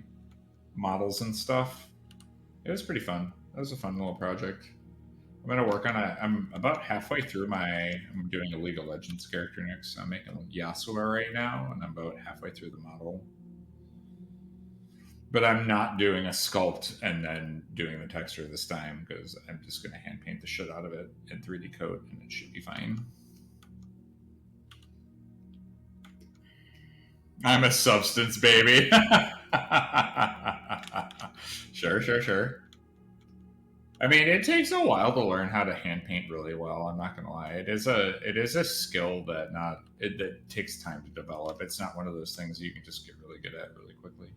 models and stuff. It was pretty fun. That was a fun little project. I'm gonna work on it. I'm about halfway through I'm doing a League of Legends character next. I'm making Yasuo right now, and I'm about halfway through the model. But I'm not doing a sculpt and then doing the texture this time because I'm just gonna hand paint the shit out of it in 3D coat, and it should be fine. I'm a substance baby. Sure. I mean, it takes a while to learn how to hand paint really well. I'm not gonna lie. It is a skill that takes time to develop. It's not one of those things you can just get really good at really quickly.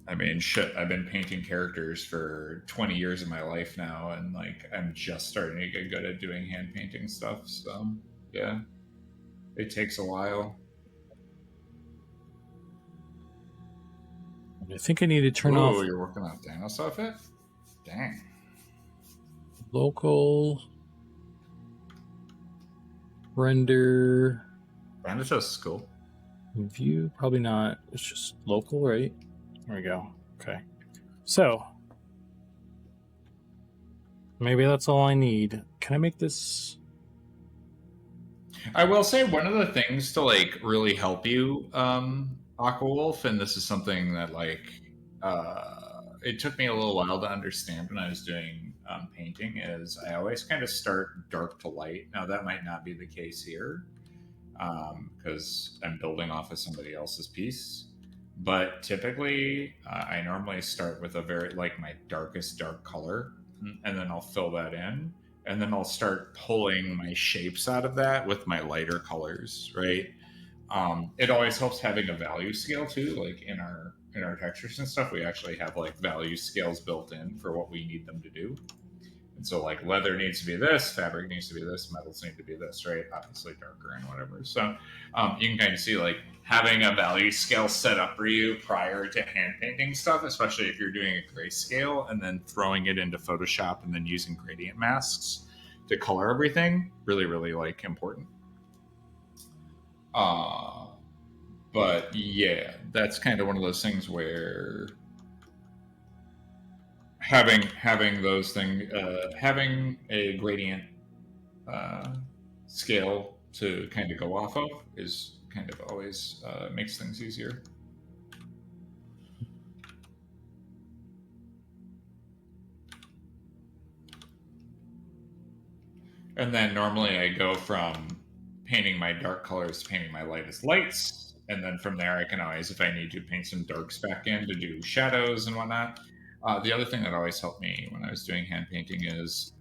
I mean, shit. I've been painting characters for 20 years of my life now, and like I'm just starting to get good at doing hand painting stuff. So yeah, it takes a while. I think I need to turn off. Oh, you're working on Thanos outfit? Dang. Local render. Render shows cool. View, probably not. It's just local, right? There we go. Okay. So maybe that's all I need. Can I make this? I will say one of the things to like really help you, Aquawolf, and this is something that like it took me a little while to understand when I was doing painting, is I always kind of start dark to light. Now that might not be the case here because I'm building off of somebody else's piece, but typically I normally start with a very like my darkest dark color, and then I'll fill that in, and then I'll start pulling my shapes out of that with my lighter colors, right? It always helps having a value scale too. Like in our textures and stuff, we actually have like value scales built in for what we need them to do. And so like leather needs to be this, fabric needs to be this, metals need to be this, right? Obviously darker and whatever. So you can kind of see like having a value scale set up for you prior to hand painting stuff, especially if you're doing a grayscale and then throwing it into Photoshop and then using gradient masks to color everything, really, really like important. But yeah, that's kind of one of those things where having those things, having a gradient scale to kind of go off of is kind of always makes things easier. And then normally I go from painting my dark colors to painting my lightest lights. And then from there, I can always, if I need to, paint some darks back in to do shadows and whatnot. The other thing that always helped me when I was doing hand painting is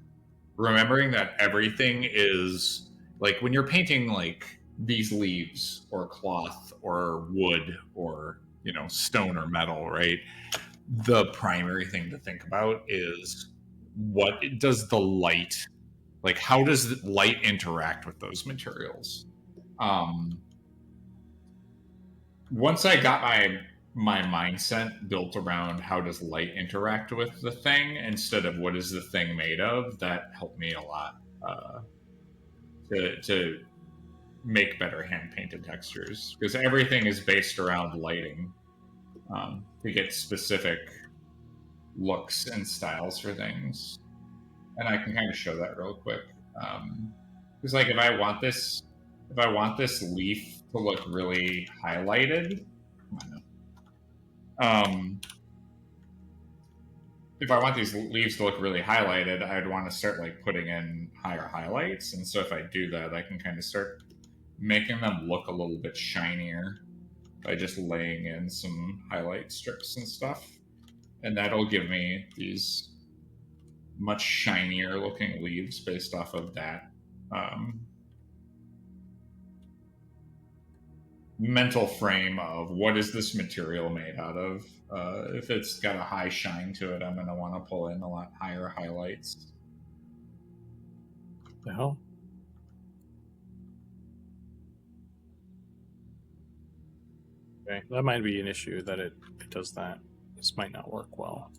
remembering that everything is, like when you're painting like these leaves or cloth or wood or, you know, stone or metal, right? The primary thing to think about is what does the light, like how does light interact with those materials? Once I got my mindset built around how does light interact with the thing instead of what is the thing made of. That helped me a lot to make better hand painted textures, because everything is based around lighting to get specific looks and styles for things. And I can kind of show that real quick. Because like if I want this leaf to look really highlighted, if I want these leaves to look really highlighted, I'd want to start like putting in higher highlights. And so if I do that, I can kind of start making them look a little bit shinier by just laying in some highlight strips and stuff. And that'll give me these much shinier looking leaves based off of that mental frame of what is this material made out of. If it's got a high shine to it, I'm going to want to pull in a lot higher highlights. The hell? Okay, that might be an issue that it does that. This might not work well.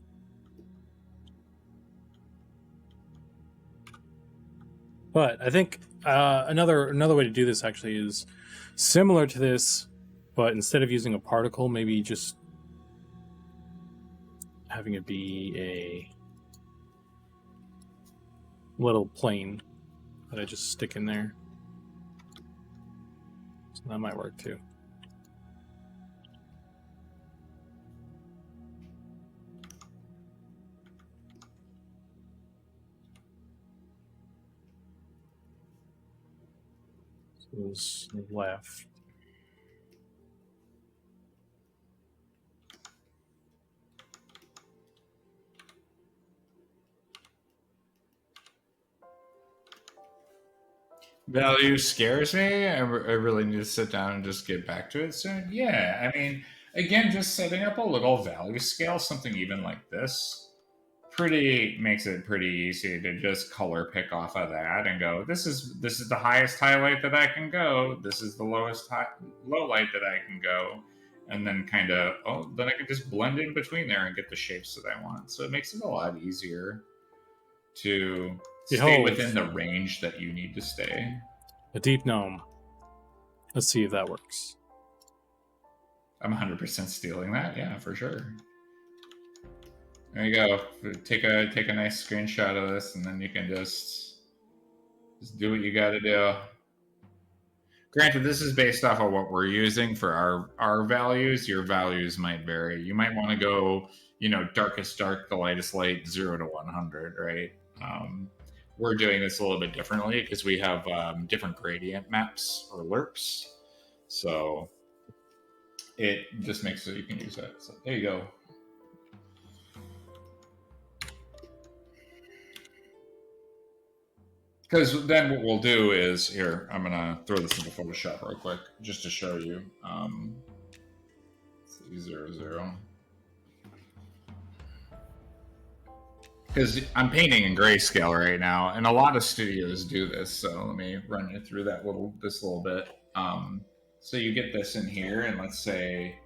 But I think another way to do this actually is similar to this, but instead of using a particle, maybe just having it be a little plane that I just stick in there. So that might work too. Goes left. Value scares me. I really need to sit down and just get back to it soon. Yeah, I mean, again, just setting up a little value scale, something even like this, makes it pretty easy to just color pick off of that and go, this is the highest highlight that I can go. This is the lowest low light that I can go. And then kind of, then I can just blend in between there and get the shapes that I want. So it makes it a lot easier to stay within the range that you need to stay. A deep gnome. Let's see if that works. I'm 100% stealing that. Yeah, for sure. There you go. Take a nice screenshot of this, and then you can just do what you got to do. Granted, this is based off of what we're using for our values. Your values might vary. You might want to go, darkest dark, the lightest light, 0 to 100, right? We're doing this a little bit differently because we have different gradient maps or lerps. So it just makes so you can use that. So there you go. Because then what we'll do is, here, I'm going to throw this into Photoshop real quick, just to show you. 0, 0. Because I'm painting in grayscale right now, and a lot of studios do this, so let me run you through this little bit. So you get this in here, and let's say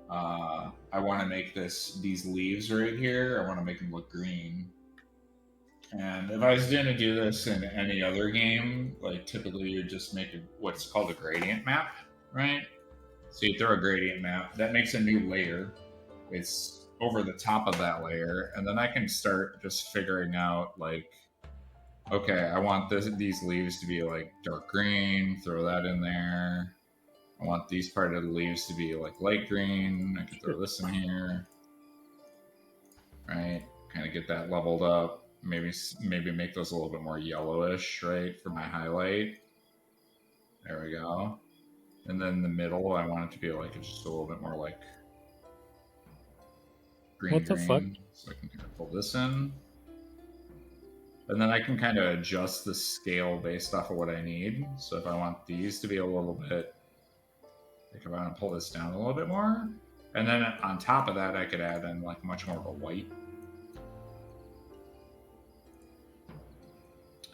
I want to make these leaves right here, I want to make them look green. And if I was going to do this in any other game, like typically you just make what's called a gradient map, right? So you throw a gradient map, that makes a new layer. It's over the top of that layer, and then I can start just figuring out like, okay, I want these leaves to be like dark green, throw that in there. I want these part of the leaves to be like light green, I can throw this in here, right? Kind of get that leveled up. Maybe make those a little bit more yellowish, right, for my highlight. There we go. And then the middle, I want it to be like just a little bit more like green. What the fuck? So I can kind of pull this in. And then I can kind of adjust the scale based off of what I need. So if I want these to be a little bit, like if I want to pull this down a little bit more, and then on top of that, I could add in like much more of a white.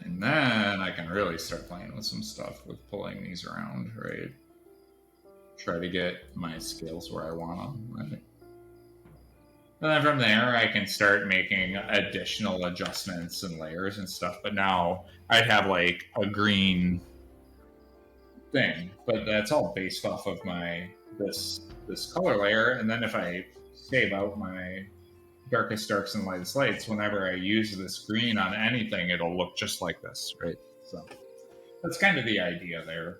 And then I can really start playing with some stuff with pulling these around, right? try to get my scales where I want them, right? And then from there, I can start making additional adjustments and layers and stuff. But now I'd have like a green thing, but that's all based off of my this color layer. And then if I save out my darkest darks and lightest lights, whenever I use this green on anything, it'll look just like this, right? So that's kind of the idea there.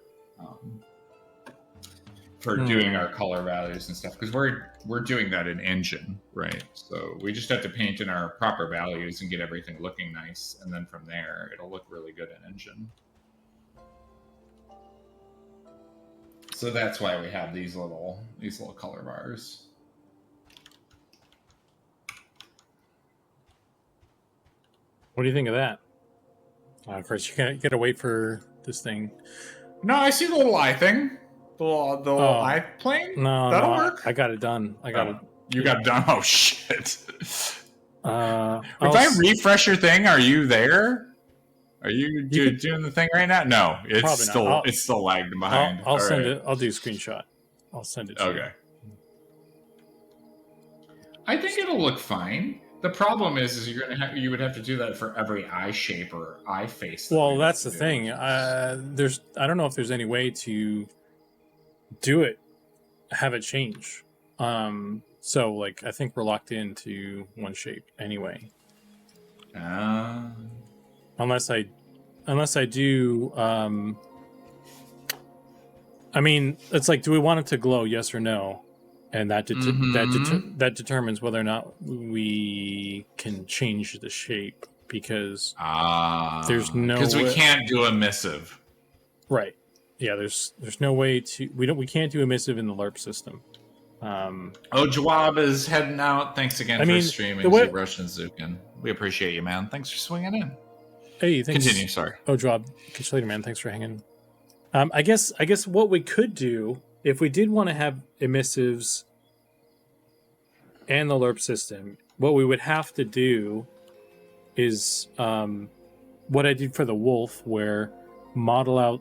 For doing our color values and stuff, because we're doing that in engine, right? So we just have to paint in our proper values and get everything looking nice, and then from there it'll look really good in engine. So that's why we have these little color bars. What do you think of that? Of course, you gotta wait for this thing. No, I see the little eye thing. The little eye plane? That'll work. I got it done. You got it done? Oh, shit. If I refresh your thing, are you there? Are you doing the thing right now? No, it's still lagged behind. I'll send it. I'll do a screenshot. I'll send it to you. Okay. I think it'll look fine. The problem is you would have to do that for every eye shape or eye face. Well, that's the thing. I don't know if there's any way to do it, have it change. So like I think we're locked into one shape anyway. Unless I do. I mean, it's like, do we want it to glow? Yes or no? And that determines whether or not we can change the shape, because there's no, because we can't do emissive. Right. Yeah, there's no way to, we can't do emissive in the LERP system. Jawab is heading out. Thanks again for streaming, ZBrush and Zukan. We appreciate you, man. Thanks for swinging in. Hey, thanks. Continue. Sorry. Jawab, catch you later, man. Thanks for hanging. I guess what we could do, if we did want to have emissives and the LERP system, what we would have to do is what I did for the wolf, where model out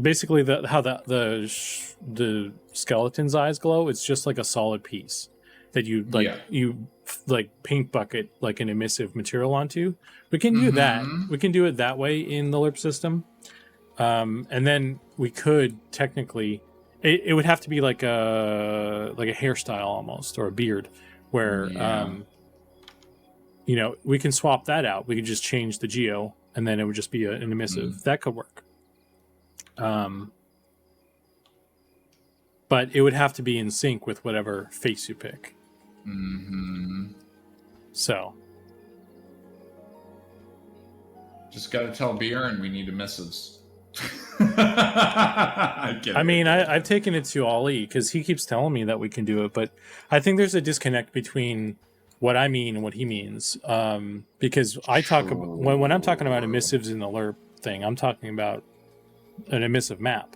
basically how the skeleton's eyes glow. It's just like a solid piece that you paint bucket like an emissive material onto. We can do that. We can do it that way in the LERP system. And then we could technically, it would have to be like a hairstyle almost, or a beard, where we can swap that out. We could just change the geo, and then it would just be an emissive. That could work. But it would have to be in sync with whatever face you pick. So just got to tell Bjorn we need emissives. I mean, I've taken it to Ali because he keeps telling me that we can do it, but I think there's a disconnect between what I mean and what he means. Because I talk about, when I'm talking about emissives in the LERP thing, I'm talking about an emissive map.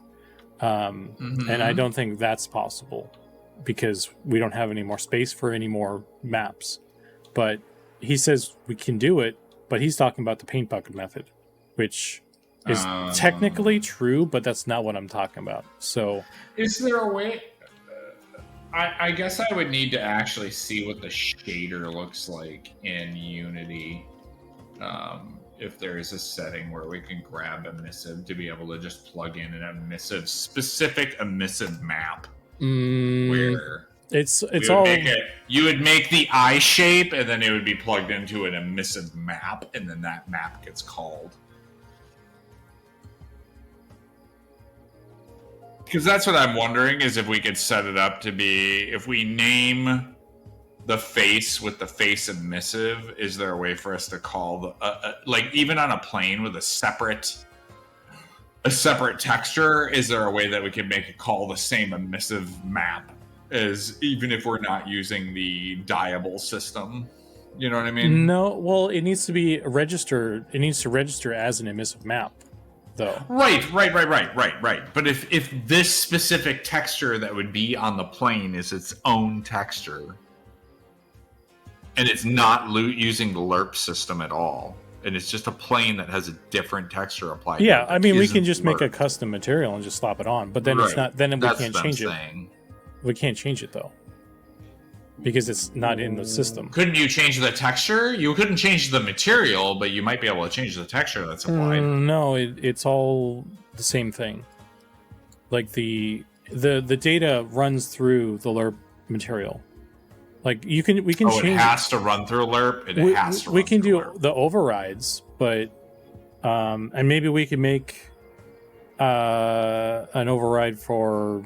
And I don't think that's possible because we don't have any more space for any more maps. But he says we can do it, but he's talking about the paint bucket method, which is technically true, but that's not what I'm talking about. So is there a way? I guess I would need to actually see what the shader looks like in Unity. If there is a setting where we can grab emissive to be able to just plug in an specific emissive map, where you would make the eye shape, and then it would be plugged into an emissive map, and then that map gets called. Because that's what I'm wondering, is if we could set it up to be, if we name the face with the face emissive, is there a way for us to call like even on a plane with a separate texture, is there a way that we can make it call the same emissive map, as even if we're not using the dyeable system? You know what I mean? No, well, it needs to be registered. It needs to register as an emissive map, though. Right. But if this specific texture that would be on the plane is its own texture, and it's not using the LERP system at all, and it's just a plane that has a different texture applied. Yeah, to it I mean, we can isn't just make a blurred. custom material and just slap it on, but then it's Right. not. Then we That's can't what I'm change it. saying. We can't change it though, because it's not in the system. Couldn't you change the texture? You couldn't change the material, but you might be able to change the texture that's applied. No, it's all the same thing. Like the data runs through the LERP material. Like we can change. It has to run through LERP. We can do the overrides, but and maybe we can make an override for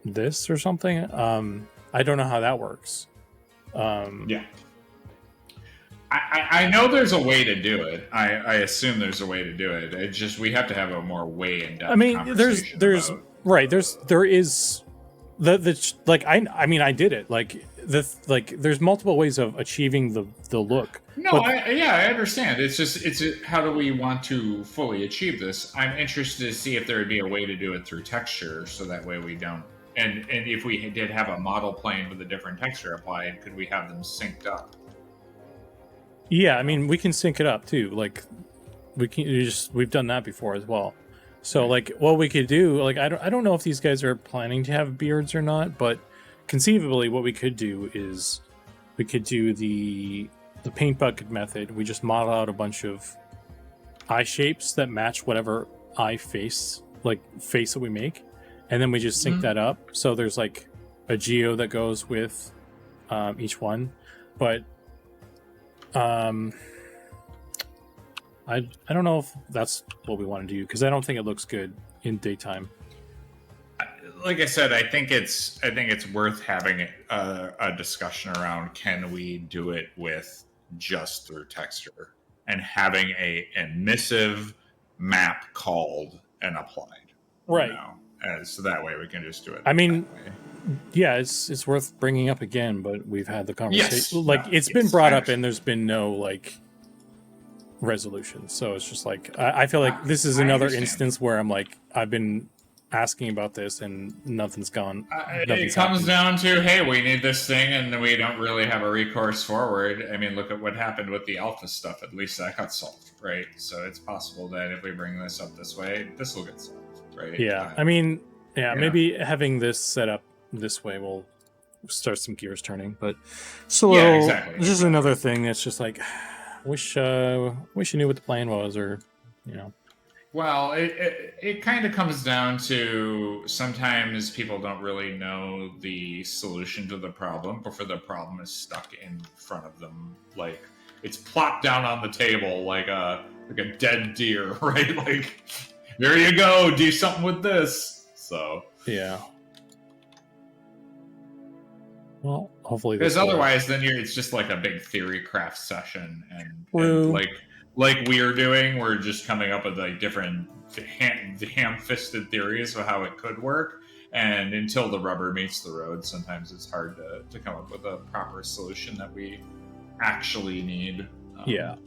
this or something. I don't know how that works. Yeah. I know there's a way to do it. I assume there's a way to do it. It's just we have to have a more in-depth I mean, conversation there is I did it. There's multiple ways of achieving the look. No, I understand. It's how do we want to fully achieve this? I'm interested to see if there would be a way to do it through texture, so that way we don't. And if we did have a model plane with a different texture applied, could we have them synced up? Yeah, I mean, we can sync it up too. Like, we've done that before as well. So, like, what we could do, like, I don't know if these guys are planning to have beards or not, but conceivably, what we could do is we could do the paint bucket method. We just model out a bunch of eye shapes that match whatever eye face that we make, and then we just sync that up. So there's like a geo that goes with each one, but I don't know if that's what we want to do, because I don't think it looks good in daytime. Like I said, I think it's worth having a discussion around, can we do it with just through texture and having a emissive map called and applied, right? So that way we can just do it. I mean, yeah, it's worth bringing up again, but we've had the conversation. Yes. It's been brought up and there's been no resolution. So it's just I feel like this is another instance where I'm like, I've been asking about this and nothing's gone. It comes down to, hey, we need this thing and we don't really have a recourse forward. I mean, look at what happened with the alpha stuff. At least that got solved, right? So it's possible that if we bring this up this way, this will get solved, right? Yeah, I mean, maybe having this set up this way will start some gears turning. But exactly. This is another thing that's just like, wish you knew what the plan was, or Well, it kind of comes down to, sometimes people don't really know the solution to the problem before the problem is stuck in front of them. Like, it's plopped down on the table like a dead deer, right? Like, there you go, do something with this. So yeah. Well, hopefully, because otherwise, then it's just like a big theory craft session, and like we are doing, we're just coming up with different ham-fisted theories of how it could work. And until the rubber meets the road, sometimes it's hard to come up with a proper solution that we actually need. To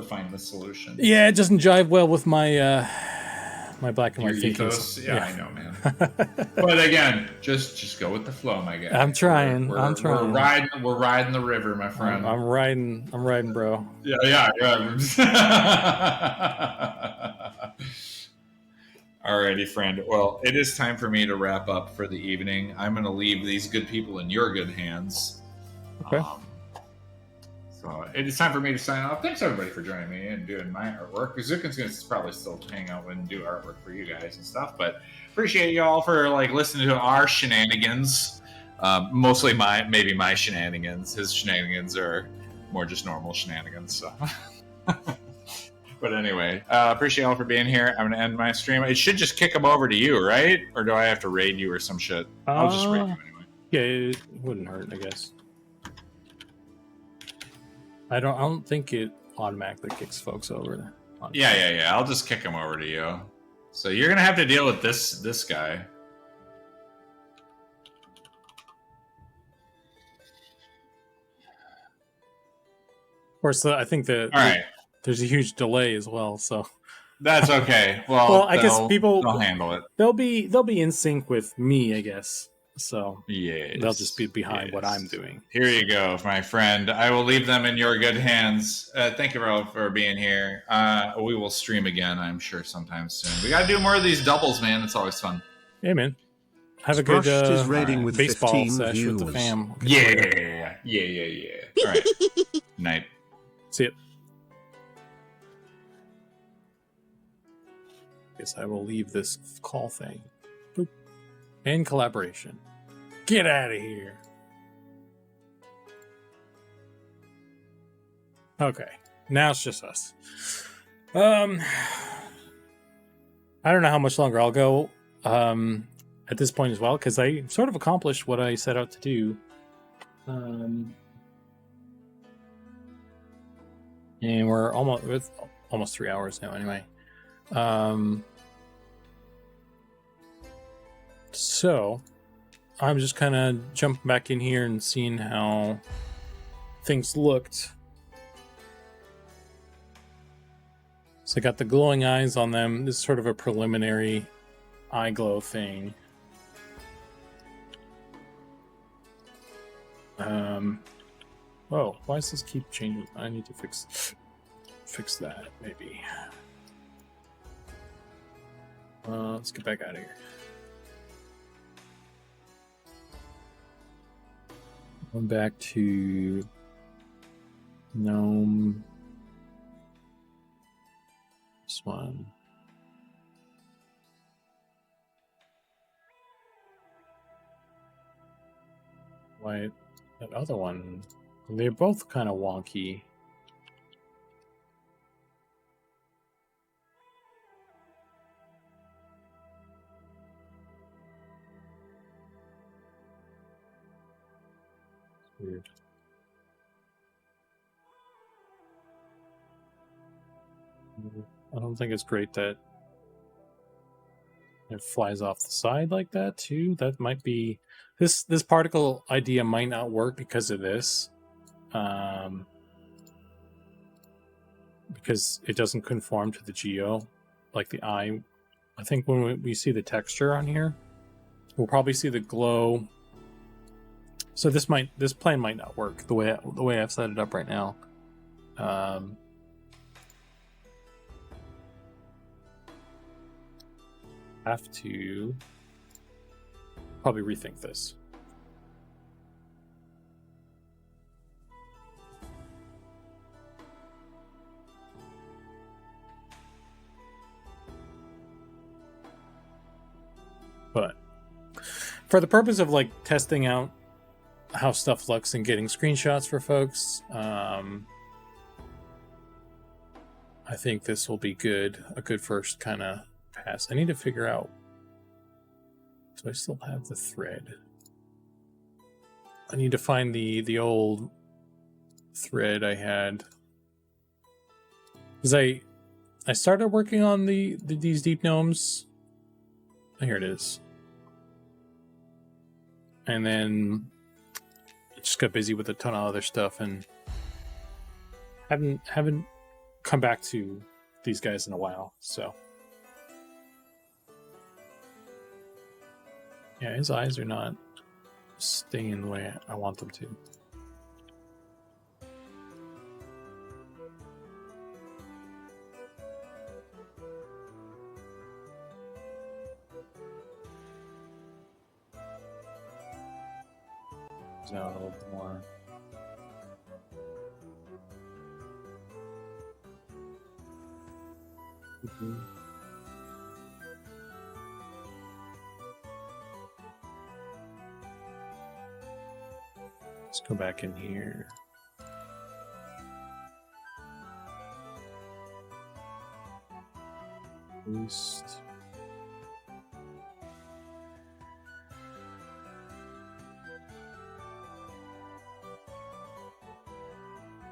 find the solution. Yeah, it doesn't jive well with my my black and white thinking. Yeah, I know, man. But again, just go with the flow, my guy. I'm trying. We're riding the river, my friend. I'm riding, bro. Yeah. Alrighty, friend. Well, it is time for me to wrap up for the evening. I'm going to leave these good people in your good hands. Okay. So it is time for me to sign off. Thanks everybody for joining me and doing my artwork. Zukan's going to probably still hang out and do artwork for you guys and stuff, but appreciate you all for listening to our shenanigans. Mostly maybe my shenanigans. His shenanigans are more just normal shenanigans. So. But anyway, appreciate you all for being here. I'm going to end my stream. It should just kick them over to you, right? Or do I have to raid you or some shit? I'll just raid you anyway. Yeah, it wouldn't hurt, I guess. I don't think it automatically kicks folks over. Yeah. I'll just kick them over to you. So you're gonna have to deal with this guy. Of course, I think there's a huge delay as well. So that's okay. Well, I guess people they'll handle it. They'll be in sync with me, I guess. So yes, they'll just be behind what I'm doing. Here you go, my friend. I will leave them in your good hands. Thank you all for being here. We will stream again, I'm sure, sometime soon. We got to do more of these doubles, man. It's always fun. Hey, man. Have a good with baseball sesh viewers. with the fam. Yeah. All right. Night. See it. Guess I will leave this call thing. Boop. And collaboration. Get out of here. Okay. Now it's just us. I don't know how much longer I'll go at this point as well, because I sort of accomplished what I set out to do. And we're almost 3 hours now anyway. So I'm just kind of jumping back in here and seeing how things looked. So I got the glowing eyes on them. This is sort of a preliminary eye glow thing. Oh, why does this keep changing? I need to fix that, maybe. Let's get back out of here. Going back to Gnome. This one. Why that other one? They're both kind of wonky. Weird. I don't think it's great that it flies off the side like that too. That might be this particle idea might not work because of this. Because it doesn't conform to the geo, like the eye. I think when we see the texture on here, we'll probably see the glow. So this plan might not work the way I've set it up right now. Have to probably rethink this. But for the purpose of like testing out how stuff looks and getting screenshots for folks, I think this will be good. A good first kind of pass. I need to figure out. Do I still have the thread? I need to find the old thread I had, because I started working on these deep gnomes. Oh, here it is. And then I just got busy with a ton of other stuff and haven't come back to these guys in a while. So yeah, his eyes are not staying the way I want them to. Out a little bit more. Let's go back in here. Boost.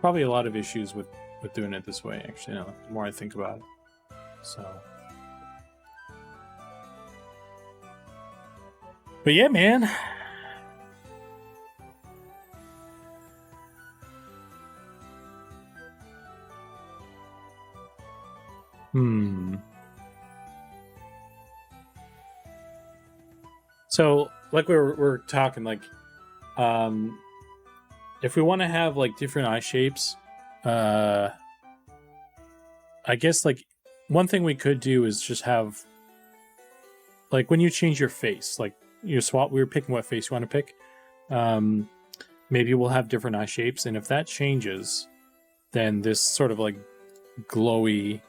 Probably a lot of issues with doing it this way, actually, the more I think about it. So, but yeah, man. So like we're talking, like, if we want to have like different eye shapes, I guess like one thing we could do is just have, like, when you change your face, like you swap, we were picking what face you want to pick. Maybe we'll have different eye shapes, and if that changes, then this sort of like glowy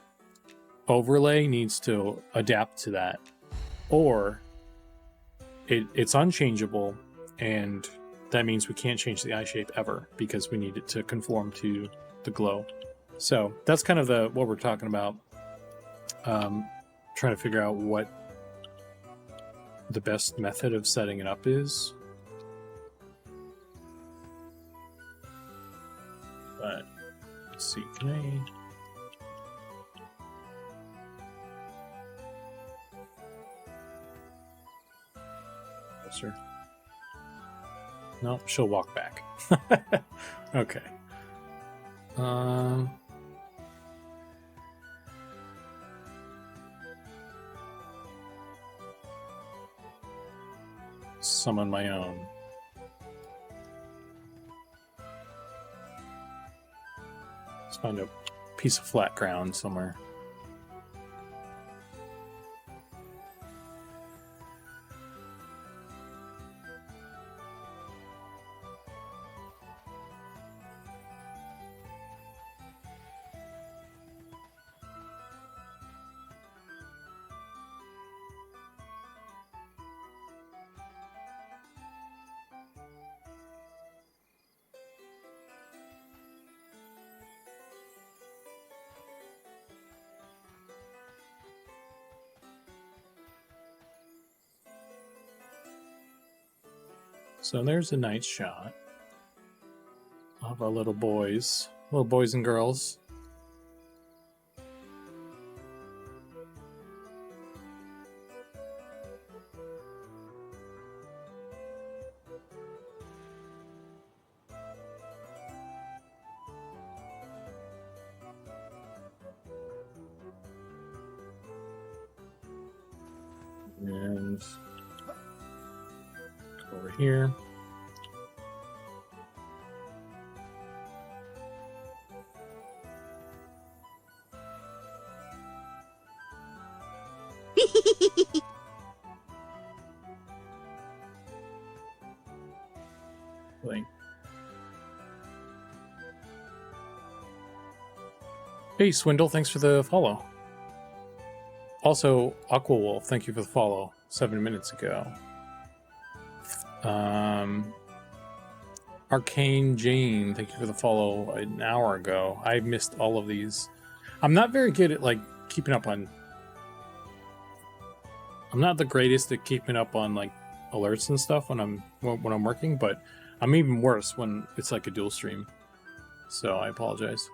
overlay needs to adapt to that, or it's unchangeable, and that means we can't change the eye shape ever because we need it to conform to the glow. So that's kind of what we're talking about. Trying to figure out what the best method of setting it up is. But let's see, can I... Sir. No, she'll walk back. Okay. Summon my own. Let's find a piece of flat ground somewhere. So there's a nice shot of our little boys and girls. And over here. Hey, Swindle, thanks for the follow. Also, Aqua Wolf, thank you for the follow 7 minutes ago. Arcane Jane, thank you for the follow an hour ago. I missed all of these. I'm not very good at like keeping up on... I'm not the greatest at keeping up on like alerts and stuff when I'm working, but I'm even worse when it's like a dual stream. So I apologize.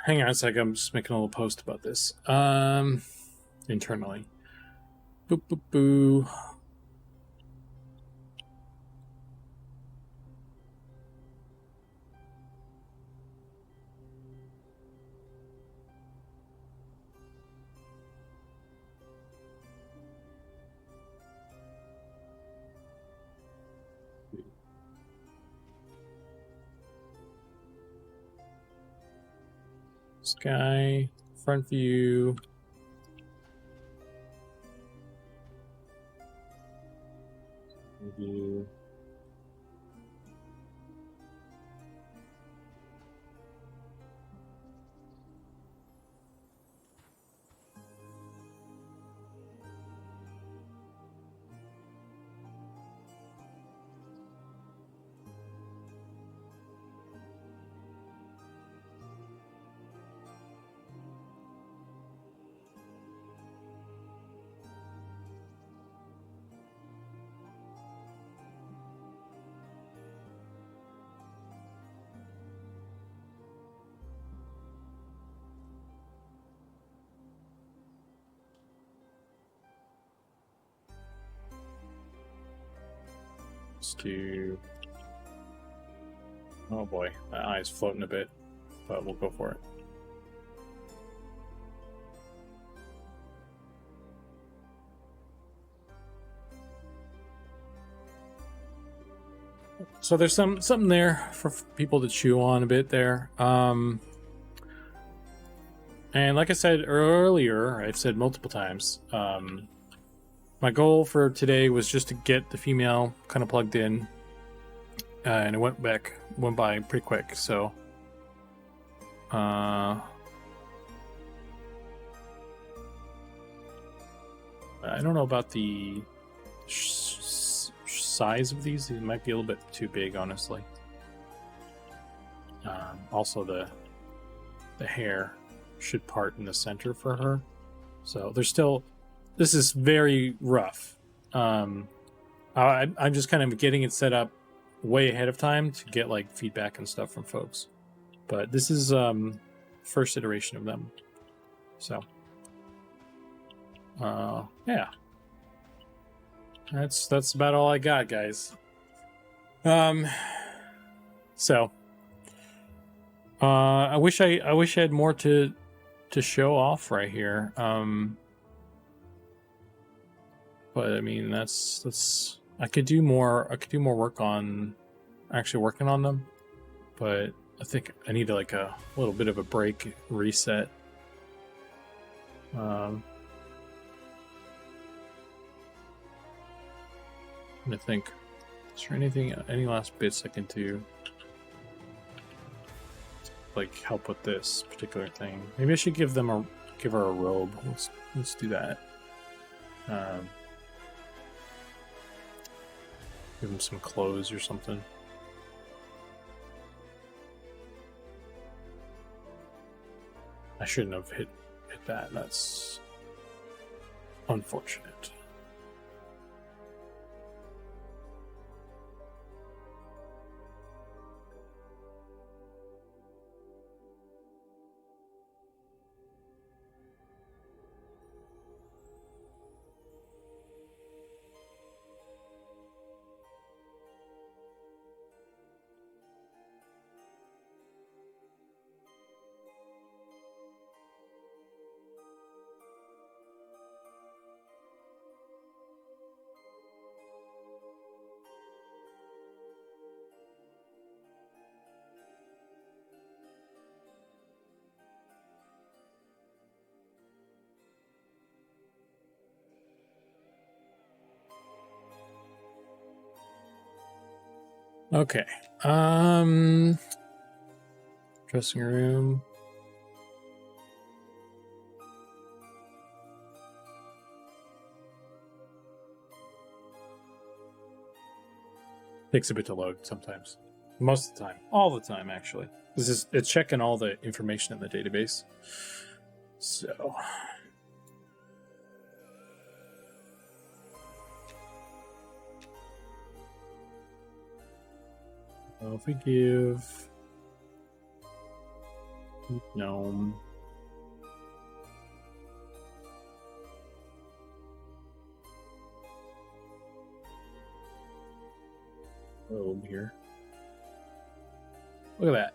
Hang on a sec, I'm just making a little post about this. Internally. Boop, boop, boo. Sky, front view. View. Let's do. Oh boy, my eye's floating a bit, but we'll go for it. So there's something there for people to chew on a bit there. And like I said earlier, I've said multiple times, my goal for today was just to get the female kind of plugged in, and it went by pretty quick. So, I don't know about the size of these. It might be a little bit too big, honestly. Also, the hair should part in the center for her. So there's still. This is very rough. I'm just kind of getting it set up way ahead of time to get like feedback and stuff from folks. But this is first iteration of them. So yeah. That's about all I got, guys. So I wish I had more to show off right here. But I mean, that's I could do more work on actually working on them, but I think I need like a little bit of a break, reset. I think, is there any last bits I can do, like help with this particular thing? Maybe I should give her a robe. Let's do that. Give him some clothes or something. I shouldn't have hit that. That's unfortunate. Okay. Dressing room. Takes a bit to load sometimes. Most of the time. All the time, actually. It's checking all the information in the database. So if we give Gnome robe here. Look at that.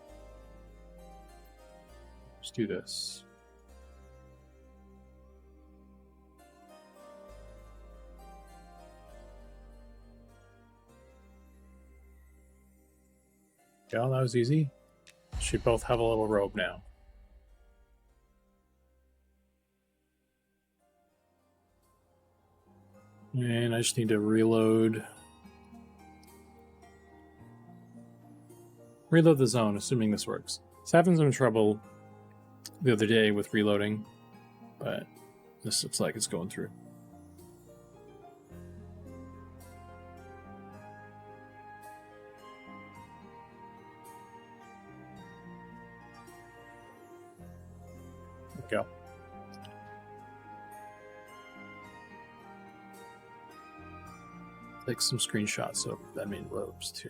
Let's do this. Yeah, that was easy. Should both have a little robe now. And I just need to reload the zone, assuming this works. I was having some trouble the other day with reloading, but this looks like it's going through. Go. Take some screenshots so that made robes too.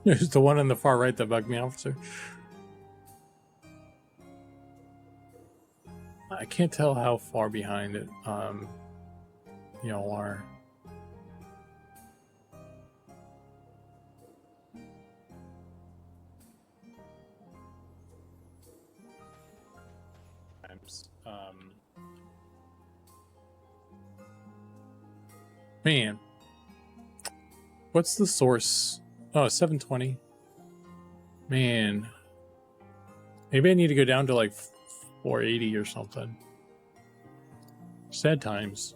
There's the one on the far right that bugged me, officer. I can't tell how far behind it y'all are. Man, what's the source? Oh, 720. Man, maybe I need to go down to like 480 or something. Sad times.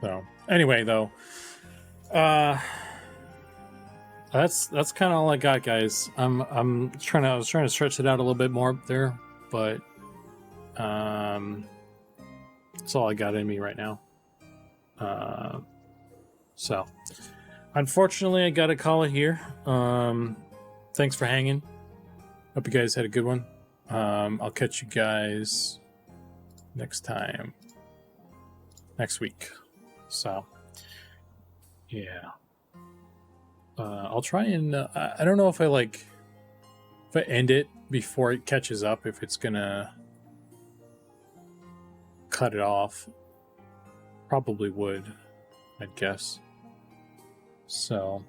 So anyway, though, that's kind of all I got, guys. I was trying to stretch it out a little bit more up there, but that's all I got in me right now. So unfortunately, I gotta call it here. Thanks for hanging. Hope you guys had a good one. I'll catch you guys next week. So yeah, I'll try and I don't know if I end it before it catches up, if it's gonna cut it off. Probably would, I'd guess. So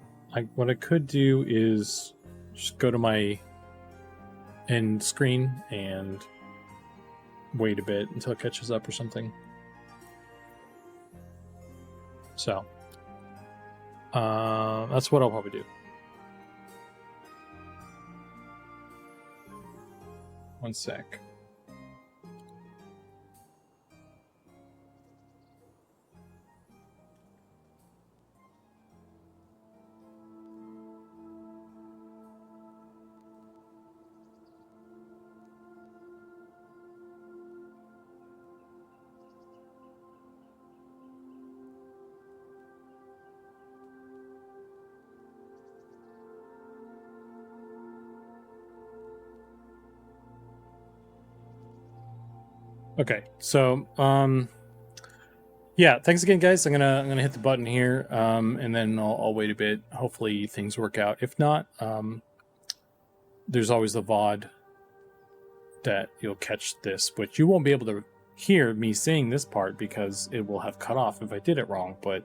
what I could do is just go to my end screen and wait a bit until it catches up or something. So that's what I'll probably do. One sec. Okay, so yeah, thanks again, guys. I'm gonna hit the button here, and then I'll wait a bit. Hopefully things work out. If not, there's always the VOD that you'll catch this, but you won't be able to hear me saying this part because it will have cut off if I did it wrong. But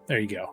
there you go.